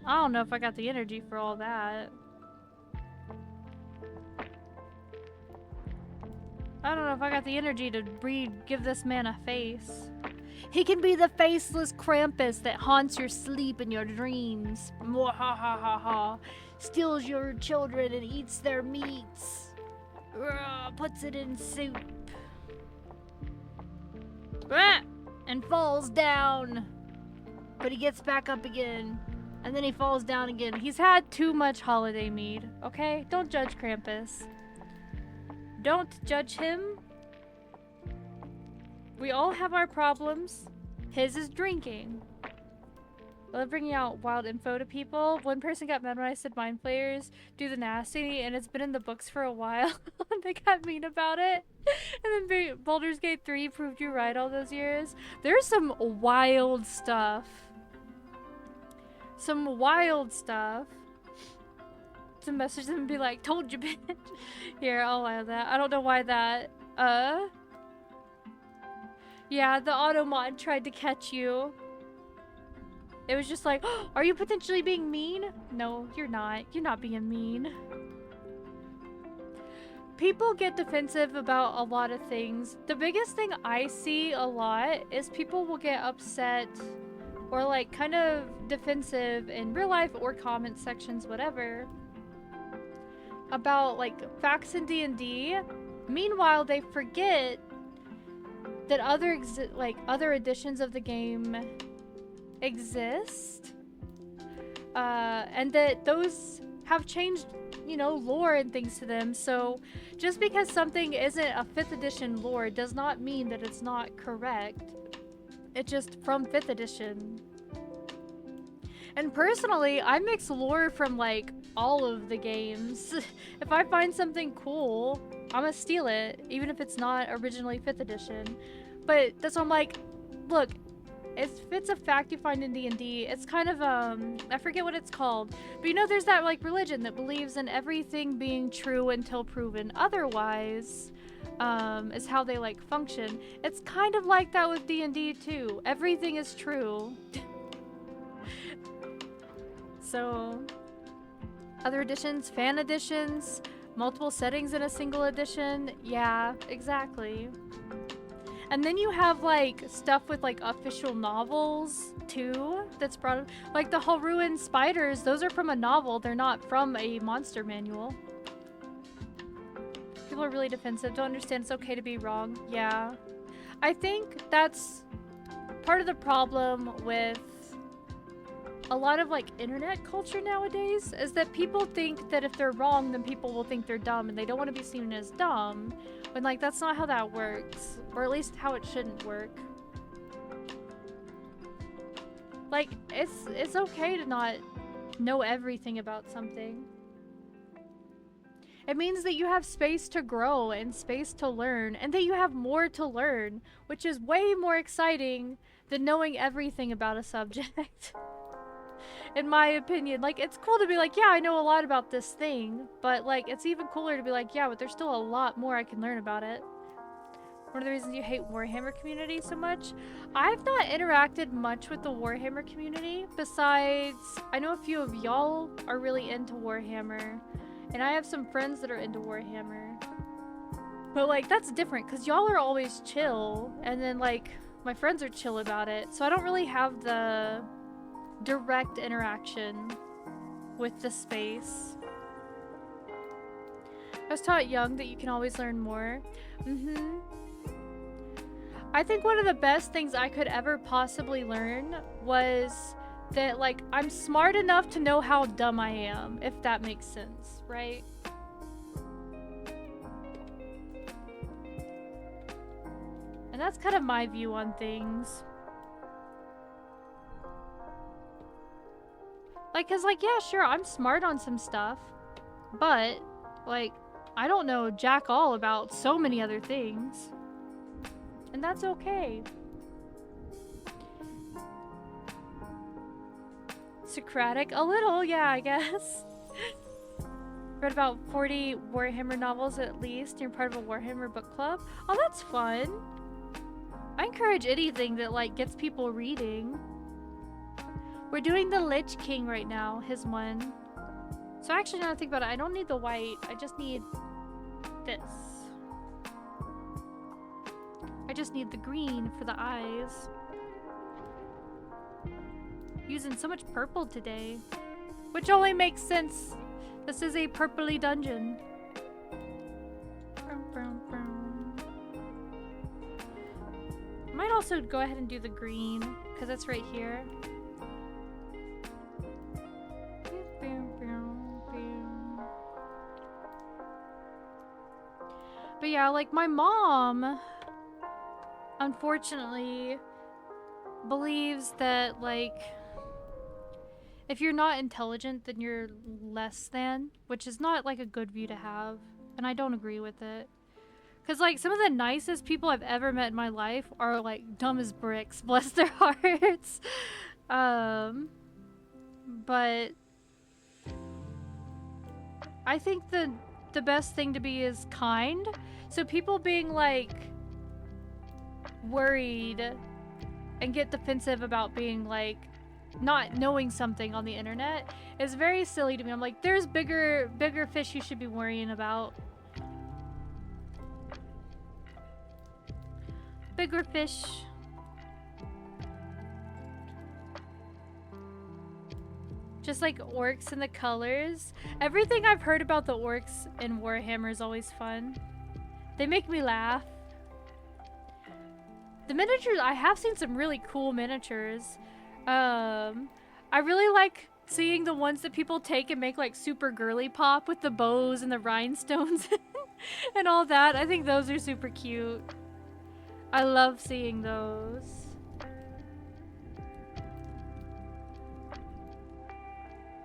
I don't know if I got the energy for all that. I don't know if I got the energy to give this man a face. He can be the faceless Krampus that haunts your sleep and your dreams. Mwahahaha. Steals your children and eats their meats. Puts it in soup. And falls down. But he gets back up again. And then he falls down again. He's had too much holiday mead, okay? Don't judge Krampus. Don't judge him. We all have our problems. His is drinking. I love bringing out wild info to people. One person got mad when I said mind flayers do the nasty, and it's been in the books for a while. They got mean about it. And then Baldur's Gate 3 proved you right all those years. There's some wild stuff. Some wild stuff. To message them and be like, told you, bitch. Here, I'll allow that. I don't know why that. Yeah, the auto mod tried to catch you. It was just like, oh, are you potentially being mean? No, you're not. You're not being mean. People get defensive about a lot of things. The biggest thing I see a lot is people will get upset or like kind of defensive in real life or comment sections, whatever, about like facts in D&D. Meanwhile, they forget that other editions of the game exist, and that those have changed, you know, lore and things to them. So just because something isn't a 5th edition lore does not mean that it's not correct. It's just from 5th edition. And personally, I mix lore from like all of the games. If I find something cool, I'm gonna steal it, even if it's not originally 5th edition. But that's why I'm like, look, if it's a fact you find in D&D, it's kind of, I forget what it's called. But you know, there's that like religion that believes in everything being true until proven otherwise, is how they like function. It's kind of like that with D&D too. Everything is true. So, other editions, fan editions, multiple settings in a single edition. Yeah, exactly. And then you have like stuff with like official novels too that's brought up. Like the Halruan spiders, those are from a novel. They're not from a monster manual. People are really defensive. Don't understand it's okay to be wrong. Yeah. I think that's part of the problem with a lot of like internet culture nowadays, is that people think that if they're wrong, then people will think they're dumb, and they don't want to be seen as dumb, when like that's not how that works, or at least how it shouldn't work. Like it's okay to not know everything about something. It means that you have space to grow and space to learn, and that you have more to learn, which is way more exciting than knowing everything about a subject. In my opinion, like, it's cool to be like, yeah, I know a lot about this thing, but like, it's even cooler to be like, yeah, but there's still a lot more I can learn about it. One of the reasons you hate Warhammer community so much. I've not interacted much with the Warhammer community. Besides, I know a few of y'all are really into Warhammer. And I have some friends that are into Warhammer. But like, that's different because y'all are always chill. And then like, my friends are chill about it. So I don't really have the direct interaction with the space. I was taught young that you can always learn more. I think one of the best things I could ever possibly learn was that, like, I'm smart enough to know how dumb I am, if that makes sense, right? And that's kind of my view on things. Like, cause like, yeah, sure, I'm smart on some stuff, but like, I don't know jack all about so many other things. And that's okay. Socratic? A little, yeah, I guess. Read about 40 Warhammer novels at least. You're part of a Warhammer book club. Oh, that's fun. I encourage anything that, like, gets people reading. We're doing the Lich King right now, his one. So actually, now that I think about it, I don't need the white. I just need this. I just need the green for the eyes. Using so much purple today. Which only makes sense. This is a purpley dungeon. I might also go ahead and do the green, because it's right here. But yeah, like my mom, unfortunately, believes that, like, if you're not intelligent, then you're less than, which is not, like, a good view to have, and I don't agree with it. Because, like, some of the nicest people I've ever met in my life are, like, dumb as bricks, bless their hearts. But I think the best thing to be is kind. So people being, like, worried and get defensive about being, like, not knowing something on the internet is very silly to me. I'm like, there's bigger fish you should be worrying about. Bigger fish. Just like orcs and the colors. Everything I've heard about the orcs in Warhammer is always fun. They make me laugh. The miniatures, I have seen some really cool miniatures. I really like seeing the ones that people take and make like super girly pop with the bows and the rhinestones and all that. I think those are super cute. I love seeing those.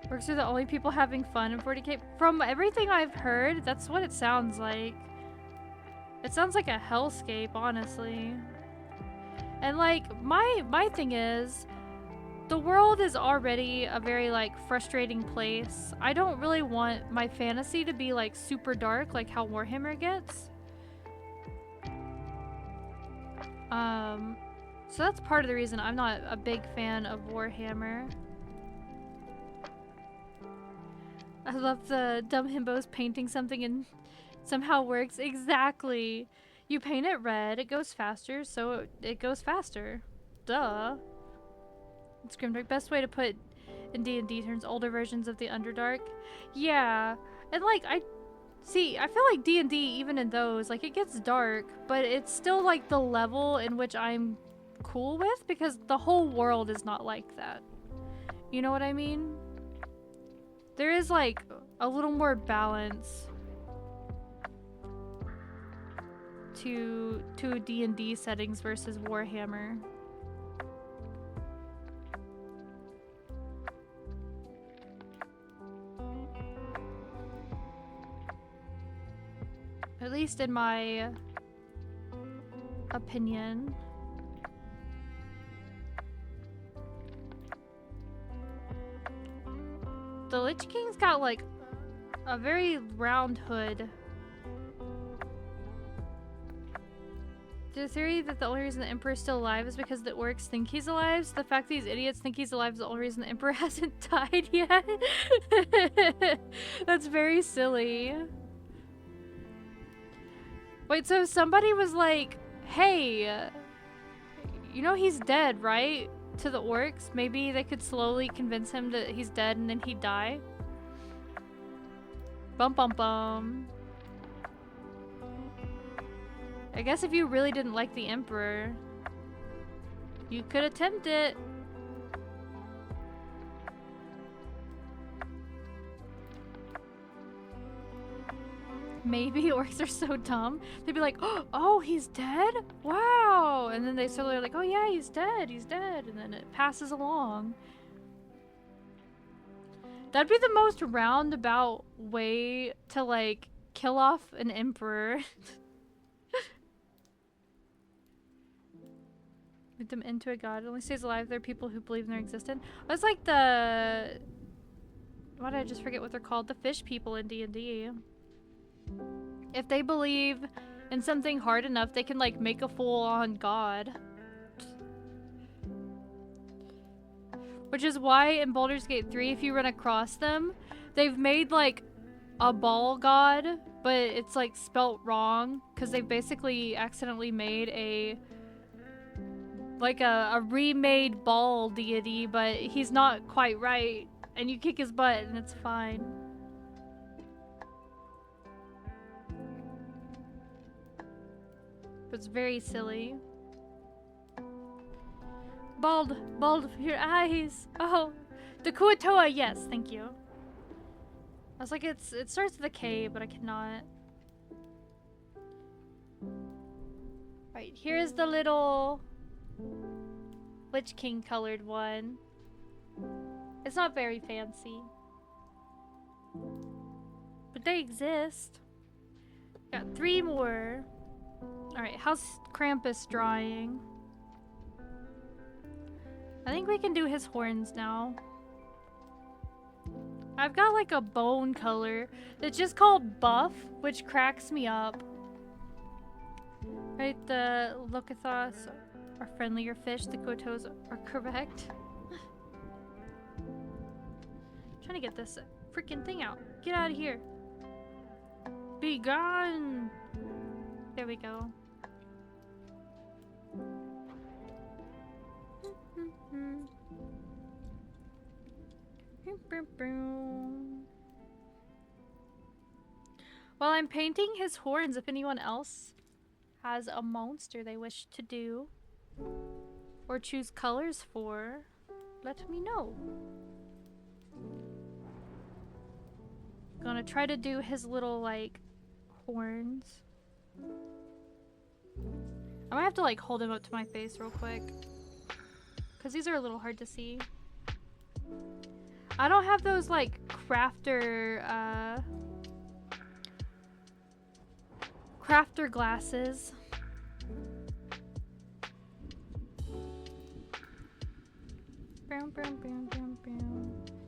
Orcs are the only people having fun in 40k. From everything I've heard, that's what it sounds like. It sounds like a hellscape, honestly. And like, my thing is, the world is already a very like frustrating place. I don't really want my fantasy to be like super dark like how Warhammer gets. So that's part of the reason I'm not a big fan of Warhammer. I love the dumb himbos painting something and somehow works. Exactly. You paint it red, it goes faster, so it goes faster. Duh. It's Grimdark. Best way to put in D&D terms, older versions of the Underdark. Yeah. And like, I feel like D&D, even in those, like, it gets dark, but it's still like the level in which I'm cool with, because the whole world is not like that. You know what I mean? There is like a little more balance to D&D settings versus Warhammer. At least in my opinion. The Lich King's got like a very round hood. The theory that the only reason the Emperor is still alive is because the orcs think he's alive. So the fact that these idiots think he's alive is the only reason the Emperor hasn't died yet. That's very silly. Wait, so somebody was like, hey, you know he's dead, right? To the orcs. Maybe they could slowly convince him that he's dead and then he'd die. Bum bum bum. I guess if you really didn't like the Emperor, you could attempt it. Maybe orcs are so dumb. They'd be like, oh, he's dead? Wow. And then they suddenly are like, oh yeah, he's dead. And then it passes along. That'd be the most roundabout way to like kill off an emperor. Make them into a god. It only stays alive if there are people who believe in their existence. That's like the... Why did I just forget what they're called? The fish people in D&D. If they believe in something hard enough, they can like make a full-on god. Which is why in Baldur's Gate 3, if you run across them, they've made like a ball god, but it's like spelt wrong because they've basically accidentally made a remade ball deity, but he's not quite right, and you kick his butt and it's fine. But it's very silly. Bald, your eyes. Oh, the Kuatoa, yes, thank you. I was like, it starts with a K, but I cannot. Right, here's the little Lich King colored one. It's not very fancy, but they exist. Got 3 more. Alright, how's Krampus drawing? I think we can do his horns now. I've got like a bone color that's just called buff, which cracks me up. Right, the Locathos are friendlier fish, the Kotos are correct. Trying to get this freaking thing out. Get out of here. Be gone. There we go. While I'm painting his horns, if anyone else has a monster they wish to do or choose colors for, let me know. Gonna try to do his little like horns. I might have to like hold him up to my face real quick because these are a little hard to see. I don't have those like crafter glasses.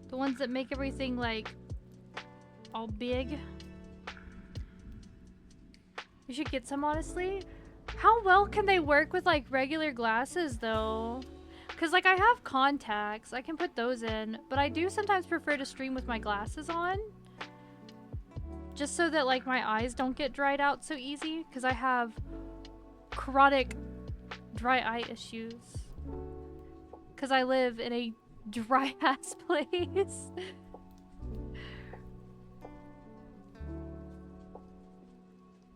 The ones that make everything like all big. You should get some, honestly. How well can they work with like regular glasses though? Because like I have contacts, I can put those in, but I do sometimes prefer to stream with my glasses on. Just so that like my eyes don't get dried out so easy, because I have chronic dry eye issues. Because I live in a dry ass place.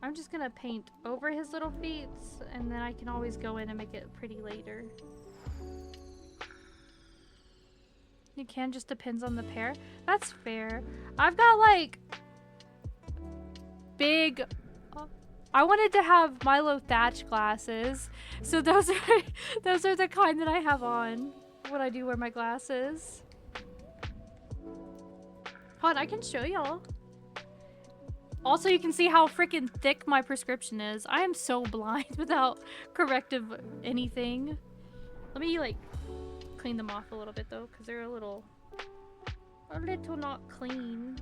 I'm just gonna paint over his little feet, and then I can always go in and make it pretty later. You can, just depends on the pair. That's fair. I've got like big... I wanted to have Milo Thatch glasses, so those are the kind that I have on when I do wear my glasses. Hold on, I can show y'all. Also, you can see how freaking thick my prescription is. I am so blind without corrective anything. Let me like clean them off a little bit though, because they're a little not clean.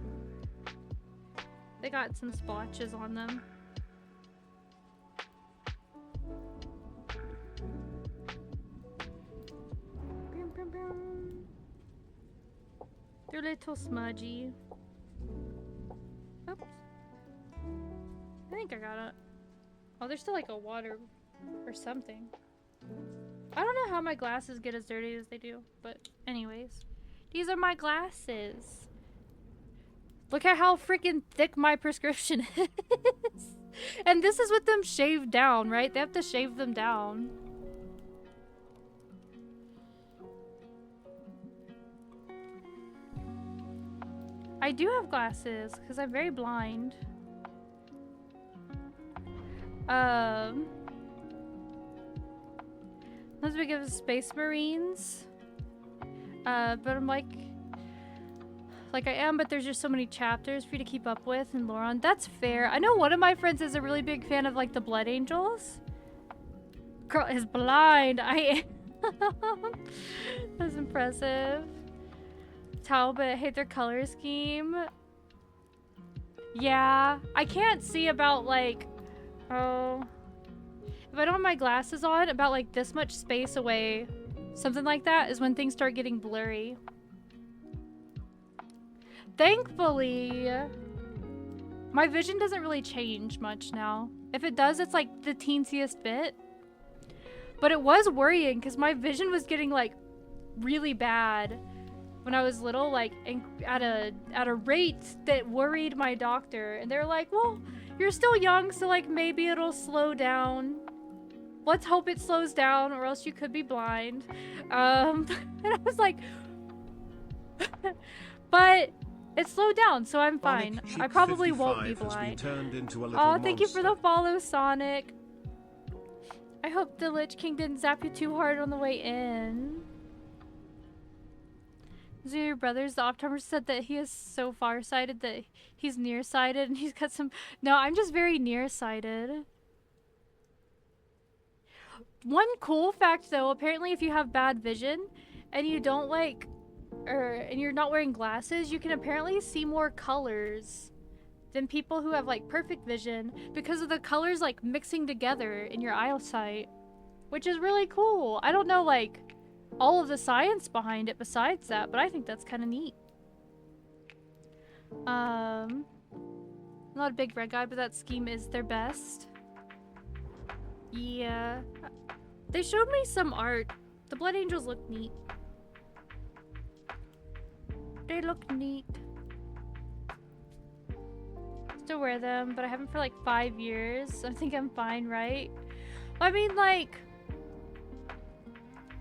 They got some splotches on them. You're a little smudgy. Oops. I think I got it. Oh, there's still like a water or something. I don't know how my glasses get as dirty as they do, but anyways. These are my glasses. Look at how freaking thick my prescription is. And this is with them shaved down, right? They have to shave them down. I do have glasses because I'm very blind. Not as big of Space Marines. But I'm like I am, but there's just so many chapters for you to keep up with and lore on. That's fair. I know one of my friends is a really big fan of like the Blood Angels. Girl is blind. I am. That's impressive. Talbot, I hate their color scheme. Yeah, I can't see about like, oh, if I don't have my glasses on, about like this much space away, something like that is when things start getting blurry. Thankfully, my vision doesn't really change much now. If it does, it's like the teensiest bit. But it was worrying because my vision was getting like really bad when I was little, like at a rate that worried my doctor. And they're like, well, you're still young, so like maybe it'll slow down. Let's hope it slows down or else you could be blind. And I was like, but it slowed down, so I'm fine. I probably won't be blind. Oh, thank you for the follow, Sonic. I hope the Lich King didn't zap you too hard on the way in. Your brothers, the Optimer said that he is so farsighted that he's nearsighted and he's got some... No, I'm just very nearsighted. One cool fact though, apparently if you have bad vision and you don't like... and you're not wearing glasses, you can apparently see more colors than people who have like perfect vision because of the colors like mixing together in your eyesight, which is really cool. I don't know like all of the science behind it besides that, but I think that's kind of neat. I'm not a big red guy, but that scheme is their best. Yeah, they showed me some art. The Blood Angels look neat. They look neat. Still wear them, but I haven't for like 5 years. I think I'm fine, right? I mean, like,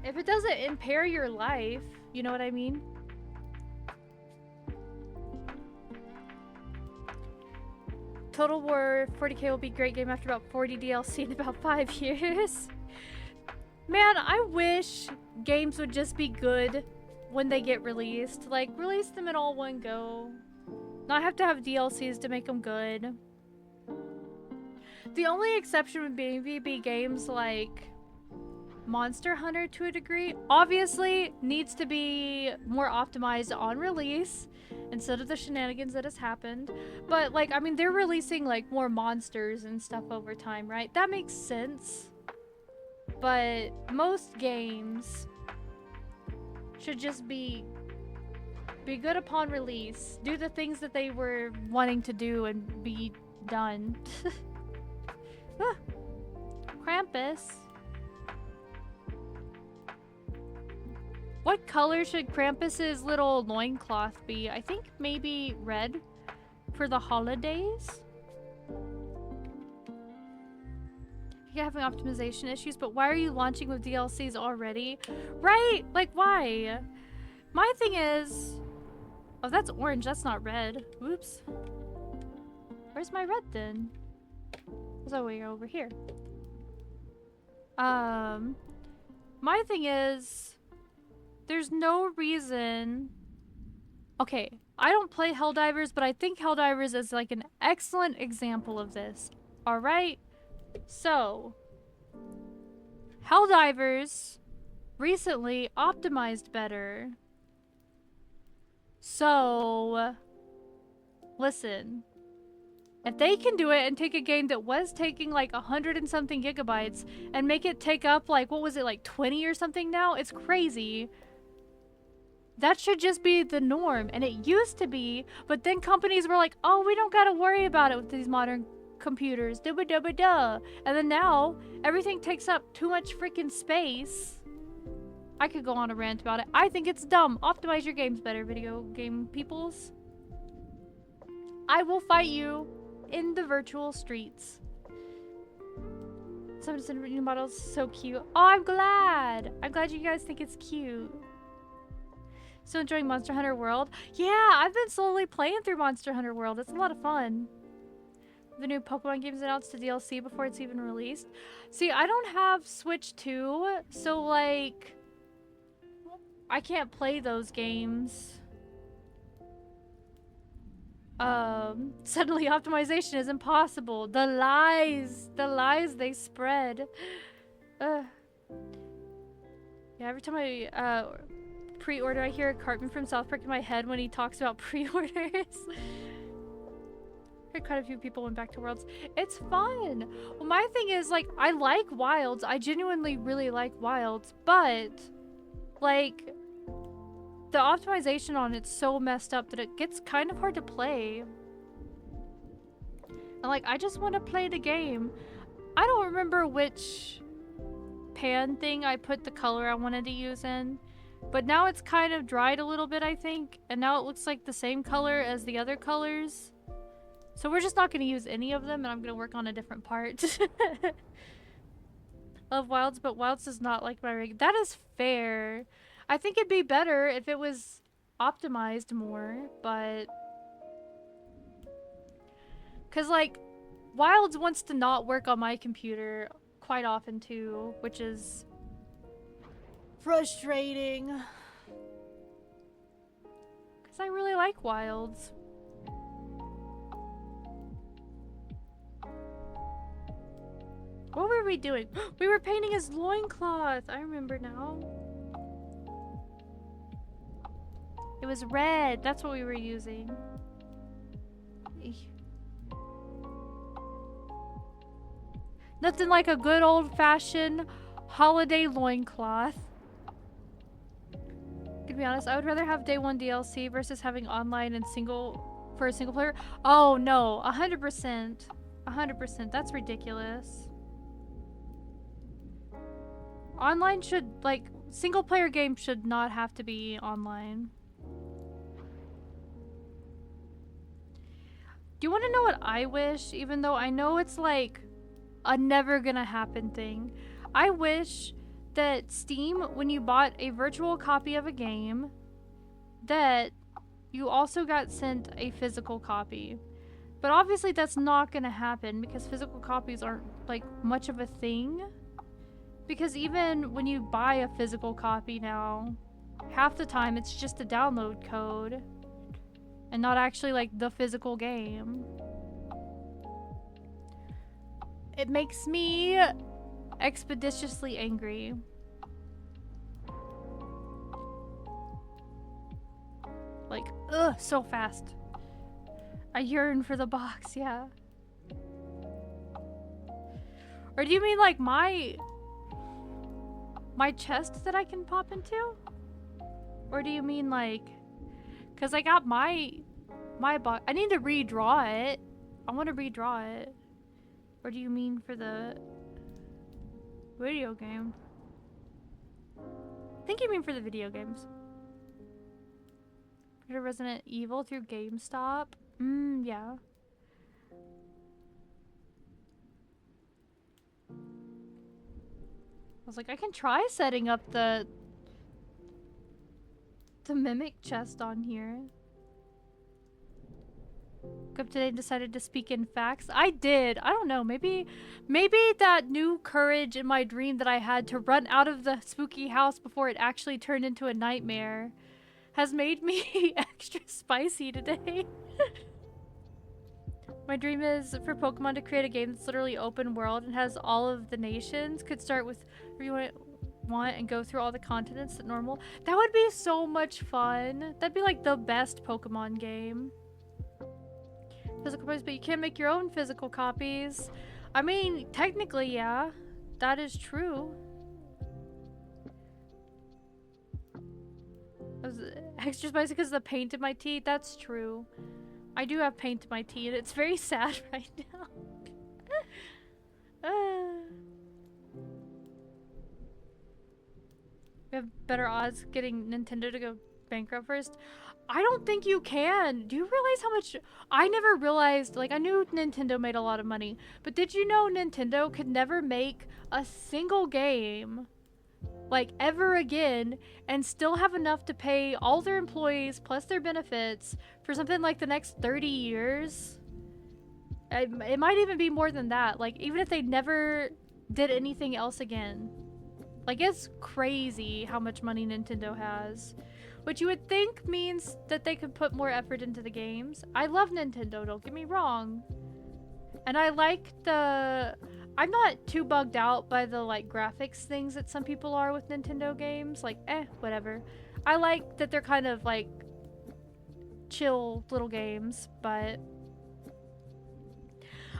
if it doesn't impair your life, you know what I mean? Total War 40k will be a great game after about 40 DLC in about 5 years. Man, I wish games would just be good when they get released. Like, release them in all one go. Not have to have DLCs to make them good. The only exception would maybe be games like Monster Hunter to a degree. Obviously, needs to be more optimized on release instead of the shenanigans that has happened. But, like, I mean, they're releasing, like, more monsters and stuff over time, right? That makes sense. But most games should just be good upon release. Do the things that they were wanting to do and be done. Ah, Krampus. What color should Krampus's little loincloth be? I think maybe red for the holidays. You're having optimization issues, but why are you launching with DLCs already? Right? Like, why? My thing is... Oh, that's orange. That's not red. Whoops. Where's my red then? Oh, we're over here. My thing is... There's no reason... Okay, I don't play Helldivers, but I think Helldivers is like an excellent example of this. Alright? So... Helldivers recently optimized better. So... Listen. If they can do it and take a game that was taking like 100 and something gigabytes and make it take up like, what was it, like 20 or something now? It's crazy. That should just be the norm, and it used to be, but then companies were like, oh, we don't gotta worry about it with these modern computers, duh. And then now, everything takes up too much freaking space. I could go on a rant about it. I think it's dumb. Optimize your games better, video game peoples. I will fight you in the virtual streets. 7 new models, so cute. Oh, I'm glad. I'm glad you guys think it's cute. Still enjoying Monster Hunter World? Yeah, I've been slowly playing through Monster Hunter World. It's a lot of fun. The new Pokemon game's announced to DLC before it's even released. See, I don't have Switch 2, so like, I can't play those games. Suddenly optimization is impossible. The lies they spread. Yeah, every time I pre-order, I hear Cartman from South Park in my head when he talks about pre-orders. Quite a few people went back to Worlds. It's fun. Well, my thing is, like, I like Wilds. I genuinely really like Wilds, but like, the optimization on it's so messed up that it gets kind of hard to play. And like, I just want to play the game. I don't remember which pan thing I put the color I wanted to use in, but now it's kind of dried a little bit, I think, and now it looks like the same color as the other colors. So we're just not going to use any of them, and I'm going to work on a different part of Wilds, but Wilds is not like my rig. That is fair. I think it'd be better if it was optimized more, but... Because, like, Wilds wants to not work on my computer quite often, too, which is frustrating. Because I really like Wilds. What were we doing? We were painting his loincloth. I remember now. It was red. That's what we were using. Nothing like a good old-fashioned holiday loincloth. To be honest, I would rather have day one DLC versus having online and for a single player. Oh no, 100%. 100%. That's ridiculous. Online should, like, single player games should not have to be online. Do you want to know what I wish? Even though I know it's like a never gonna happen thing. I wish that Steam, when you bought a virtual copy of a game, that you also got sent a physical copy. But obviously that's not gonna happen because physical copies aren't like much of a thing. Because even when you buy a physical copy now, half the time it's just a download code and not actually like the physical game. It makes me expeditiously angry. Like, ugh, so fast. I yearn for the box, yeah. Or do you mean like my chest that I can pop into? Or do you mean like, cause I got my box. I need to redraw it. I want to redraw it. Or do you mean for the video game? I think you mean for the video games. Resident Evil through GameStop. Yeah. I was like, I can try setting up the mimic chest on here. Woke up today and decided to speak in facts. I did. I don't know. Maybe that new courage in my dream that I had to run out of the spooky house before it actually turned into a nightmare has made me extra spicy today. My dream is for Pokemon to create a game that's literally open world and has all of the nations. Could start with where you want and go through all the continents at normal. That would be so much fun. That'd be like the best Pokemon game. Physical copies, but you can't make your own physical copies. I mean, technically, yeah. That is true. I was extra spicy because of the paint in my tea. That's true. I do have paint in my tea, and it's very sad right now. We have better odds getting Nintendo to go bankrupt first. I don't think you can. Do you realize how much... I never realized, like, I knew Nintendo made a lot of money, but did you know Nintendo could never make a single game, like, ever again, and still have enough to pay all their employees plus their benefits for something like the next 30 years? It might even be more than that. Like, even if they never did anything else again. Like, it's crazy how much money Nintendo has. Which you would think means that they could put more effort into the games. I love Nintendo, don't get me wrong. And I like the... I'm not too bugged out by the, like, graphics things that some people are with Nintendo games. Like, whatever. I like that they're kind of, like, chill little games, but...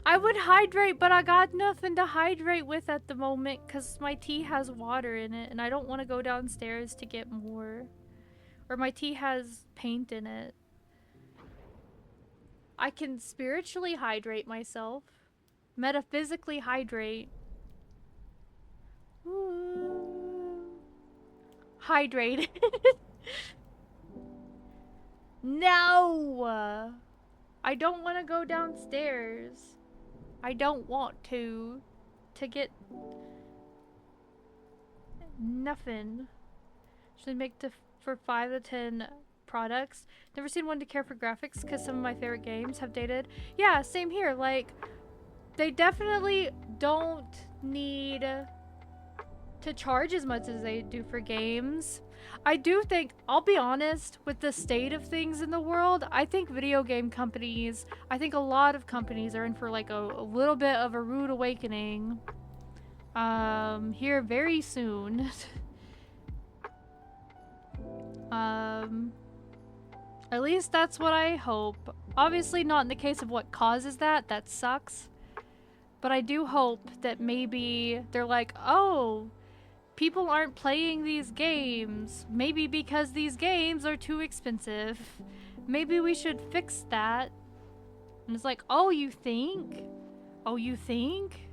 I would hydrate, but I got nothing to hydrate with at the moment because my tea has water in it and I don't want to go downstairs to get more. Or my tea has paint in it. I can spiritually hydrate myself. Metaphysically hydrate. Ooh. Hydrate. No! I don't want to go downstairs. I don't want to get nothing. Should I make for 5 to 10 products? Never seen one to care for graphics because some of my favorite games have dated. Yeah, same here. Like, they definitely don't need to charge as much as they do for games. I do think, I'll be honest, with the state of things in the world, I think video game companies, I think a lot of companies are in for like a little bit of a rude awakening here very soon. At least that's what I hope. Obviously not in the case of what causes that sucks. But I do hope that maybe they're like, oh, people aren't playing these games. Maybe because these games are too expensive. Maybe we should fix that. And it's like, oh, you think? Oh, you think?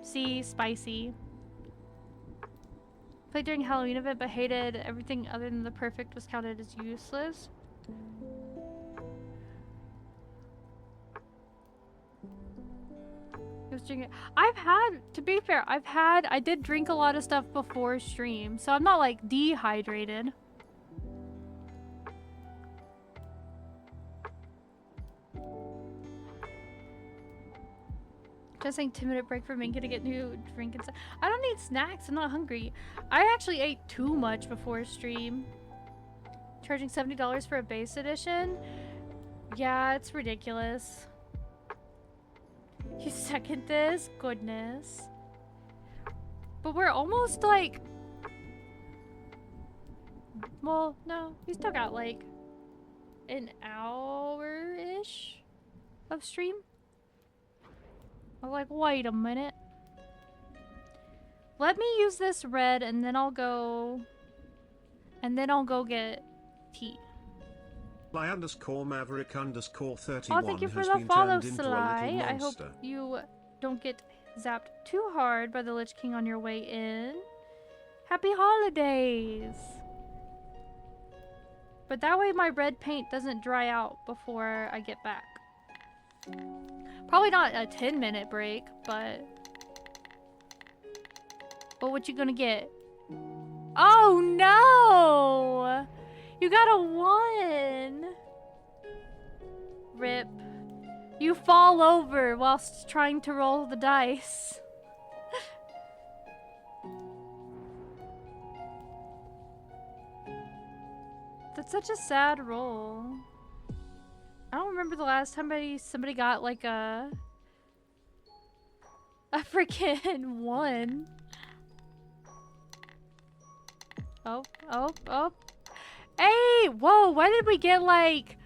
See, spicy. Played during Halloween event, but hated everything other than the perfect was counted as useless. I've had, to be fair, I did drink a lot of stuff before stream, so I'm not like dehydrated. Just saying 10-minute break for Minka to get new drink and stuff. I don't need snacks, I'm not hungry. I actually ate too much before stream. Charging $70 for a base edition? Yeah, it's ridiculous. You second this? Goodness. But we're almost like... Well, no. We still got like an hour-ish of stream. I'm like, wait a minute. Let me use this red and then I'll go... And then I'll go get tea. Sly _ Maverick _ 31 oh, thank you for the follow, Sly. I hope you don't get zapped too hard by the Lich King on your way in. Happy holidays! But that way my red paint doesn't dry out before I get back. Probably not a 10-minute break, but... But what you gonna get? Oh no! You got a 1! Rip. You fall over whilst trying to roll the dice. That's such a sad roll. I don't remember the last time somebody got like a freaking 1. Oh, oh, oh. Hey, whoa, why did we get like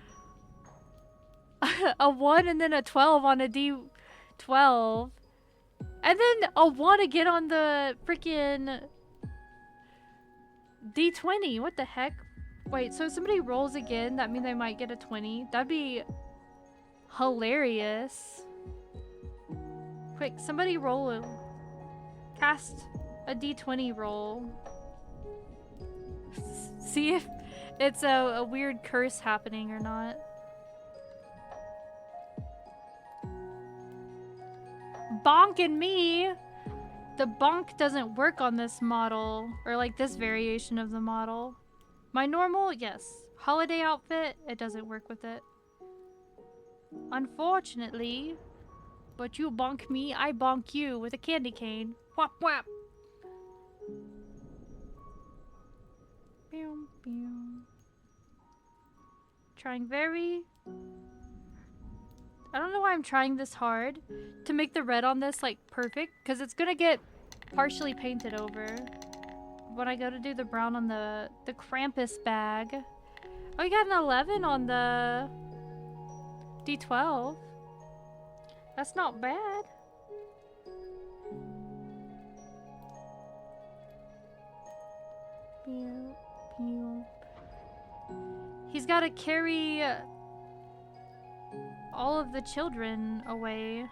a 1 and then a 12 on a D12? And then a 1 again on the freaking D20, what the heck? Wait, so if somebody rolls again, that means they might get a 20. That'd be hilarious. Quick, somebody roll. Cast a D20 roll. See if it's a weird curse happening or not. Bonking me! The bonk doesn't work on this model, or like this variation of the model. My normal, yes. Holiday outfit, it doesn't work with it. Unfortunately, but you bonk me, I bonk you with a candy cane. Whap whap! Pew, pew. Trying very... I don't know why I'm trying this hard to make the red on this like perfect, because it's gonna get partially painted over when I go to do the brown on the Krampus bag. Oh, you got an 11 on the D12. That's not bad. Pew, pew. He's got to carry all of the children away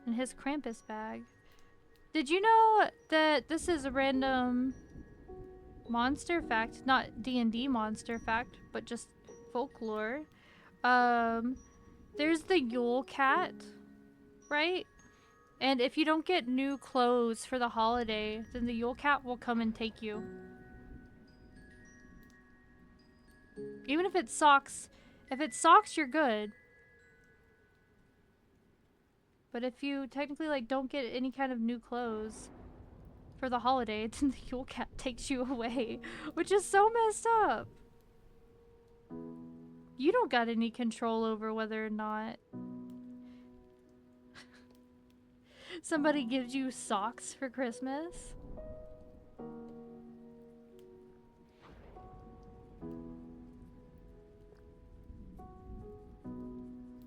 in his Krampus bag. Did you know that this is a random monster fact? Not D&D monster fact, but just folklore. There's the Yule Cat, right? And if you don't get new clothes for the holiday, then the Yule Cat will come and take you. Even if it's socks. If it's socks, you're good. But if you technically like don't get any kind of new clothes for the holiday, then the Yule Cat takes you away, which is so messed up. You don't got any control over whether or not somebody gives you socks for Christmas.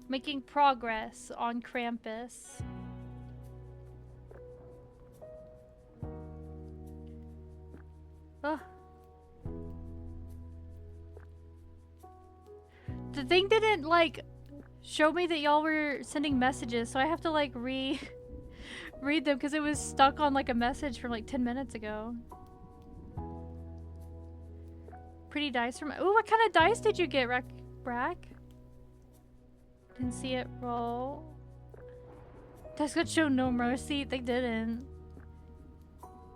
Making progress on Krampus. Ugh. The thing didn't like show me that y'all were sending messages, so I have to like read them because it was stuck on like a message from like 10 minutes ago. Pretty dice from... Ooh, what kind of dice did you get, Brack? Didn't see it roll. That's gonna show no mercy. They didn't.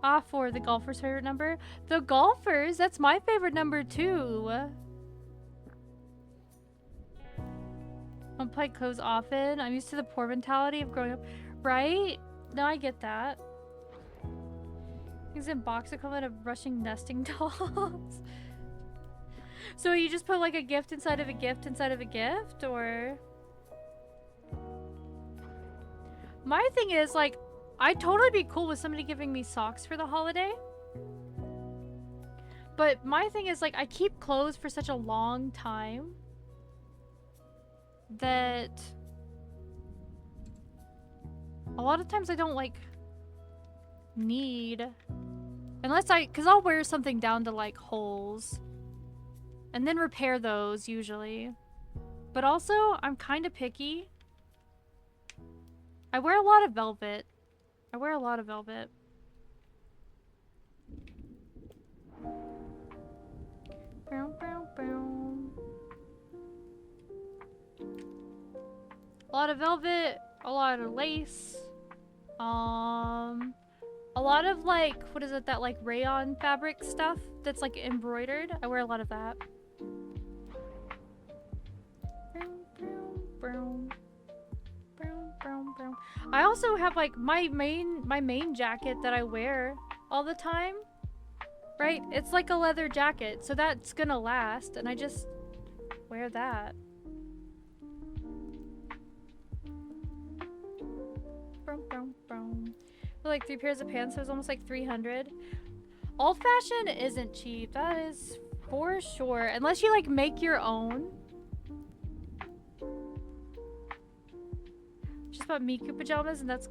Ah, for the golfer's favorite number. The golfers, that's my favorite number too. I don't play clothes often. I'm used to the poor mentality of growing up. Right? No, I get that. Things in box equivalent of rushing nesting dolls. So you just put like a gift inside of a gift inside of a gift, or... My thing is, like, I'd totally be cool with somebody giving me socks for the holiday. But my thing is, like, I keep clothes for such a long time that a lot of times I don't, like, need... Unless because I'll wear something down to, like, holes. And then repair those, usually. But also, I'm kind of picky. I wear a lot of velvet. I wear a lot of velvet. Bow, bow, bow. A lot of velvet, a lot of lace. A lot of like, what is it, that like rayon fabric stuff that's like embroidered. I wear a lot of that. I also have like my main jacket that I wear all the time, right? It's like a leather jacket, so that's gonna last, and I just wear that. For like 3 pairs of pants, so it was almost like 300. Old fashion isn't cheap, that is for sure, unless you like make your own. Just bought Miku pajamas, and that's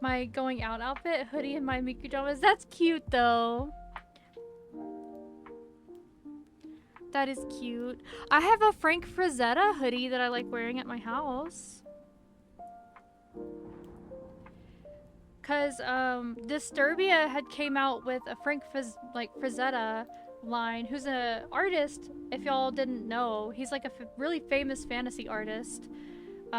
my going out outfit. Hoodie and my Miku pajamas. That's cute though. That is cute. I have a Frank Frazetta hoodie that I like wearing at my house. Cause Disturbia had came out with a Frank Frazetta line, who's a artist. If y'all didn't know, he's like a really famous fantasy artist. They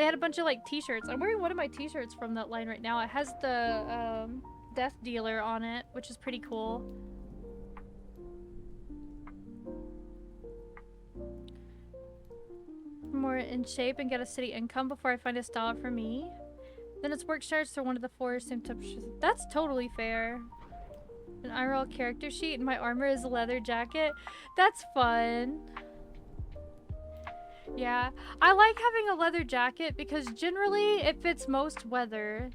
had a bunch of like t-shirts. I'm wearing one of my t-shirts from that line right now. It has the Death Dealer on it, which is pretty cool. More in shape and get a steady income before I find a style for me. Then it's work starts for one of the four same temperatures. That's totally fair. An IRL character sheet and my armor is a leather jacket. That's fun. Yeah, I like having a leather jacket because generally it fits most weather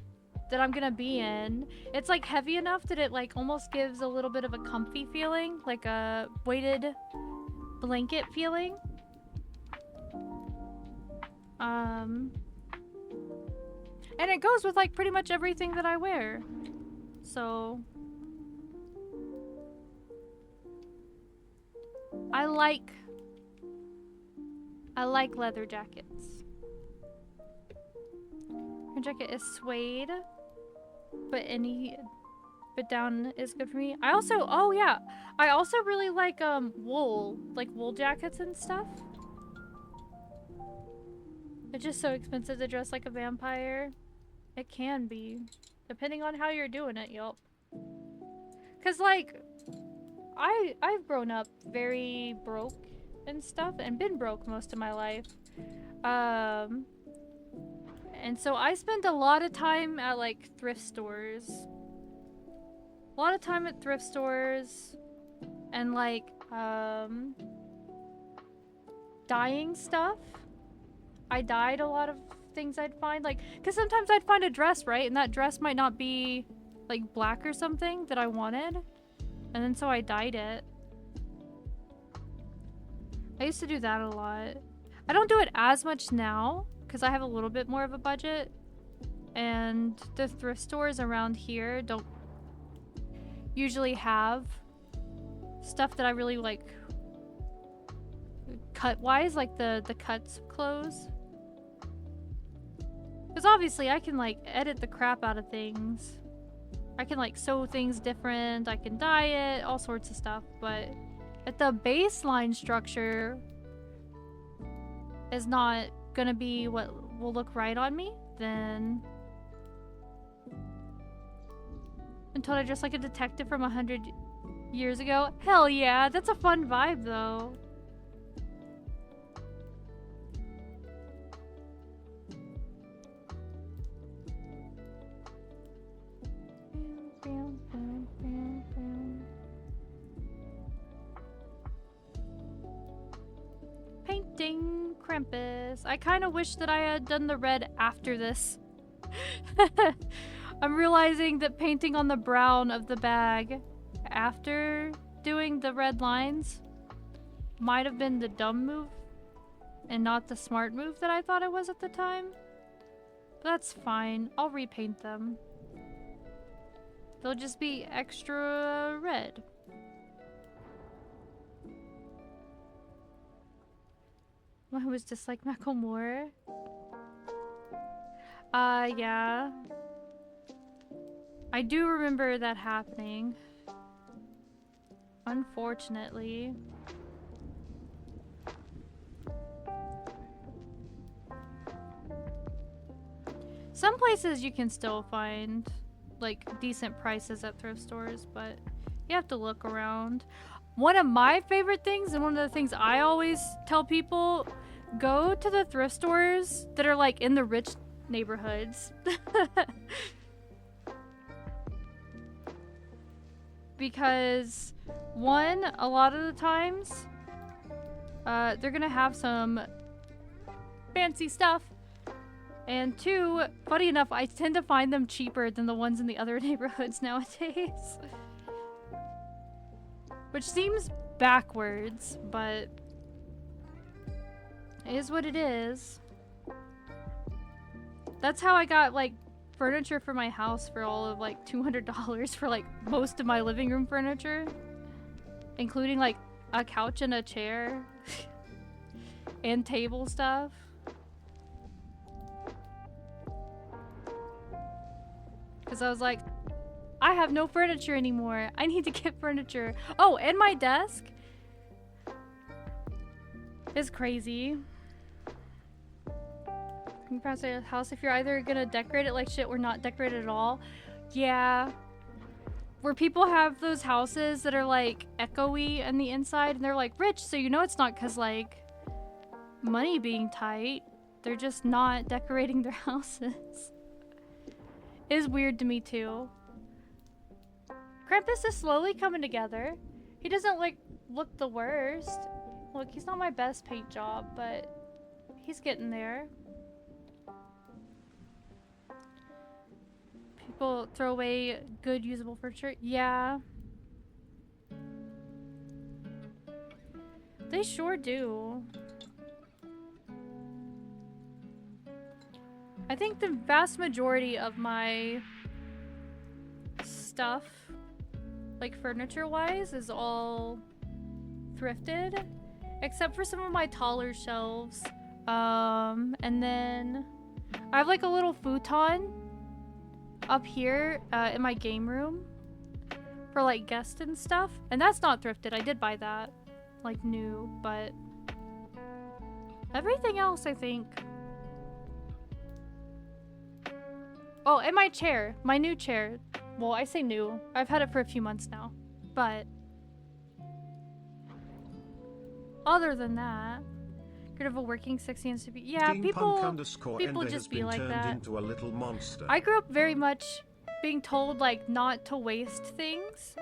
that I'm gonna be in. It's like heavy enough that it like almost gives a little bit of a comfy feeling, like a weighted blanket feeling. And it goes with like pretty much everything that I wear. So I like leather jackets. Her jacket is suede, but down is good for me. I also, oh yeah, I also really like wool jackets and stuff. It's just so expensive to dress like a vampire. It can be, depending on how you're doing it, yup. Cause like, I've grown up very broke and stuff, and been broke most of my life. And so I spend a lot of time at like thrift stores. A lot of time at thrift stores, and like dyeing stuff. I dyed a lot of things I'd find, like, because sometimes I'd find a dress, right? And that dress might not be like black or something that I wanted. And then so I dyed it. I used to do that a lot. I don't do it as much now because I have a little bit more of a budget. And the thrift stores around here don't usually have stuff that I really like cut-wise, like the cuts of clothes. Because obviously I can like edit the crap out of things. I can like sew things different, I can dye it, all sorts of stuff, but if the baseline structure is not gonna be what will look right on me, then until I dress like a detective from 100 years ago. Hell yeah, that's a fun vibe though. Painting Krampus. I kind of wish that I had done the red after this. I'm realizing that painting on the brown of the bag after doing the red lines might have been the dumb move and not the smart move that I thought it was at the time. But that's fine. I'll repaint them. They'll just be extra red. I was just like Macklemore. Yeah. I do remember that happening. Unfortunately. Some places you can still find like decent prices at thrift stores, but you have to look around. One of my favorite things, and one of the things I always tell people, go to the thrift stores that are like in the rich neighborhoods. Because one, a lot of the times they're gonna have some fancy stuff, and two, funny enough, I tend to find them cheaper than the ones in the other neighborhoods nowadays. Which seems backwards, but it is what it is. That's how I got like furniture for my house for all of like $200 for like most of my living room furniture, including like a couch and a chair and table stuff. Because I was like, I have no furniture anymore. I need to get furniture. Oh, and my desk is crazy. You can say a house if you're either gonna decorate it like shit or not decorate it at all. Yeah. Where people have those houses that are like echoey on the inside and they're like rich, so you know it's not because like money being tight. They're just not decorating their houses. It is weird to me too. Krampus is slowly coming together. He doesn't like look the worst. Look, he's not my best paint job, but he's getting there. People throw away good usable furniture. Yeah. They sure do. I think the vast majority of my stuff, like furniture-wise, is all thrifted. Except for some of my taller shelves. And then I have like a little futon up here in my game room for like guests and stuff. And that's not thrifted. I did buy that like new, but everything else I think. Oh, and my chair, my new chair. Well, I say new. I've had it for a few months now, but other than that, good of a working 60 and super. Yeah, people just be like that. Into a little monster. I grew up very much being told like not to waste things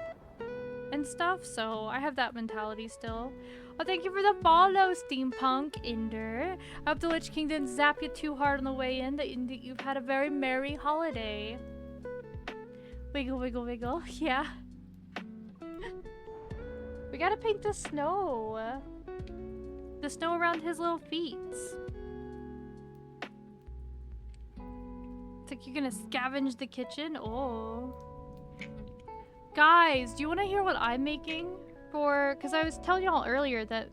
and stuff, so I have that mentality still. Oh, thank you for the follow, Steampunk Ender. I hope the Lich King didn't zap you too hard on the way in, that you've had a very merry holiday. Wiggle, wiggle, wiggle. Yeah. We gotta paint the snow. The snow around his little feet. It's like you're gonna scavenge the kitchen. Oh. Guys, do you want to hear what I'm making for? Because I was telling y'all earlier that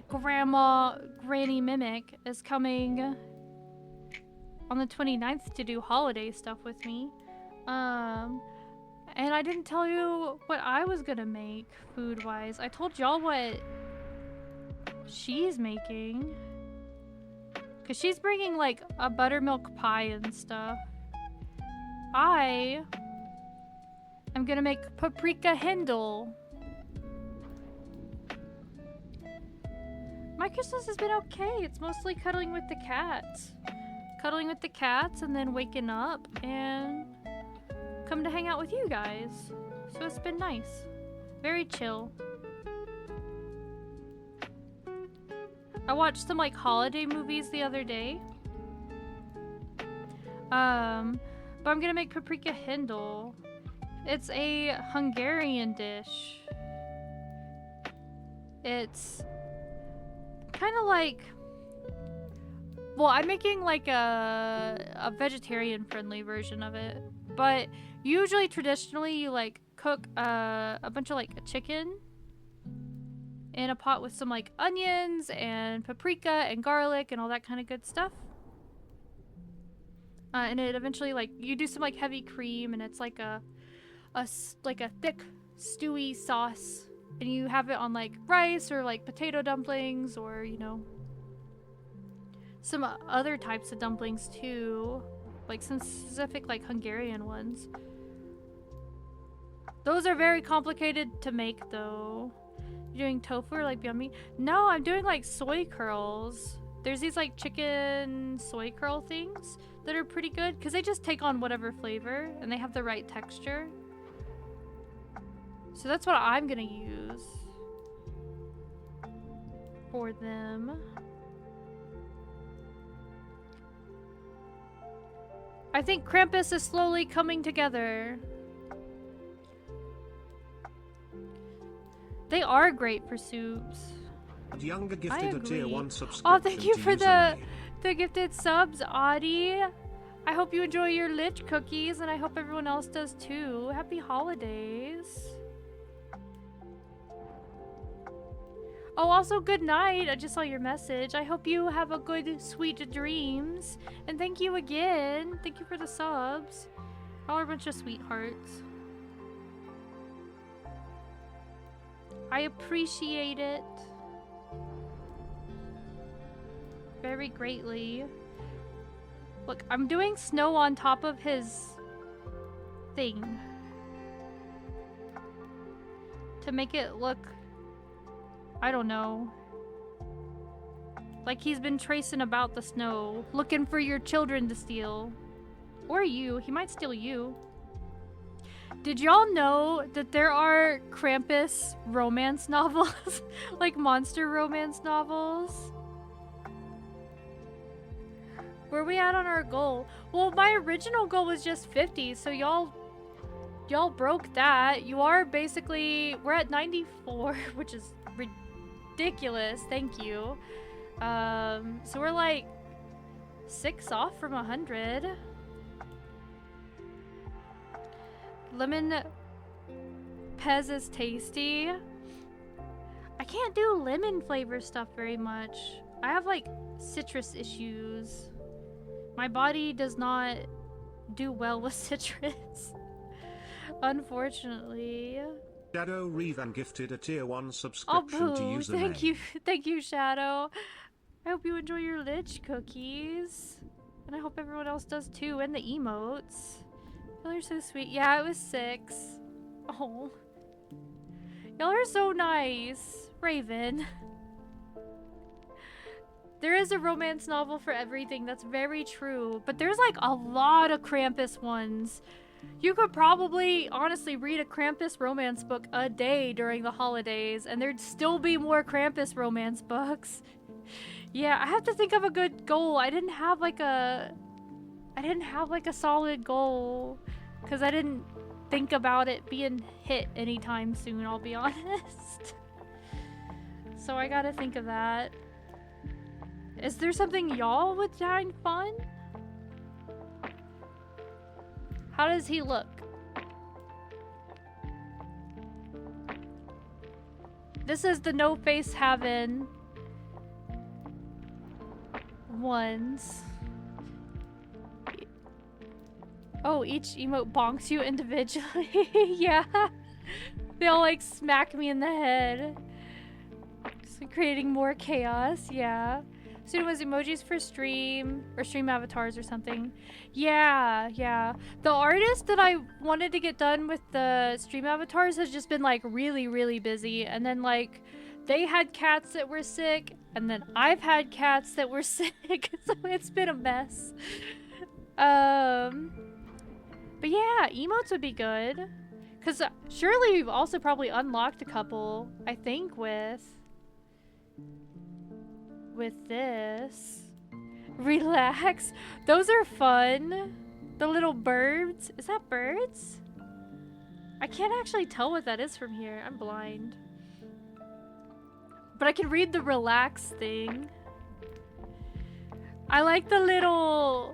Granny Mimic is coming on the 29th to do holiday stuff with me. And I didn't tell you what I was gonna make food-wise. I told y'all what she's making. Because she's bringing like a buttermilk pie and stuff. I am gonna make paprika Hindle. My Christmas has been okay. It's mostly cuddling with the cats. Cuddling with the cats and then waking up and come to hang out with you guys. So it's been nice. Very chill. I watched some like holiday movies the other day. But I'm gonna make paprika Hindle. It's a Hungarian dish. It's kind of like, well, I'm making like a vegetarian friendly version of it, but usually traditionally you like cook a bunch of like chicken in a pot with some like onions and paprika and garlic and all that kind of good stuff. And it eventually like you do some like heavy cream and it's like a thick stewy sauce, and you have it on like rice or like potato dumplings or, you know, some other types of dumplings too, like some specific like Hungarian ones. Those are very complicated to make though. You're doing tofu or like Beyond Meat? No, I'm doing like soy curls. There's these like chicken soy curl things that are pretty good because they just take on whatever flavor and they have the right texture. So that's what I'm gonna use for them. I think Krampus is slowly coming together. They are great for soups. Younger gifted a tier 1 subscription. Oh, thank you for the gifted subs, Audie. I hope you enjoy your lich cookies, and I hope everyone else does too. Happy holidays. Oh, also good night. I just saw your message. I hope you have a good, sweet dreams. And thank you again. Thank you for the subs. Y'all are a bunch of sweethearts. I appreciate it very greatly. Look, I'm doing snow on top of his thing to make it look, I don't know, like he's been tracing about the snow, looking for your children to steal. Or you. He might steal you. Did y'all know that there are Krampus romance novels? Like monster romance novels? Where are we at on our goal? Well, my original goal was just 50, so y'all broke that. You are basically, we're at 94, which is ridiculous. Thank you. So we're like 6 off from 100. Lemon Pez is tasty. I can't do lemon flavor stuff very much. I have like citrus issues. My body does not do well with citrus. Unfortunately. Shadow Revan gifted a tier 1 subscription to boo. username. Thank you, Shadow. I hope you enjoy your lich cookies. And I hope everyone else does too, and the emotes. Y'all are so sweet. Yeah, it was 6. Oh. Y'all are so nice. Raven. There is a romance novel for everything. That's very true. But there's like a lot of Krampus ones. You could probably, honestly, read a Krampus romance book a day during the holidays, and there'd still be more Krampus romance books. Yeah, I have to think of a good goal. I didn't have like a solid goal, because I didn't think about it being hit anytime soon, I'll be honest. So I gotta think of that. Is there something y'all would find fun? How does he look? This is the no face having ones. Oh, each emote bonks you individually. Yeah. They'll like smack me in the head. Just creating more chaos. Yeah. So it was emojis for stream or stream avatars or something. Yeah. The artist that I wanted to get done with the stream avatars has just been like really busy, and then like they had cats that were sick, and then I've had cats that were sick, so it's been a mess. But yeah, emotes would be good, cause surely we've also probably unlocked a couple, I think, with this. Relax. Those are fun. The little birds. Is that birds? I can't actually tell what that is from here. I'm blind. But I can read the relax thing. I like the little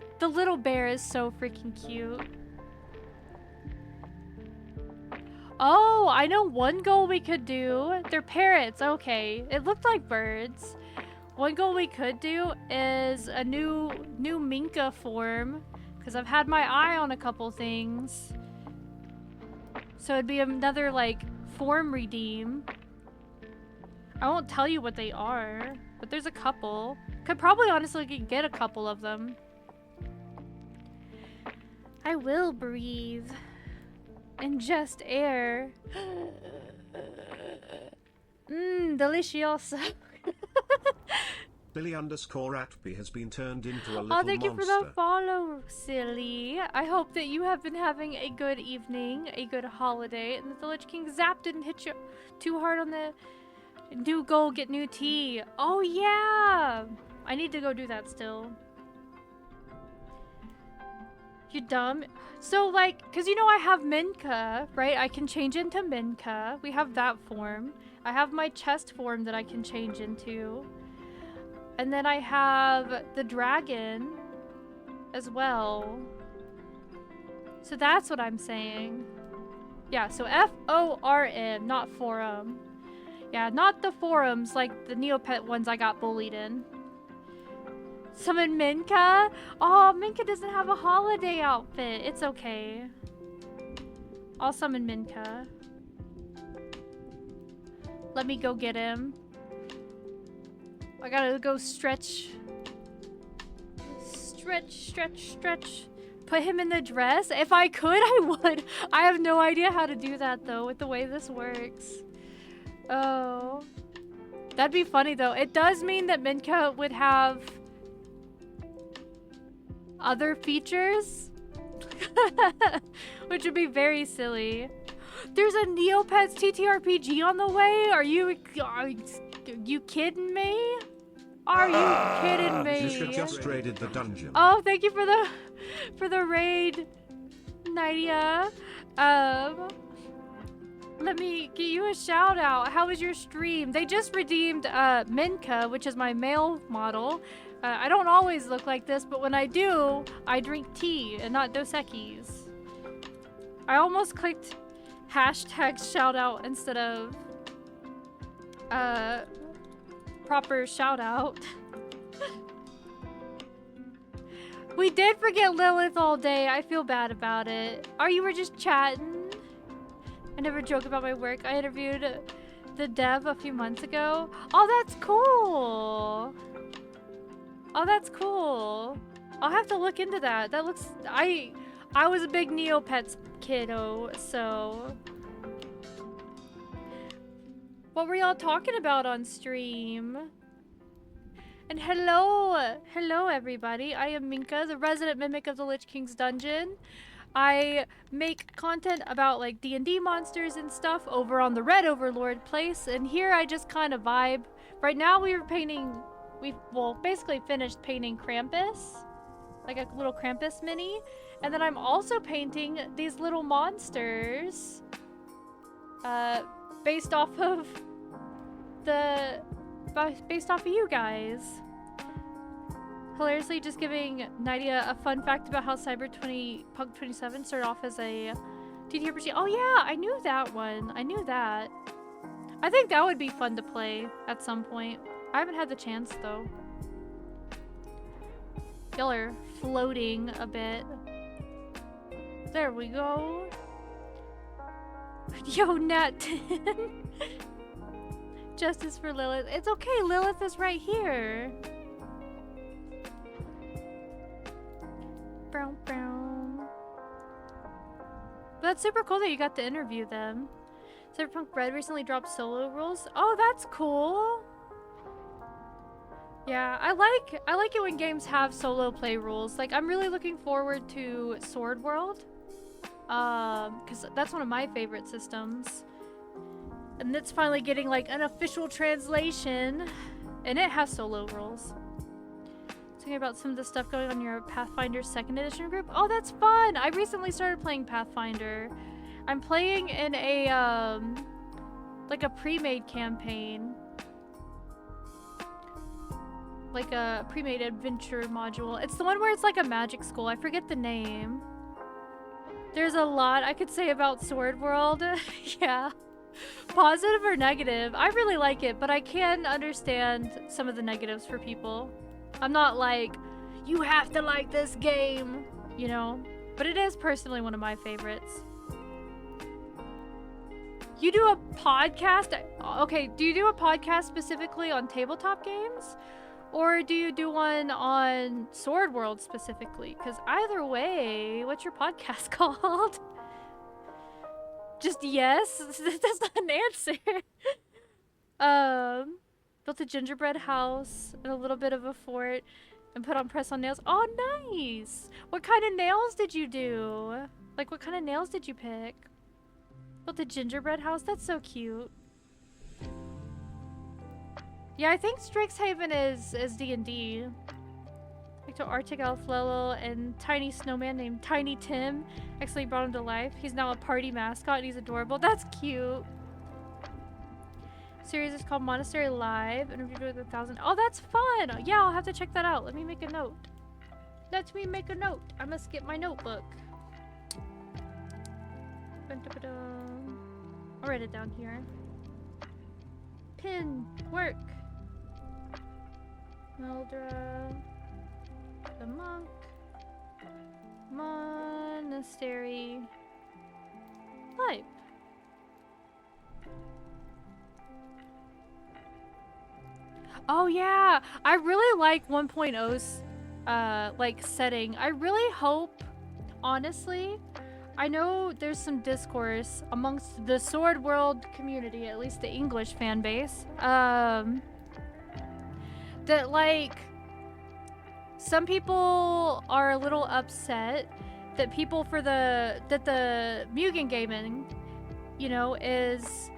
bear is so freaking cute. Oh, I know one goal we could do. They're parrots. Okay. It looked like birds. One goal we could do is a new Minka form, because I've had my eye on a couple things. So it'd be another like form redeem. I won't tell you what they are, but there's a couple. Could probably honestly get a couple of them. I will breathe. Ingest air. Delicioso. Billy_Atby has been turned into a little Oh, thank you for monster. the follow, Silly. I hope that you have been having a good evening, a good holiday, and that the Lich King Zap didn't hit you too hard on the new goal, get new tea. Oh, yeah! I need to go do that still. You dumb. So, like, because you know I have Minka, right? I can change into Minka. We have that form. I have my chest form that I can change into. And then I have the dragon as well. So that's what I'm saying. Yeah, so F-O-R-M, not forum. Yeah, not the forums like the Neopet ones I got bullied in. Summon Minka? Oh, Minka doesn't have a holiday outfit. It's okay. I'll summon Minka. Let me go get him. I gotta go stretch. Stretch. Put him in the dress? If I could, I would. I have no idea how to do that, though, with the way this works. Oh. That'd be funny, though. It does mean that Minka would have other features, which would be very silly. There's a Neopets TTRPG on the way? Are you kidding me? Are you kidding me? Zisha just raided the dungeon. Oh, thank you for the raid, Nydia. Let me give you a shout out. How was your stream? They just redeemed Minka, which is my male model. I don't always look like this, but when I do, I drink tea and not Dos Equis. I almost clicked hashtag shout out instead of proper shout out. We did forget Lilith all day. I feel bad about it. You were just chatting? I never joke about my work. I interviewed the dev a few months ago. Oh, that's cool. Oh, that's cool. I'll have to look into that. That looks... I was a big Neopets kiddo, so... What were y'all talking about on stream? And hello everybody. I am Minka, the resident mimic of the Lich King's dungeon. I make content about like D&D monsters and stuff over on the Red Overlord place, and here I just kind of vibe. Right now we've basically finished painting Krampus, like a little Krampus mini, and then I'm also painting these little monsters based off of you guys. Hilariously, just giving Nydia a fun fact about how Cyberpunk 27 started off as a TTRPG. Oh yeah, I knew that one. I knew that. I think that would be fun to play at some point. I haven't had the chance though. Y'all are floating a bit. There we go. Yo, Nat 10. Justice for Lilith. It's okay, Lilith is right here. Brown, brown. But that's super cool that you got to interview them. Cyberpunk Red recently dropped solo rules. Oh, that's cool. Yeah, I like it when games have solo play rules. Like, I'm really looking forward to Sword World. Because that's one of my favorite systems. And it's finally getting like an official translation, and it has solo rules. Talking about some of the stuff going on in your Pathfinder 2nd edition group. Oh, that's fun! I recently started playing Pathfinder. I'm playing in a like a pre-made campaign, like a pre-made adventure module. It's the one where it's like a magic school. I forget the name. There's a lot I could say about Sword World. Yeah. Positive or negative? I really like it, but I can understand some of the negatives for people. I'm not like, you have to like this game, you know? But it is personally one of my favorites. You do a podcast? Okay, do you do a podcast specifically on tabletop games? Or do you do one on Sword World specifically? Because either way, what's your podcast called? Just yes? That's not an answer. Built a gingerbread house and a little bit of a fort and put on press-on nails. Oh, nice! What kind of nails did you do? Like, what kind of nails did you pick? Built a gingerbread house? That's so cute. Yeah, I think Strixhaven is D&D. To Arctic Elf Lolo and tiny snowman named Tiny Tim. Actually brought him to life. He's now a party mascot and he's adorable. That's cute. Series is called Monastery Live. Interviewed with 1,000. Oh, that's fun! Yeah, I'll have to check that out. Let me make a note. Let me make a note. I must get my notebook. I'll write it down here. pin. Work. Mildra. The monk. Monastery. Pipe. Oh yeah, I really like 1.0's like setting. I really hope, honestly, I know there's some discourse amongst the Sword World community, at least the English fan base, that like some people are a little upset that people for that the Mugen Gaming, you know, is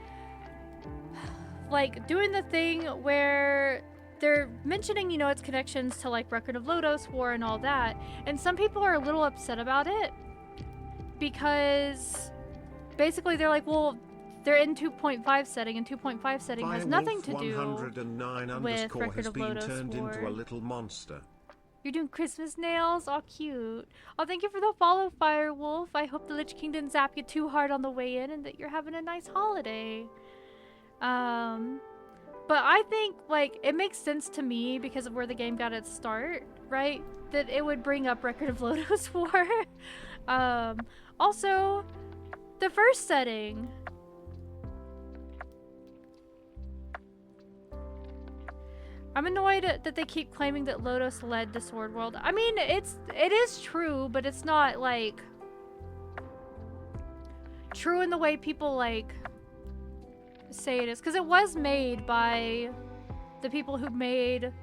like doing the thing where they're mentioning, you know, its connections to like Record of Lodoss War and all that, and some people are a little upset about it because basically they're like, well, they're in 2.5 setting, and 2.5 setting has nothing to do 109 with Record has of been Lodoss turned War. into a little monster. You're doing Christmas nails? All cute. Oh, thank you for the follow, Firewolf. I hope the Lich King didn't zap you too hard on the way in and that you're having a nice holiday. But I think, like, it makes sense to me because of where the game got its start, right? That it would bring up Record of Lodoss War. Also, the first setting. I'm annoyed that they keep claiming that Lodoss led to Sword World. I mean, it is true, but it's not, like, true in the way people, like, say it is. Because it was made by the people who made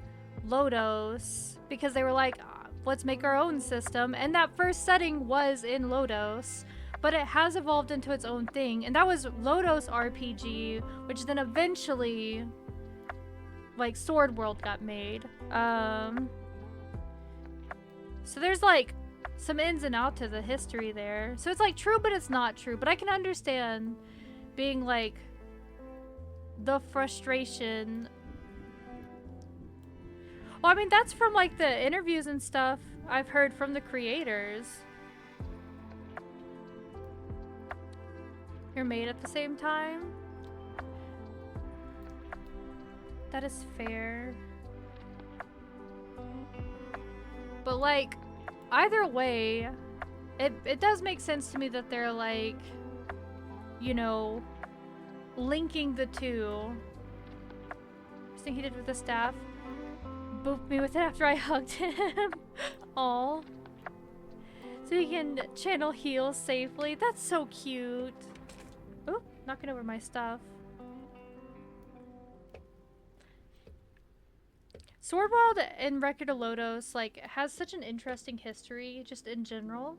Lodoss, because they were like, let's make our own system. And that first setting was in Lodoss, but it has evolved into its own thing. And that was Lodoss RPG, which then eventually, like, Sword World got made. So there's, like, some ins and outs to the history there. So it's, like, true, but it's not true. But I can understand being, like, the frustration. Well, I mean, that's from, like, the interviews and stuff I've heard from the creators. You're made at the same time? That is fair. But, like, either way, it does make sense to me that they're, like, you know, linking the two. This thing he did with the staff. Booped me with it after I hugged him. Aw. So he can channel heal safely. That's so cute. Oh, knocking over my stuff. Sword World and Record of Lodoss, like, has such an interesting history, just in general.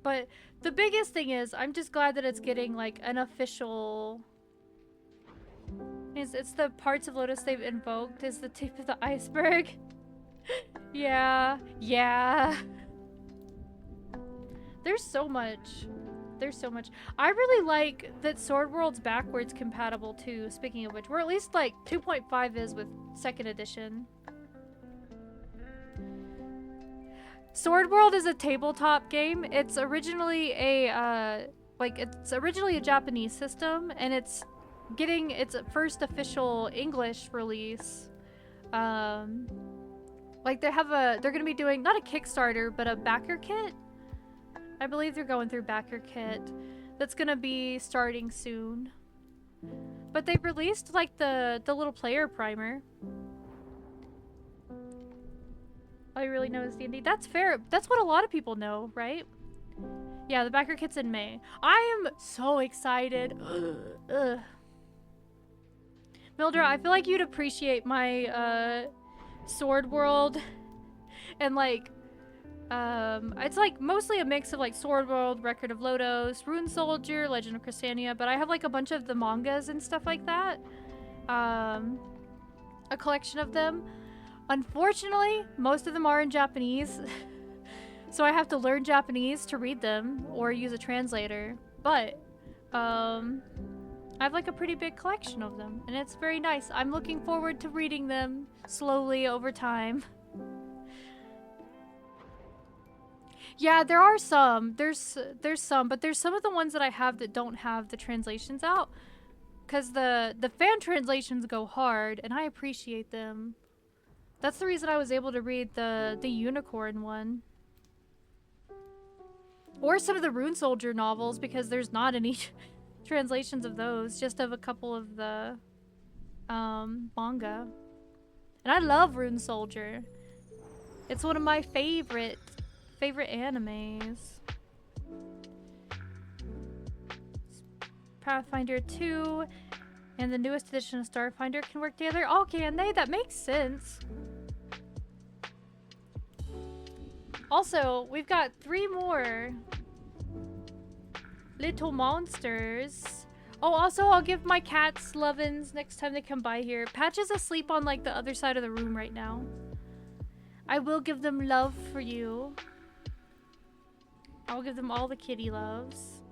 But the biggest thing is, I'm just glad that it's getting, like, an official... It's the parts of Lodoss they've invoked is the tip of the iceberg. Yeah. There's so much. There's so much. I really like that Sword World's backwards compatible too, speaking of which. Or at least, like, 2.5 is with 2nd edition. Sword World is a tabletop game. It's originally a, a Japanese system, and it's getting its first official English release. Like, they're gonna be doing, not a Kickstarter, but a backer kit. I believe they're going through backer kit. That's gonna be starting soon. But they released, like, the little player primer. All you really know is D&D. That's fair. That's what a lot of people know, right? Yeah, the backer kit's in May. I am so excited. Ugh. Mildra, I feel like you'd appreciate my Sword World and, like, it's, like, mostly a mix of, like, Sword World, Record of Lodoss, Rune Soldier, Legend of Crysania, but I have, like, a bunch of the mangas and stuff like that. A collection of them. Unfortunately, most of them are in Japanese, so I have to learn Japanese to read them or use a translator, but, I have, like, a pretty big collection of them, and it's very nice. I'm looking forward to reading them slowly over time. Yeah, there are some. There's some, but there's some of the ones that I have that don't have the translations out. Because the fan translations go hard, and I appreciate them. That's the reason I was able to read the unicorn one. Or some of the Rune Soldier novels, because there's not any translations of those, just of a couple of the manga. And I love Rune Soldier. It's one of my favorite animes. Pathfinder 2 and the newest edition of Starfinder can work together. Oh, can they? That makes sense. Also, we've got 3 more little monsters. Oh, also, I'll give my cats lovin's next time they come by here. Patch is asleep on, like, the other side of the room right now. I will give them love for you. I'll give them all the kitty loves.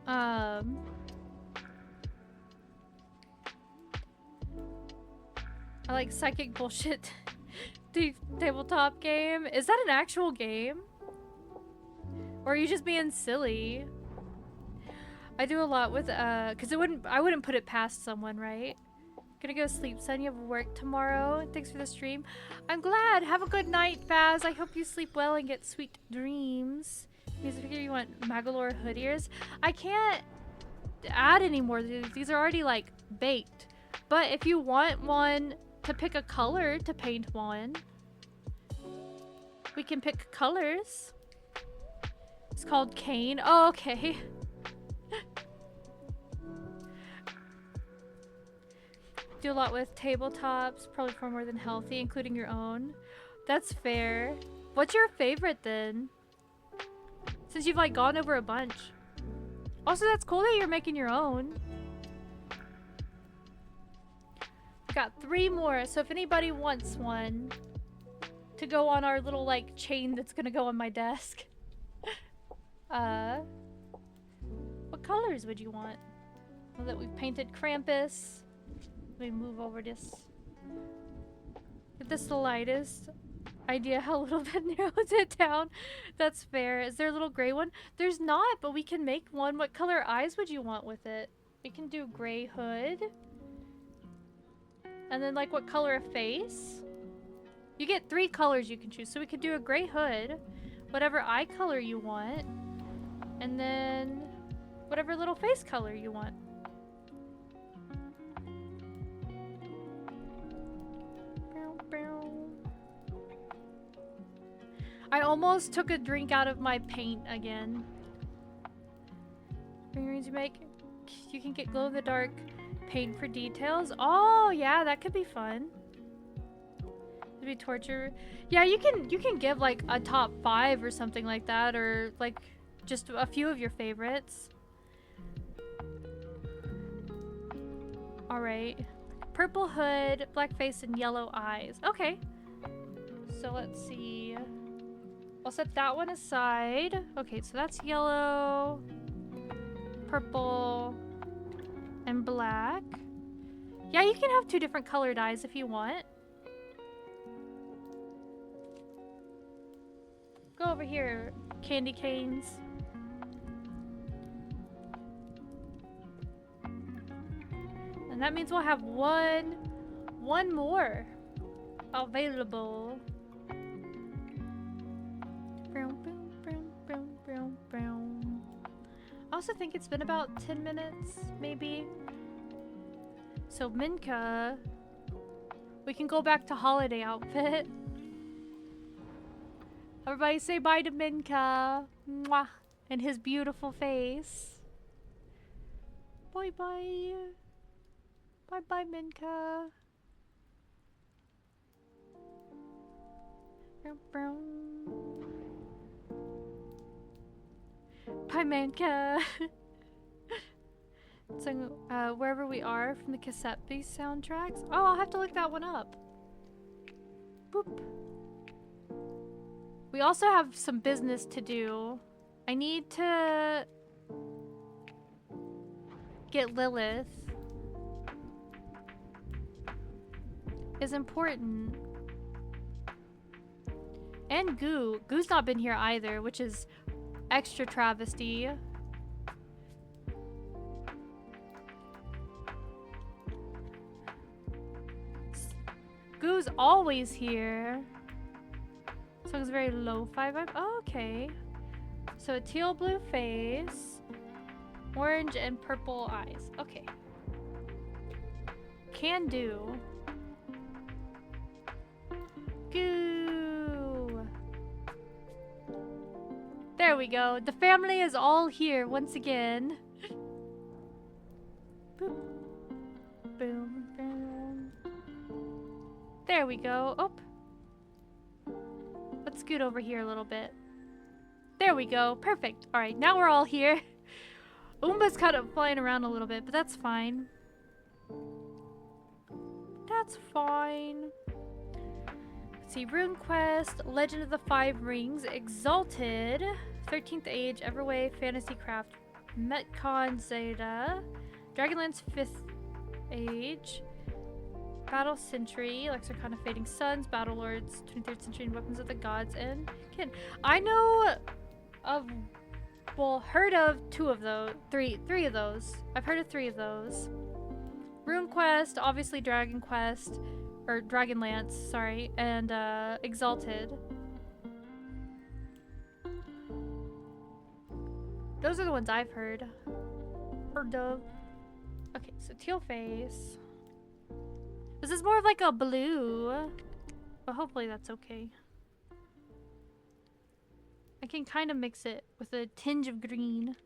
I like psychic bullshit. The tabletop game. Is that an actual game? Or are you just being silly? I do a lot with cause I wouldn't put it past someone, right? Gonna go sleep, son. You have work tomorrow. Thanks for the stream. I'm glad. Have a good night, Faz. I hope you sleep well and get sweet dreams. Music figure, you want Magalore hood ears? I can't add any more. These are already like baked. But if you want one to pick a color to paint one, we can pick colors. It's called Kane. Oh, okay. Do a lot with tabletops, probably far more than healthy, including your own. That's fair. What's your favorite then? Since you've like gone over a bunch. Also, that's cool that you're making your own. Got 3 more, so if anybody wants one to go on our little like chain that's gonna go on my desk. What colors would you want? Well, that we've painted Krampus. Let me move over this. Get this the lightest idea how little that narrows it down. That's fair. Is there a little gray one? There's not, but we can make one. What color eyes would you want with it? We can do gray hood. And then like what color of face? You get 3 colors you can choose. So we could do a gray hood, whatever eye color you want, and then whatever little face color you want. I almost took a drink out of my paint again. Figurines you make, you can get glow-in-the-dark paint for details. Oh yeah, that could be fun. It'd be torture. Yeah, you can give like a top 5 or something like that, or like just a few of your favorites. All right, purple hood, black face, and yellow eyes. Okay, so let's see. I'll set that one aside. Okay, so that's yellow, purple, and black. Yeah, you can have 2 different colored eyes if you want. Go over here, candy canes. And that means we'll have one more available. I also think it's been about 10 minutes, maybe. So Minka, we can go back to holiday outfit. Everybody say bye to Minka. Mwah. And his beautiful face. Bye bye. Bye bye, Minka. Bye, Minka. So, wherever we are from the cassette-based soundtracks. Oh, I'll have to look that one up. Boop. We also have some business to do. I need to get Lilith. Is important. And Goo. Goo's not been here either, which is extra travesty. Goo's always here. Song's very lo-fi vibe. Oh, okay. So a teal blue face, orange and purple eyes. Okay. Can do. Goo. There we go. The family is all here once again. Boop. Boom. Boom. There we go. Oh. Let's scoot over here a little bit. There we go. Perfect. All right, now we're all here. Oomba's kind of flying around a little bit, but that's fine. That's fine. Let's see. RuneQuest, Legend of the Five Rings, Exalted, 13th Age, Everway, Fantasy Craft, Metcon Zeta, Dragonlance 5th Age, Battle Century, Lexicon of Fading Suns, Battle Lords, 23rd Century, and Weapons of the Gods, and Kin. I know of, well, heard of two of those, three of those. I've heard of 3 of those. RuneQuest, obviously Dragon Quest, or Dragonlance, sorry, and Exalted. Those are the ones I've heard of. Okay, so teal face. This is more of like a blue, but hopefully that's okay. I can kind of mix it with a tinge of green.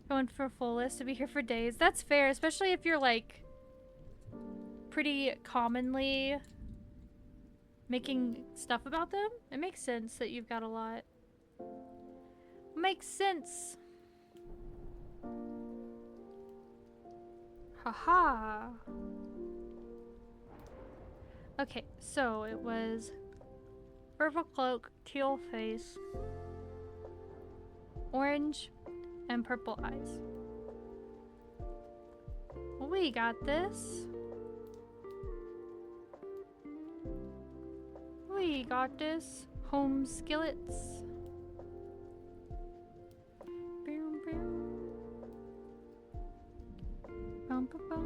Going for a full list to be here for days. That's fair, especially if you're like pretty commonly making stuff about them. It makes sense that you've got a lot. Makes sense. Haha. Okay, so it was purple cloak, teal face, orange, and purple eyes. We got this. We got this. Home skillets. Boom, boom. Bum, bum, bum.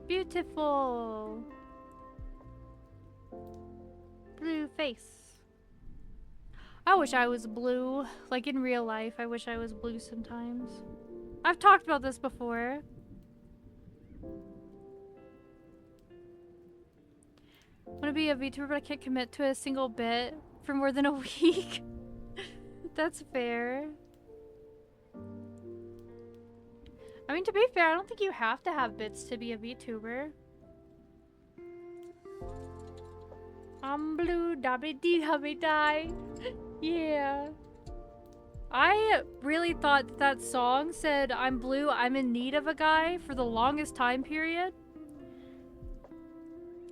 Beautiful. Blue face. I wish I was blue. Like in real life, I wish I was blue sometimes. I've talked about this before. I want to be a VTuber, but I can't commit to a single bit for more than a week. That's fair. I mean, to be fair, I don't think you have to have bits to be a VTuber. I'm blue, dabby dee hubby die. Yeah. I really thought that song said, I'm blue, I'm in need of a guy for the longest time period.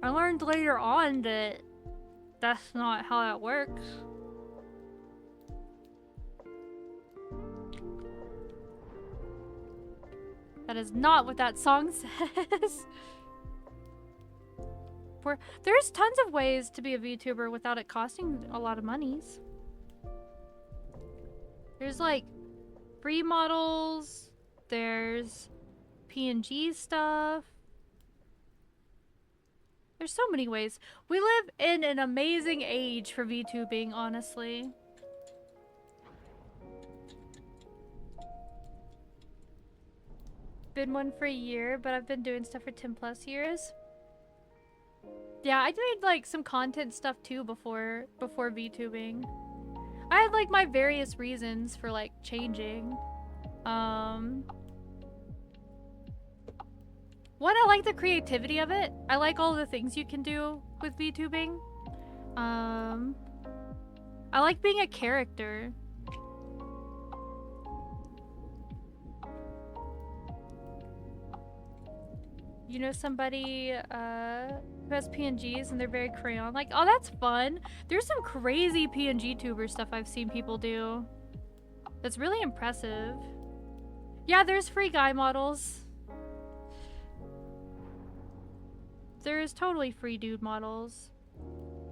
I learned later on that that's not how that works. That is not what that song says. There's tons of ways to be a VTuber without it costing a lot of monies. There's like free models, there's PNG stuff. There's so many ways. We live in an amazing age for VTubing, honestly. Been one for a year, but I've been doing stuff for 10+ years. Yeah, I made like some content stuff too before VTubing. I had like my various reasons for like changing. One, I like the creativity of it. I like all the things you can do with VTubing. I like being a character. You know somebody who has PNGs and they're very crayon. Like, oh, that's fun. There's some crazy PNG tuber stuff I've seen people do. That's really impressive. Yeah, there's free guy models. There's totally free dude models.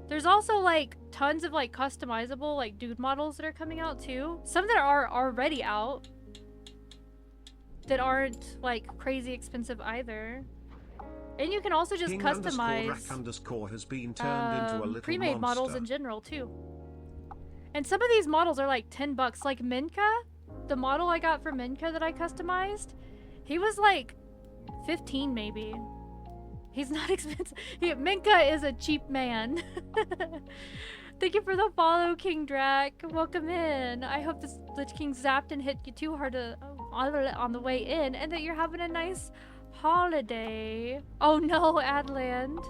There's also like tons of like customizable like dude models that are coming out too. Some that are already out that aren't like crazy expensive either. And you can also just King_Rack_ has been turned into a little pre-made monster. models in general too. And some of these models are like 10 bucks. Like Minka, the model I got for Minka that I customized, he was like 15 maybe. He's not expensive. Minka is a cheap man. Thank you for the follow, King Drac. Welcome in. I hope this Lich King zapped and hit you too hard on the way in, and that you're having a nice holiday. Oh no, Adland.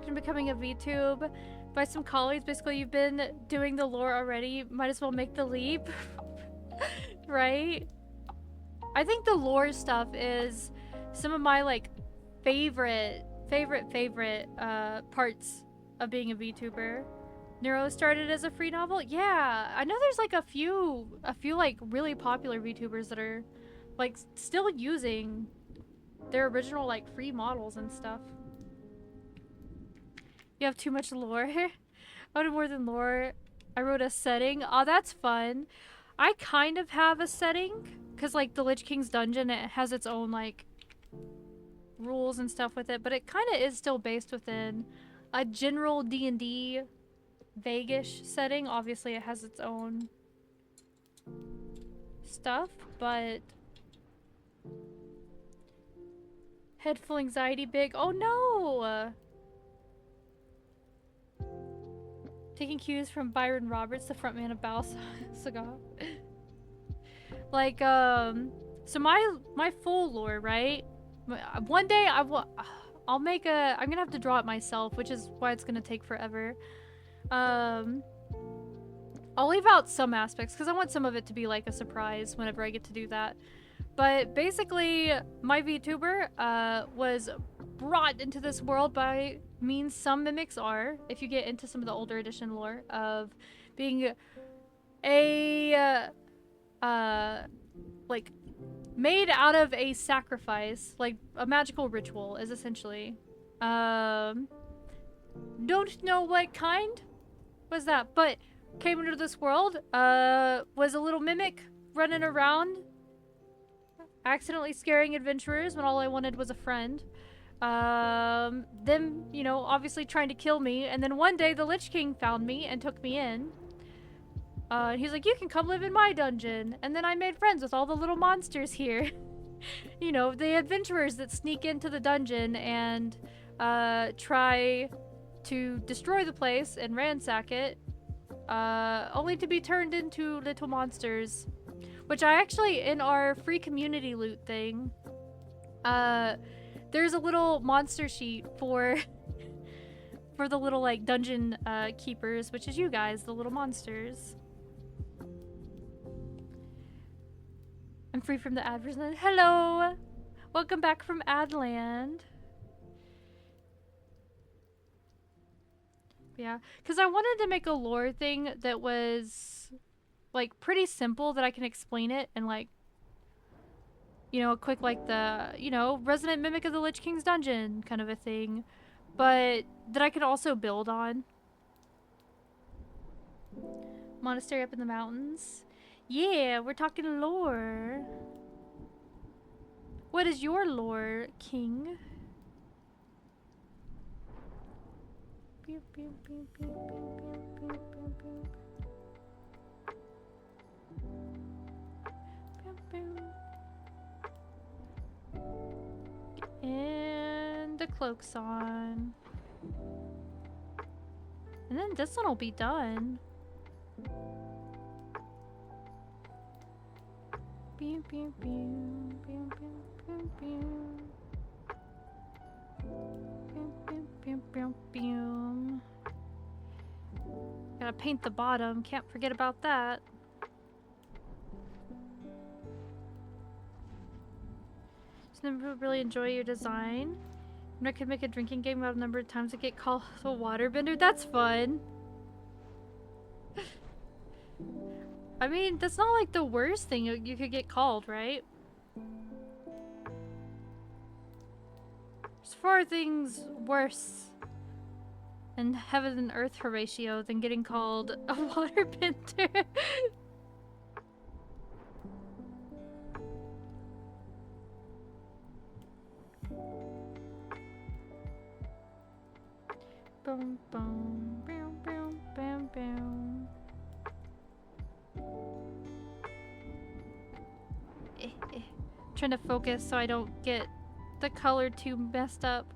You're becoming a VTube by some colleagues. Basically, you've been doing the lore already. Might as well make the leap. Right? I think the lore stuff is some of my like favorite parts of being a VTuber. Neuro started as a free novel. Yeah, I know there's like a few like really popular VTubers that are like still using their original like free models and stuff. You have too much lore. I wanted more than lore. I wrote a setting. Oh, that's fun. I kind of have a setting because like the Lich King's dungeon, it has its own like rules and stuff with it, but it kind of is still based within a general D&D vaguish setting. Obviously it has its own stuff, but head full anxiety big. Oh no! Taking cues from Byron Roberts, the frontman of Battle Saga. Like, so my full lore, right? One day I'll make I'm gonna have to draw it myself, which is why it's gonna take forever. I'll leave out some aspects because I want some of it to be like a surprise whenever I get to do that. But basically, my VTuber was brought into this world by means some mimics are, if you get into some of the older edition lore, of being a like made out of a sacrifice, like a magical ritual is essentially. Don't know what kind was that, but came into this world, was a little mimic running around, accidentally scaring adventurers when all I wanted was a friend. Them, you know, obviously trying to kill me, and then one day the Lich King found me and took me in. He's like, you can come live in my dungeon. And then I made friends with all the little monsters here. You know, the adventurers that sneak into the dungeon and try to destroy the place and ransack it, only to be turned into little monsters. Which I actually, in our free community loot thing, there's a little monster sheet for for the little like dungeon keepers, which is you guys, the little monsters. I'm free from the advertisement. Hello! Welcome back from Adland. Yeah, because I wanted to make a lore thing that was like pretty simple, that I can explain it and like, you know, a quick like the, you know, Resident Mimic of the Lich King's dungeon kind of a thing, but that I could also build on. Monastery up in the mountains. Yeah, we're talking lore. What is your lore, King? Pew, pew, pew, pew, pew, pew, pew, pew. Pew, pew. And the cloak's on. And then this one will be done. Pew, pew, pew, pew, pew, pew, pew, pew, pew, pew, pew. Gotta paint the bottom, can't forget about that. Just never really enjoy your design. I could make a drinking game about a number of times I get called a waterbender. That's fun. I mean, that's not like the worst thing you could get called, right? There's far things worse in heaven and earth, Horatio, than getting called a waterbender. Boom, boom, boom, boom, boom, boom. Trying to focus so I don't get the color too messed up.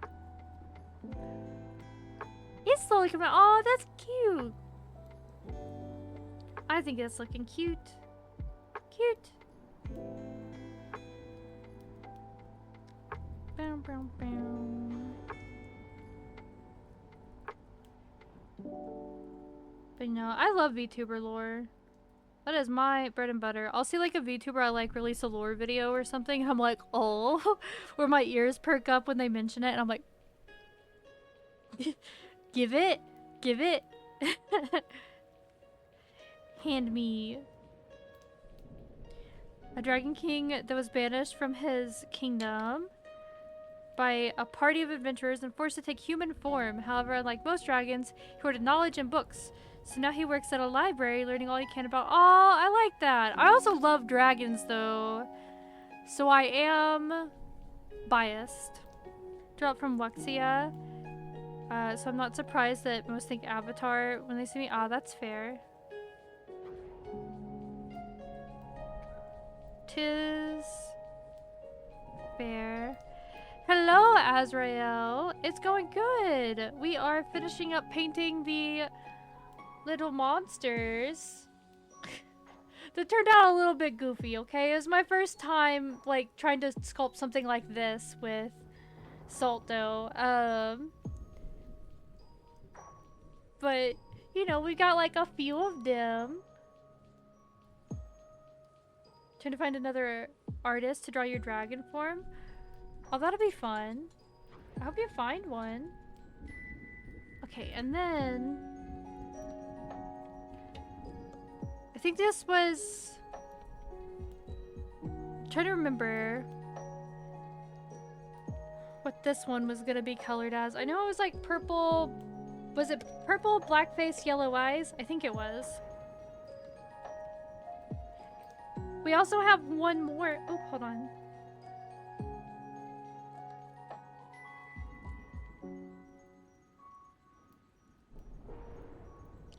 It's slowly coming out. Oh, that's cute. I think it's looking cute. Cute. Boom, boom, boom. But no, I love VTuber lore. That is my bread and butter. I'll see like a VTuber I like release a lore video or something, and I'm like, oh, where my ears perk up when they mention it, and I'm like, give it, give it. Hand me a dragon king that was banished from his kingdom by a party of adventurers and forced to take human form. However, unlike most dragons, he hoarded knowledge and books. So now he works at a library, learning all he can about— oh, I like that. I also love dragons, though. So I am biased. Dropped from Luxia. So I'm not surprised that most think Avatar when they see me. Ah, that's fair. 'Tis fair. Hello, Azrael. It's going good. We are finishing up painting the little monsters. That turned out a little bit goofy, okay? It was my first time, like, trying to sculpt something like this with salt dough. But, you know, we got, like, a few of them. Trying to find another artist to draw your dragon form. Oh, that'll be fun. I hope you find one. Okay, and then I think this was— I'm trying to remember what this one was gonna be colored as. I know it was like purple. Was it purple, black face, yellow eyes? I think it was. We also have one more. Oh, hold on.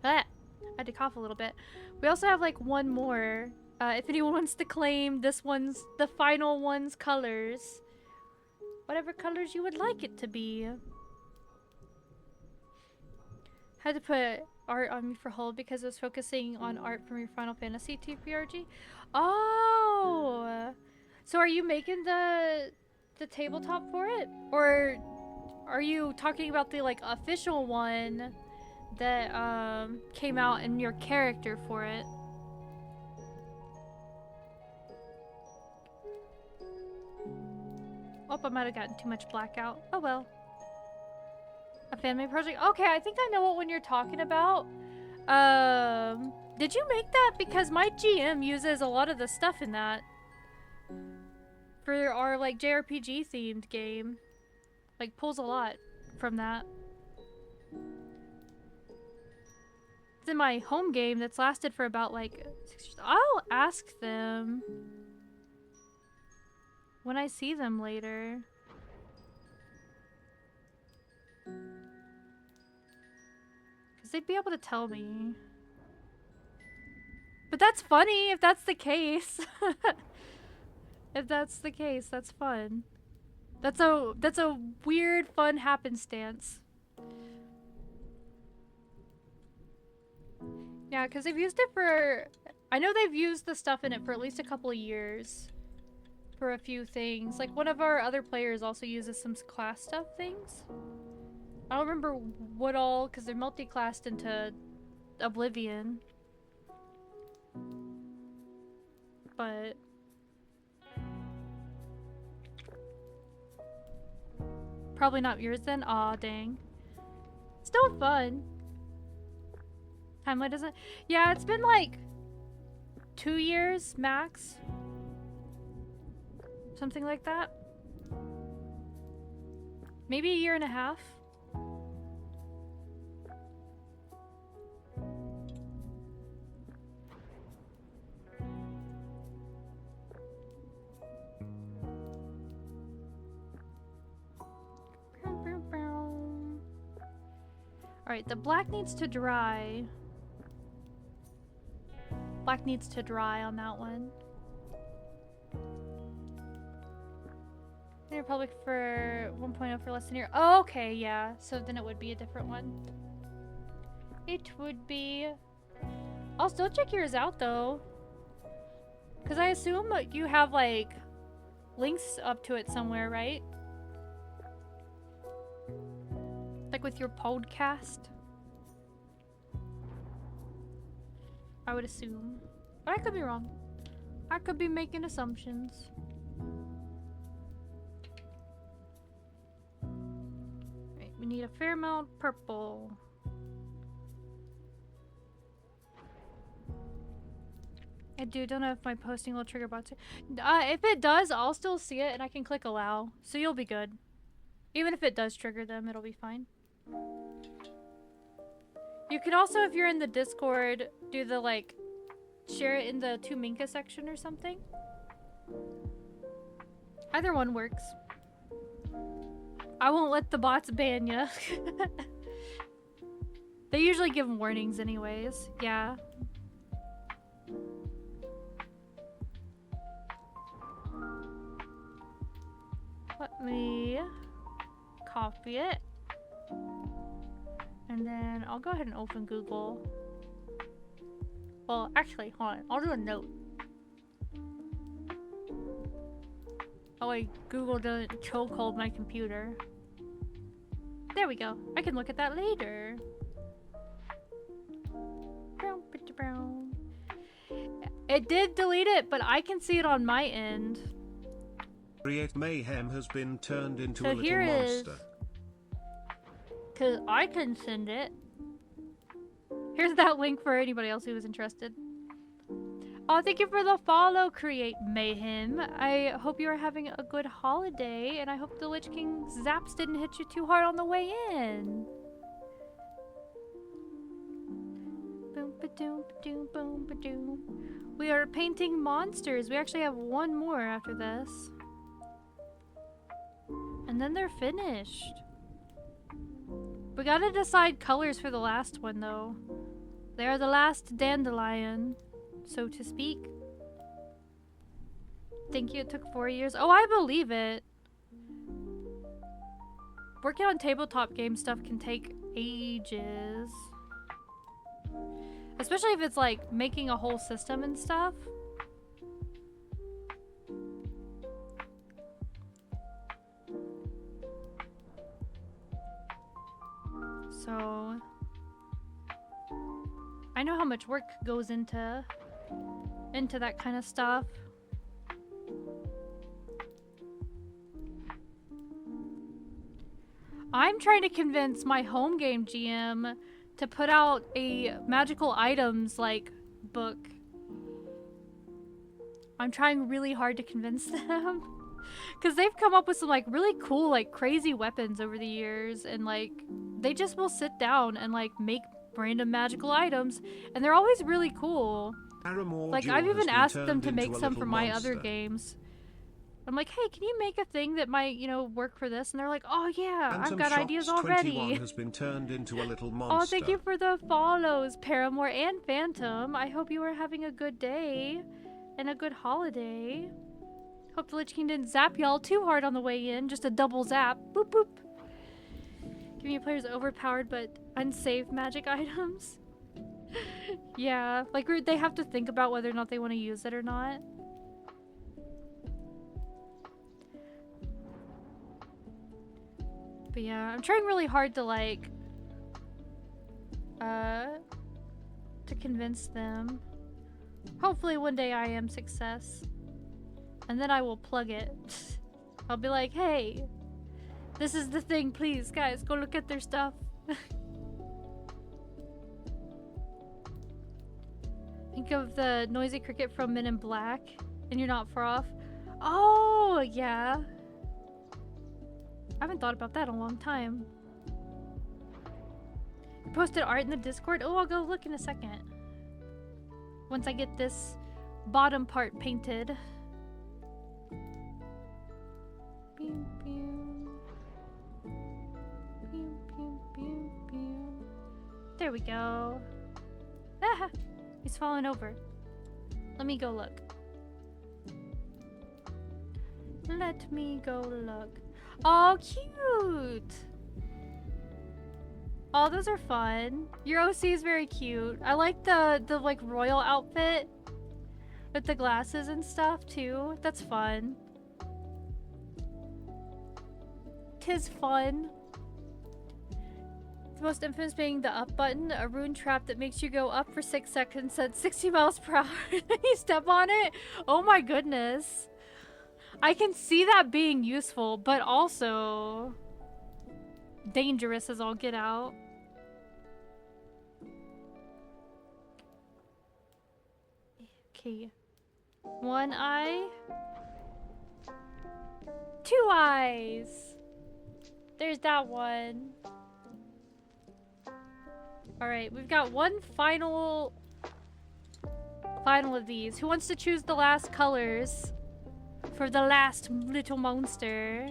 Ah, I had to cough a little bit. We also have like one more. If anyone wants to claim this one's the final one's colors, whatever colors you would like it to be. Had to put art on me for hold because I was focusing on art from your Final Fantasy TPRG. Oh, so are you making the tabletop for it, or are you talking about the like official one that came out in your character for it? Oh, I might have gotten too much blackout. Oh well. A fan-made project? Okay, I think I know what one you're talking about. Did you make that? Because my GM uses a lot of the stuff in that for our like JRPG themed game. Like pulls a lot from that. It's in my home game that's lasted for about like 6 years. I'll ask them when I see them later. Because they'd be able to tell me. But that's funny if that's the case. If that's the case, that's fun. That's a weird, fun happenstance. Yeah, because they've used it for— I know they've used the stuff in it for at least a couple of years. For a few things. Like, one of our other players also uses some class stuff things. I don't remember what all, because they're multi-classed into Oblivion. But probably not yours then? Aw, dang. Still fun. Timeline doesn't— yeah, it's been like 2 years max. Something like that. Maybe a year and a half. Alright, the black needs to dry. Black needs to dry on that one. Republic for 1.0 for less than a year. Oh, okay, yeah. So then it would be a different one. It would be... I'll still check yours out, though. Because I assume you have, like, links up to it somewhere, right? Like with your podcast? I would assume. But I could be wrong. I could be making assumptions. Right, we need a fair amount of purple. I don't know if my posting will trigger bots. If it does, I'll still see it and I can click allow. So you'll be good. Even if it does trigger them, it'll be fine. You could also, if you're in the Discord, do the, like, share it in the 2Minka section or something. Either one works. I won't let the bots ban ya. They usually give warnings anyways. Yeah. Let me copy it. And then I'll go ahead and open Google. Well, actually, hold on. I'll do a note. Oh wait, Google doesn't chokehold my computer. There we go. I can look at that later. It did delete it, but I can see it on my end. Create Mayhem has been turned into So a little here monster. Because I can send it. Here's that link for anybody else who is interested. Oh, thank you for the follow, Create Mayhem. I hope you are having a good holiday, and I hope the Lich King zaps didn't hit you too hard on the way in. Boom ba doom ba doom boom ba doom. We are painting monsters. We actually have one more after this. And then they're finished. We gotta decide colors for the last one, though. They are the last dandelion, so to speak. Thank you, it took 4 years. Oh, I believe it. Working on tabletop game stuff can take ages. Especially if it's like making a whole system and stuff. So I know how much work goes into that kind of stuff. I'm trying to convince my home game GM to put out a magical items like book. I'm trying really hard to convince them. Because they've come up with some like really cool like crazy weapons over the years, and like they just will sit down and like make random magical items, and they're always really cool. Like I've even asked them to make some for my other games. I'm like, hey, can you make a thing that might, you know, work for this? And they're like, oh yeah, I've got ideas already. Has been turned into a little monster. Oh, thank you for the follows, Paramore and Phantom. I hope you are having a good day and a good holiday. Hope the Lich King didn't zap y'all too hard on the way in. Just a double zap. Boop boop. Giving your players overpowered but unsafe magic items. Yeah, like they have to think about whether or not they want to use it or not. But yeah, I'm trying really hard to like to convince them. Hopefully one day I am success. And then I will plug it. I'll be like, hey, this is the thing, please, guys, go look at their stuff. Think of the noisy cricket from Men in Black, and you're not far off. Oh, yeah. I haven't thought about that in a long time. You posted art in the Discord? Oh, I'll go look in a second. Once I get this bottom part painted. Pew, pew. Pew, pew, pew, pew. There we go. Ah, he's falling over. Let me go look. Let me go look. Oh, cute! Oh, those are fun. Your OC is very cute. I like the like royal outfit with the glasses and stuff too. That's fun. 'Tis fun. The most infamous being the up button, a rune trap that makes you go up for 6 seconds at 60 miles per hour. You step on it? Oh my goodness. I can see that being useful, but also dangerous as all get out. Okay. 1 eye. 2 eyes. There's that one. Alright, we've got one final of these. Who wants to choose the last colors for the last little monster?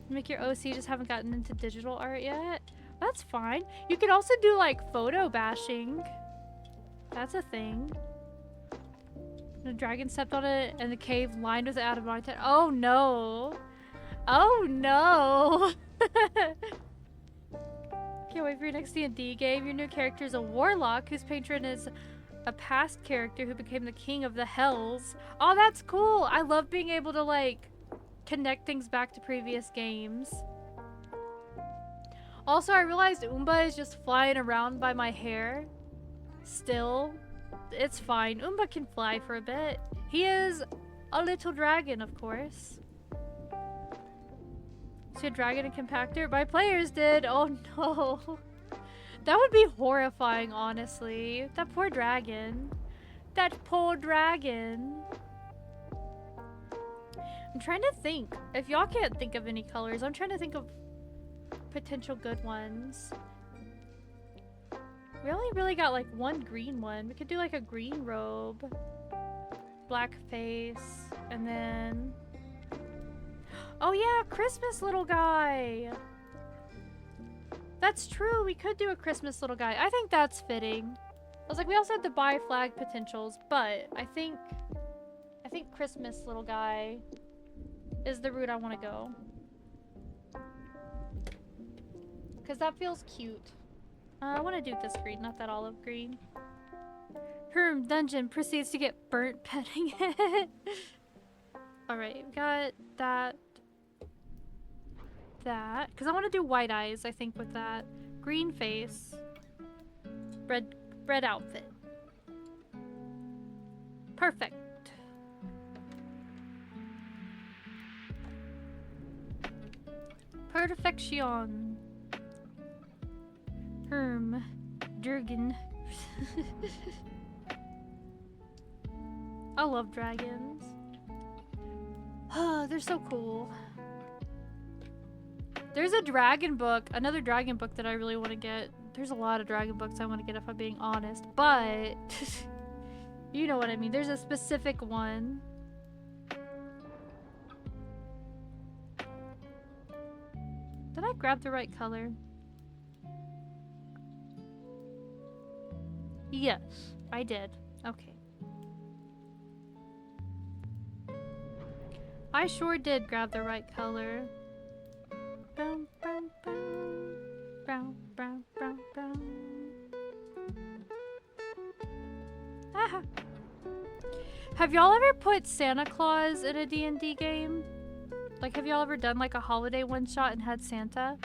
Make your OC, just haven't gotten into digital art yet. That's fine. You could also do like photo bashing. That's a thing. The dragon stepped on it and the cave lined with adamantite. Oh no. Oh no. Can't wait for your next D&D game. Your new character is a warlock whose patron is a past character who became the king of the hells. Oh, that's cool. I love being able to like connect things back to previous games. Also, I realized Oomba is just flying around by my hair. Still, it's fine. Oomba can fly for a bit. He is a little dragon, of course. See a dragon and compactor? My players did. Oh no. That would be horrifying, honestly. That poor dragon. That poor dragon. I'm trying to think. If y'all can't think of any colors, I'm trying to think of potential good ones. We only really got like one green one. We could do like a green robe, black face, and then... Oh yeah, Christmas little guy! That's true, we could do a Christmas little guy. I think that's fitting. I was like, we also had the buy flag potentials, but I think Christmas little guy is the route I want to go. Because that feels cute. I want to do this green, not that olive green. Herm Dungeon proceeds to get burnt petting it. Alright, we got that. That. Because I want to do white eyes, I think, with that. Green face. Red outfit. Perfect. Perfection. Herm. Durgan. I love dragons. They're so cool. There's a dragon book, another dragon book that I really want to get. There's a lot of dragon books I want to get if I'm being honest, but you know what I mean. There's a specific one. Did I grab the right color? Yes, I did. Okay. I sure did grab the right color. Brown, brown, brown. Brown, brown, brown, brown. Ah. Have y'all ever put Santa Claus in a D&D game? Like, have y'all ever done like a holiday one-shot and had Santa?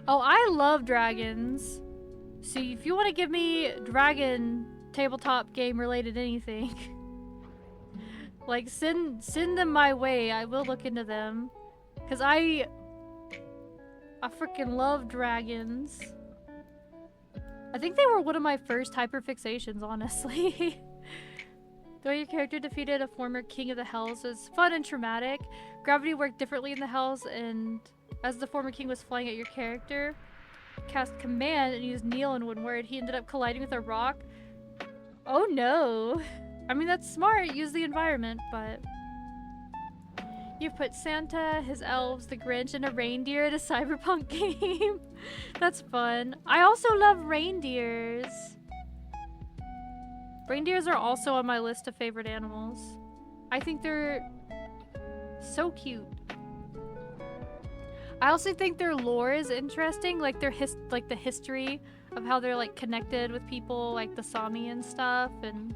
Oh, I love dragons. So if you want to give me dragon tabletop game related anything, like send them my way. I will look into them. Cause I freaking love dragons. I think they were one of my first hyperfixations, honestly. The way your character defeated a former king of the Hells was fun and traumatic. Gravity worked differently in the Hells, and as the former king was flying at your character, cast command and used kneel in one word, he ended up colliding with a rock. Oh no! I mean, that's smart, use the environment, but... You've put Santa, his elves, the Grinch, and a reindeer in a cyberpunk game. That's fun. I also love reindeers. Reindeers are also on my list of favorite animals. I think they're so cute. I also think their lore is interesting, like their the history of how they're like connected with people like the Sami and stuff, and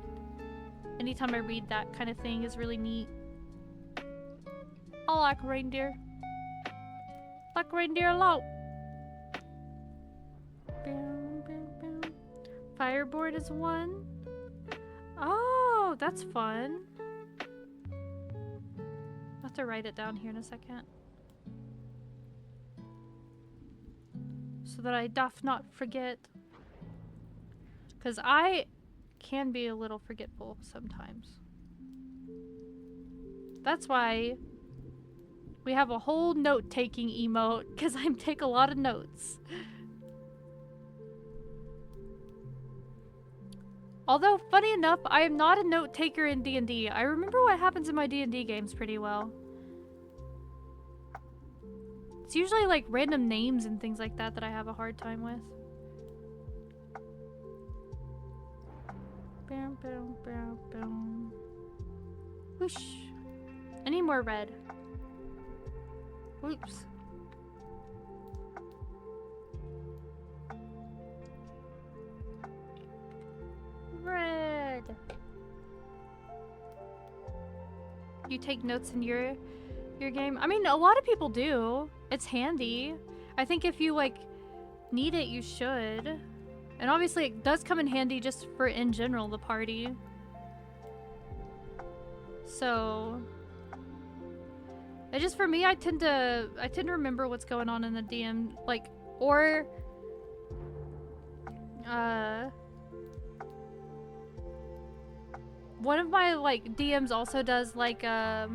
anytime I read that kind of thing is really neat. I like reindeer. Like reindeer a lot. Fireboard is one. Oh, that's fun. I'll have to write it down here in a second. So that I doth not forget. Because I can be a little forgetful sometimes. That's why we have a whole note-taking emote, because I take a lot of notes. Although, funny enough, I am not a note-taker in D&D. I remember what happens in my D&D games pretty well. It's usually like random names and things like that that I have a hard time with. Boom, boom, boom, boom. Whoosh. I need more red. Oops. Red. You take notes in your game? I mean, a lot of people do. It's handy. I think if you like need it, you should. And obviously it does come in handy just for in general the party. So it just for me, I tend to remember what's going on in the DM, like, or one of my like DMs also does like a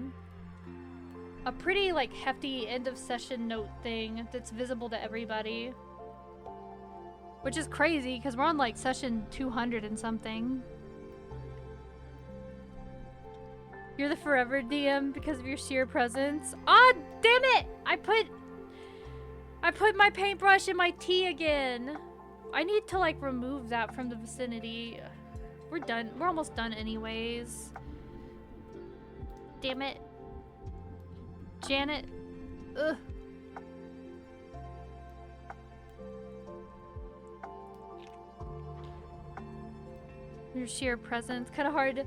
pretty like hefty end of session note thing that's visible to everybody, which is crazy because we're on like session 200 and something. You're the forever DM because of your sheer presence. Ah, damn it! I put my paintbrush in my tea again. I need to like remove that from the vicinity. We're done. We're almost done anyways. Damn it. Janet. Ugh. Your sheer presence. Kind of hard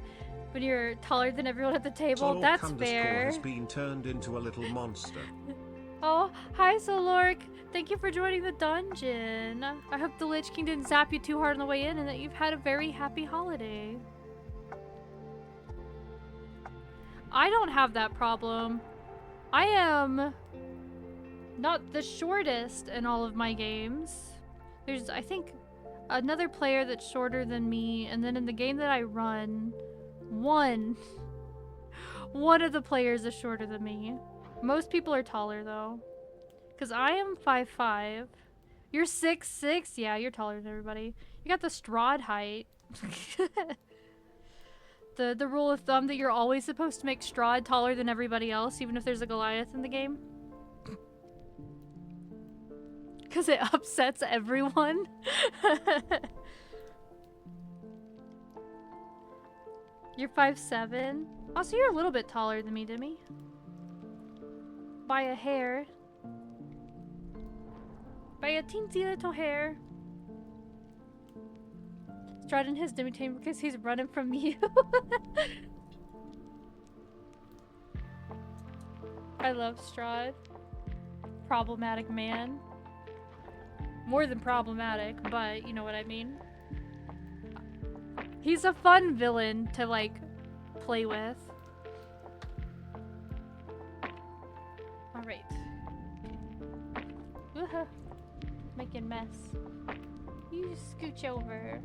when you're taller than everyone at the table. Solork That's _ fair. has been turned into a little monster. Oh, hi Solork. Thank you for joining the dungeon. I hope the Lich King didn't zap you too hard on the way in and that you've had a very happy holiday. I don't have that problem. I am not the shortest in all of my games. There's, I think, another player that's shorter than me, and then in the game that I run, one of the players is shorter than me. Most people are taller though. Because I am 5'5". You're 6'6". Yeah, you're taller than everybody. You got the Strahd height. The rule of thumb that you're always supposed to make Strahd taller than everybody else, even if there's a Goliath in the game. Because it upsets everyone. You're 5'7". Also, you're a little bit taller than me, Demi. By a hair. By a teensy little hair. Strahd in his Demi-Tame because he's running from you. I love Strahd. Problematic man. More than problematic, but you know what I mean. He's a fun villain to like play with. Alright. Making mess. You scooch over.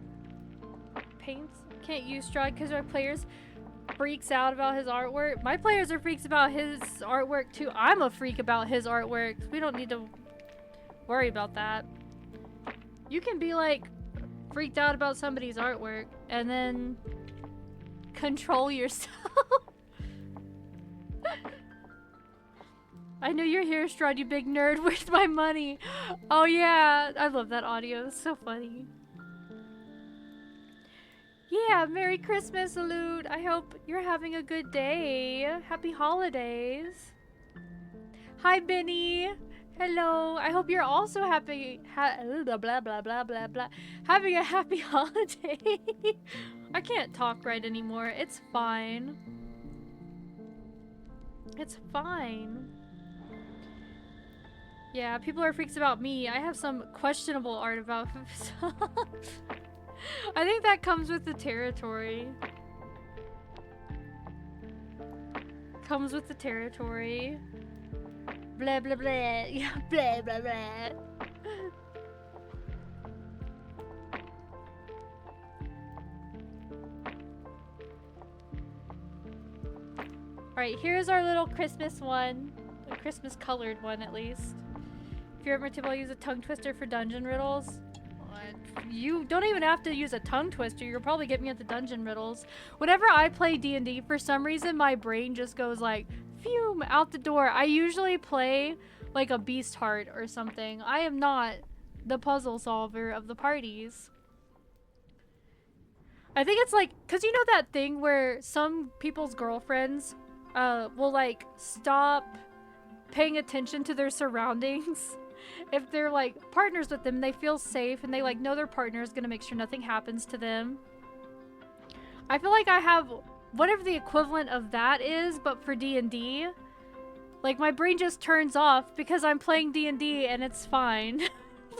Paints. Can't use Strahd because our players freaks out about his artwork. My players are freaks about his artwork too. I'm a freak about his artwork. We don't need to worry about that. You can be like freaked out about somebody's artwork and then control yourself. I know you're here, Strahd, you big nerd. Where's my money? Oh yeah, I love that audio. It's so funny. Yeah, Merry Christmas, Salute. I hope you're having a good day. Happy holidays. Hi, Benny. Hello. I hope you're also happy. Blah, blah, blah, blah, blah, blah. Having a happy holiday. I can't talk right anymore. It's fine. It's fine. Yeah, people are freaks about me. I have some questionable art about I think that comes with the territory. Comes with the territory. Blah blah blah. Yeah, blah blah blah. Alright, here's our little Christmas one. A Christmas colored one at least. If you're ever tip, I'll use a tongue twister for dungeon riddles. You don't even have to use a tongue twister. You'll probably get me at the dungeon riddles. Whenever I play D&D, for some reason my brain just goes like, phew, out the door. I usually play like a beast heart or something. I am not the puzzle solver of the parties. I think it's like, cause you know that thing where some people's girlfriends will like stop paying attention to their surroundings. If they're like partners with them, they feel safe and they like know their partner is gonna make sure nothing happens to them. I feel like I have whatever the equivalent of that is, but for D&D. Like my brain just turns off because I'm playing D&D and it's fine.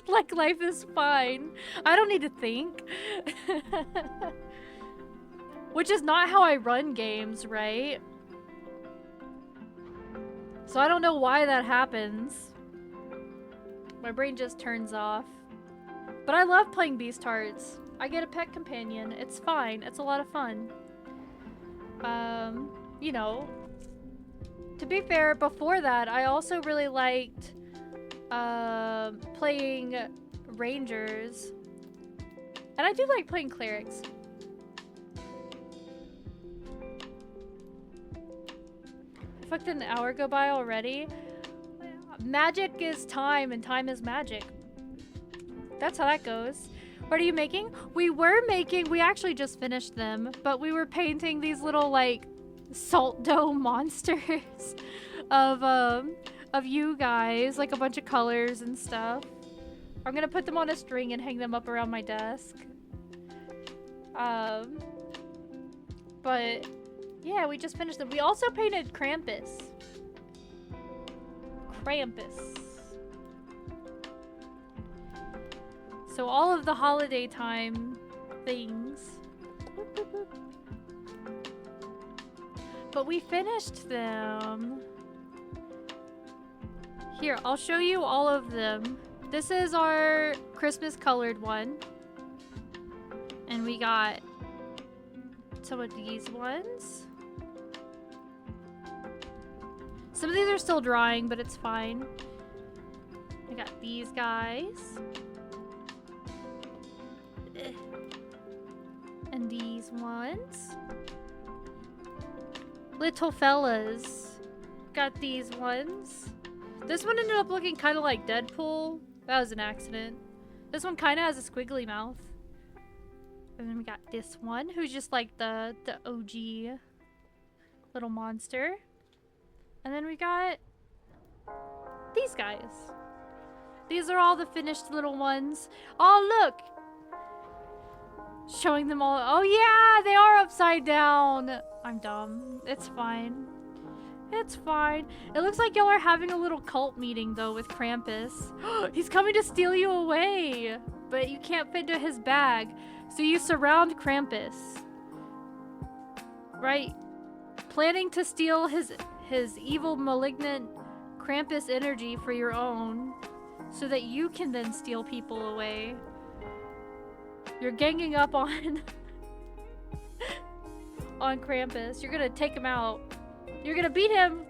Like life is fine. I don't need to think. Which is not how I run games, right? So I don't know why that happens. My brain just turns off. But I love playing Beast Hearts. I get a pet companion. It's fine. It's a lot of fun. You know. To be fair, before that, I also really liked playing Rangers. And I do like playing Clerics. I fucked an hour go by already. Magic is time and time is magic. That's how that goes. What are you making? We actually just finished them, but we were painting these little like salt dough monsters of you guys, like a bunch of colors and stuff. I'm gonna put them on a string and hang them up around my desk. But yeah, we just finished them. We also painted Krampus. So all of the holiday time things. But we finished them. Here, I'll show you all of them. This is our Christmas colored one. And we got some of these ones. Some of these are still drying, but it's fine. We got these guys. And these ones. Little fellas. Got these ones. This one ended up looking kind of like Deadpool. That was an accident. This one kind of has a squiggly mouth. And then we got this one, who's just like the OG little monster. And then we got these guys. These are all the finished little ones. Oh, look! Showing them all. Oh, yeah! They are upside down. I'm dumb. It's fine. It's fine. It looks like y'all are having a little cult meeting, though, with Krampus. He's coming to steal you away. But you can't fit into his bag. So you surround Krampus. Right? Planning to steal his evil, malignant Krampus energy for your own, so that you can then steal people away. You're ganging up on on Krampus. You're gonna take him out. You're gonna beat him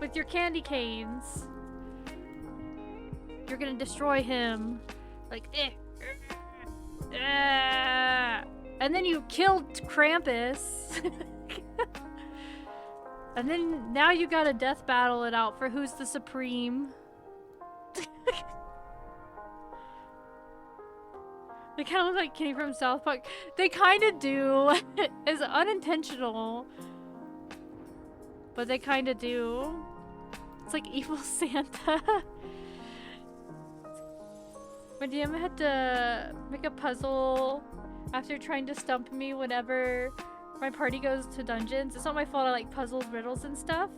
with your candy canes. You're gonna destroy him. Like, and then you killed Krampus. And then now you gotta death battle it out for who's the supreme. They kind of look like Kenny from South Park. They kind of do. It's unintentional. But they kind of do. It's like evil Santa. My DM had to make a puzzle after trying to stump me whenever my party goes to dungeons. It's not my fault I like puzzles, riddles, and stuff.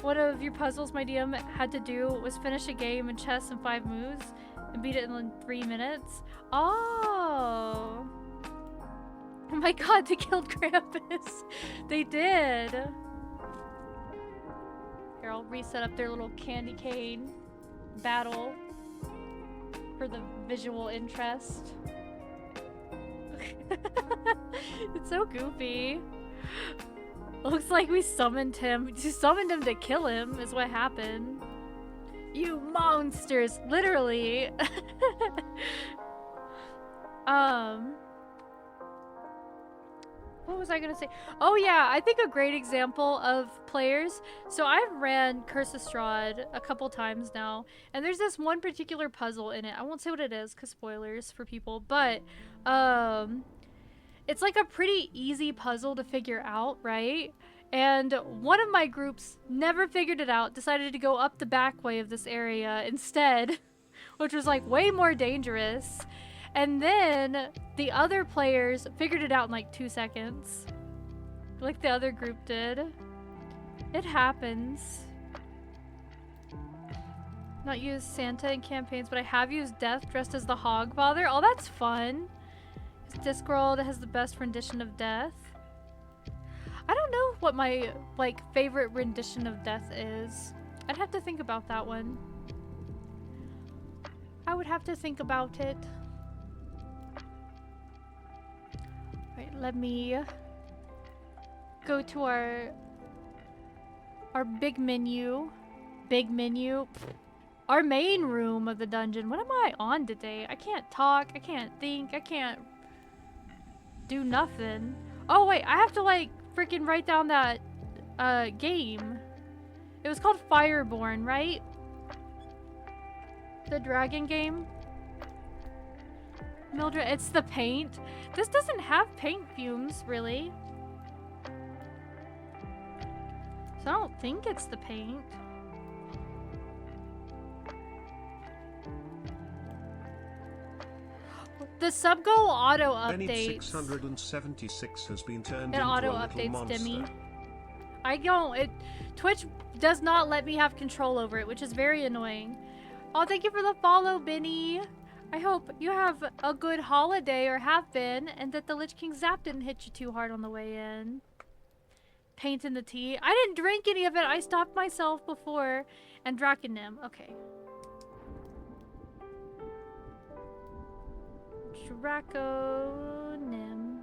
One of your puzzles my DM had to do was finish a game in chess in 5 moves and beat it in 3 minutes. Oh. Oh my god, they killed Krampus. They did. Here, I'll reset up their little candy cane battle for the visual interest. It's so goofy. Looks like we summoned him. We summoned him to kill him is what happened. You monsters, literally. What was I gonna say? Oh yeah, I think a great example of players. So I've ran Curse of Strahd a couple times now, and there's this one particular puzzle in it. I won't say what it is, cause spoilers for people, but it's like a pretty easy puzzle to figure out, right? And one of my groups never figured it out, decided to go up the back way of this area instead, which was like way more dangerous. And then the other players figured it out in like 2 seconds. Like the other group did. It happens. Not used Santa in campaigns, but I have used Death dressed as the Hogfather. Oh, that's fun. Discworld has the best rendition of Death. I don't know what my like favorite rendition of Death is. I'd have to think about that one. I would have to think about it. Right, let me go to our big menu. Big menu. Our main room of the dungeon. What am I on today? I can't talk. I can't think. I can't do nothing. Oh wait, I have to like freaking write down that game. It was called Fireborn, right? The dragon game. Mildred, it's the paint. This doesn't have paint fumes, really. So I don't think it's the paint. The subgoal auto updates. 676 has been turned It into auto a little updates, monster. Demi. I don't. Twitch does not let me have control over it, which is very annoying. Oh, thank you for the follow, Benny. I hope you have a good holiday, or have been, and that the Lich King Zap didn't hit you too hard on the way in. Paint in the tea. I didn't drink any of it. I stopped myself before. And Draconim. Okay. Draconim.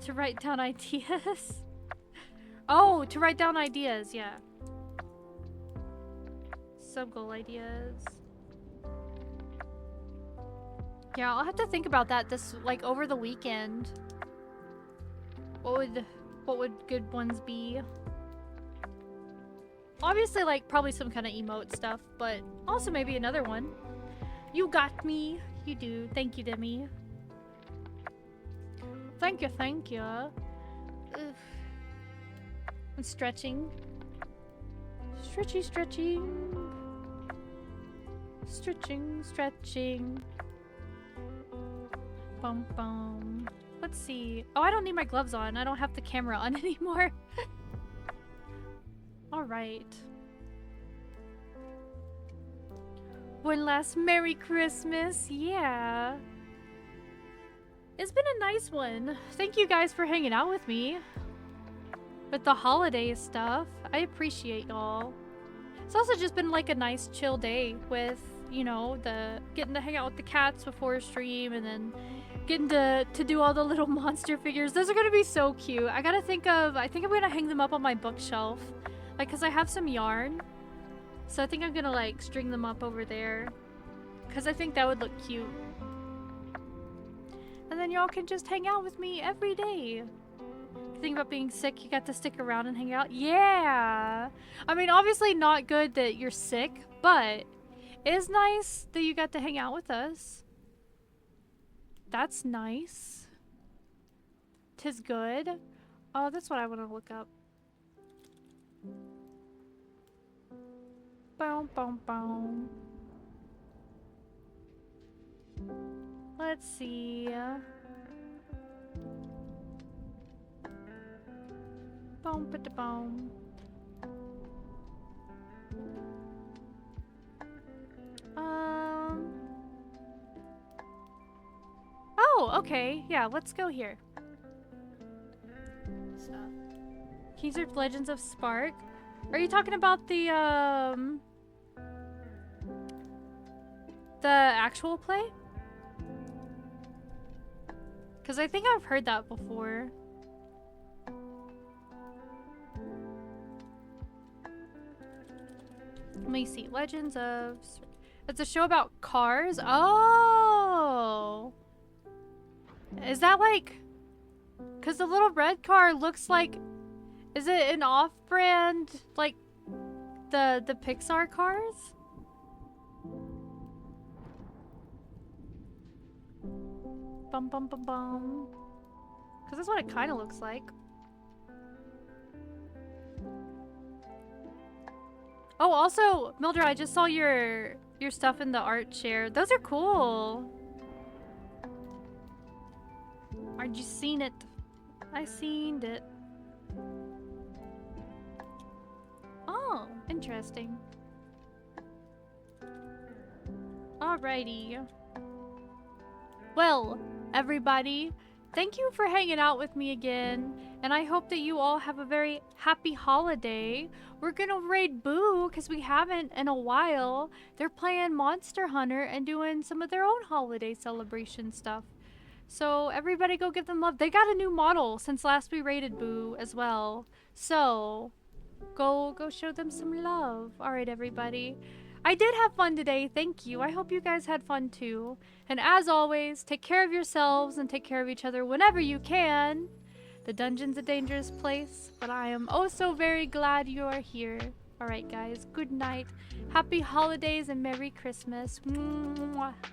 To write down ideas? Oh, to write down ideas, yeah. Sub-goal ideas. Yeah, I'll have to think about that this, like, over the weekend. What would good ones be? Obviously, like, probably some kind of emote stuff, but also maybe another one. You got me. You do. Thank you, Demi. Thank you, thank you. Ugh. I'm stretching. Stretchy, stretching. Stretching, stretching. Bum, bum. Let's see. Oh, I don't need my gloves on. I don't have the camera on anymore. Alright. One last Merry Christmas. Yeah. It's been a nice one. Thank you guys for hanging out with me. With the holiday stuff. I appreciate y'all. It's also just been like a nice chill day with, you know, getting to hang out with the cats before stream, and then getting to do all the little monster figures. Those are gonna be so cute. I gotta think of, I think I'm gonna hang them up on my bookshelf. Like, cause I have some yarn. So I think I'm gonna like string them up over there. Cause I think that would look cute. And then y'all can just hang out with me every day. Think about being sick, you got to stick around and hang out. Yeah! I mean, obviously not good that you're sick, but it is nice that you got to hang out with us. That's nice. 'Tis good. Oh, that's what I want to look up. Boom, boom, boom. Let's see. Boom, ba boom. Oh, okay. Yeah, let's go here. Stuff. Can you search Legends of Spark? Are you talking about the actual play? Because I think I've heard that before. Let me see. Legends of... It's a show about cars? Oh! Is that like... Because the little red car looks like... Is it an off-brand, like, the Pixar cars? Bum bum bum bum. Because that's what it kind of looks like. Oh, also, Mildred, I just saw your stuff in the art share. Those are cool. Aren't you seen it? I seen it. Oh, interesting. Alrighty. Well, everybody, thank you for hanging out with me again, and I hope that you all have a very happy holiday. We're gonna raid Boo, because we haven't in a while. They're playing Monster Hunter and doing some of their own holiday celebration stuff. So everybody go give them love. They got a new model since last we raided Boo as well. So go show them some love. Alright, everybody. I did have fun today, thank you. I hope you guys had fun too. And as always, take care of yourselves and take care of each other whenever you can. The dungeon's a dangerous place, but I am oh so very glad you are here. Alright guys, good night. Happy holidays and Merry Christmas. Mwah.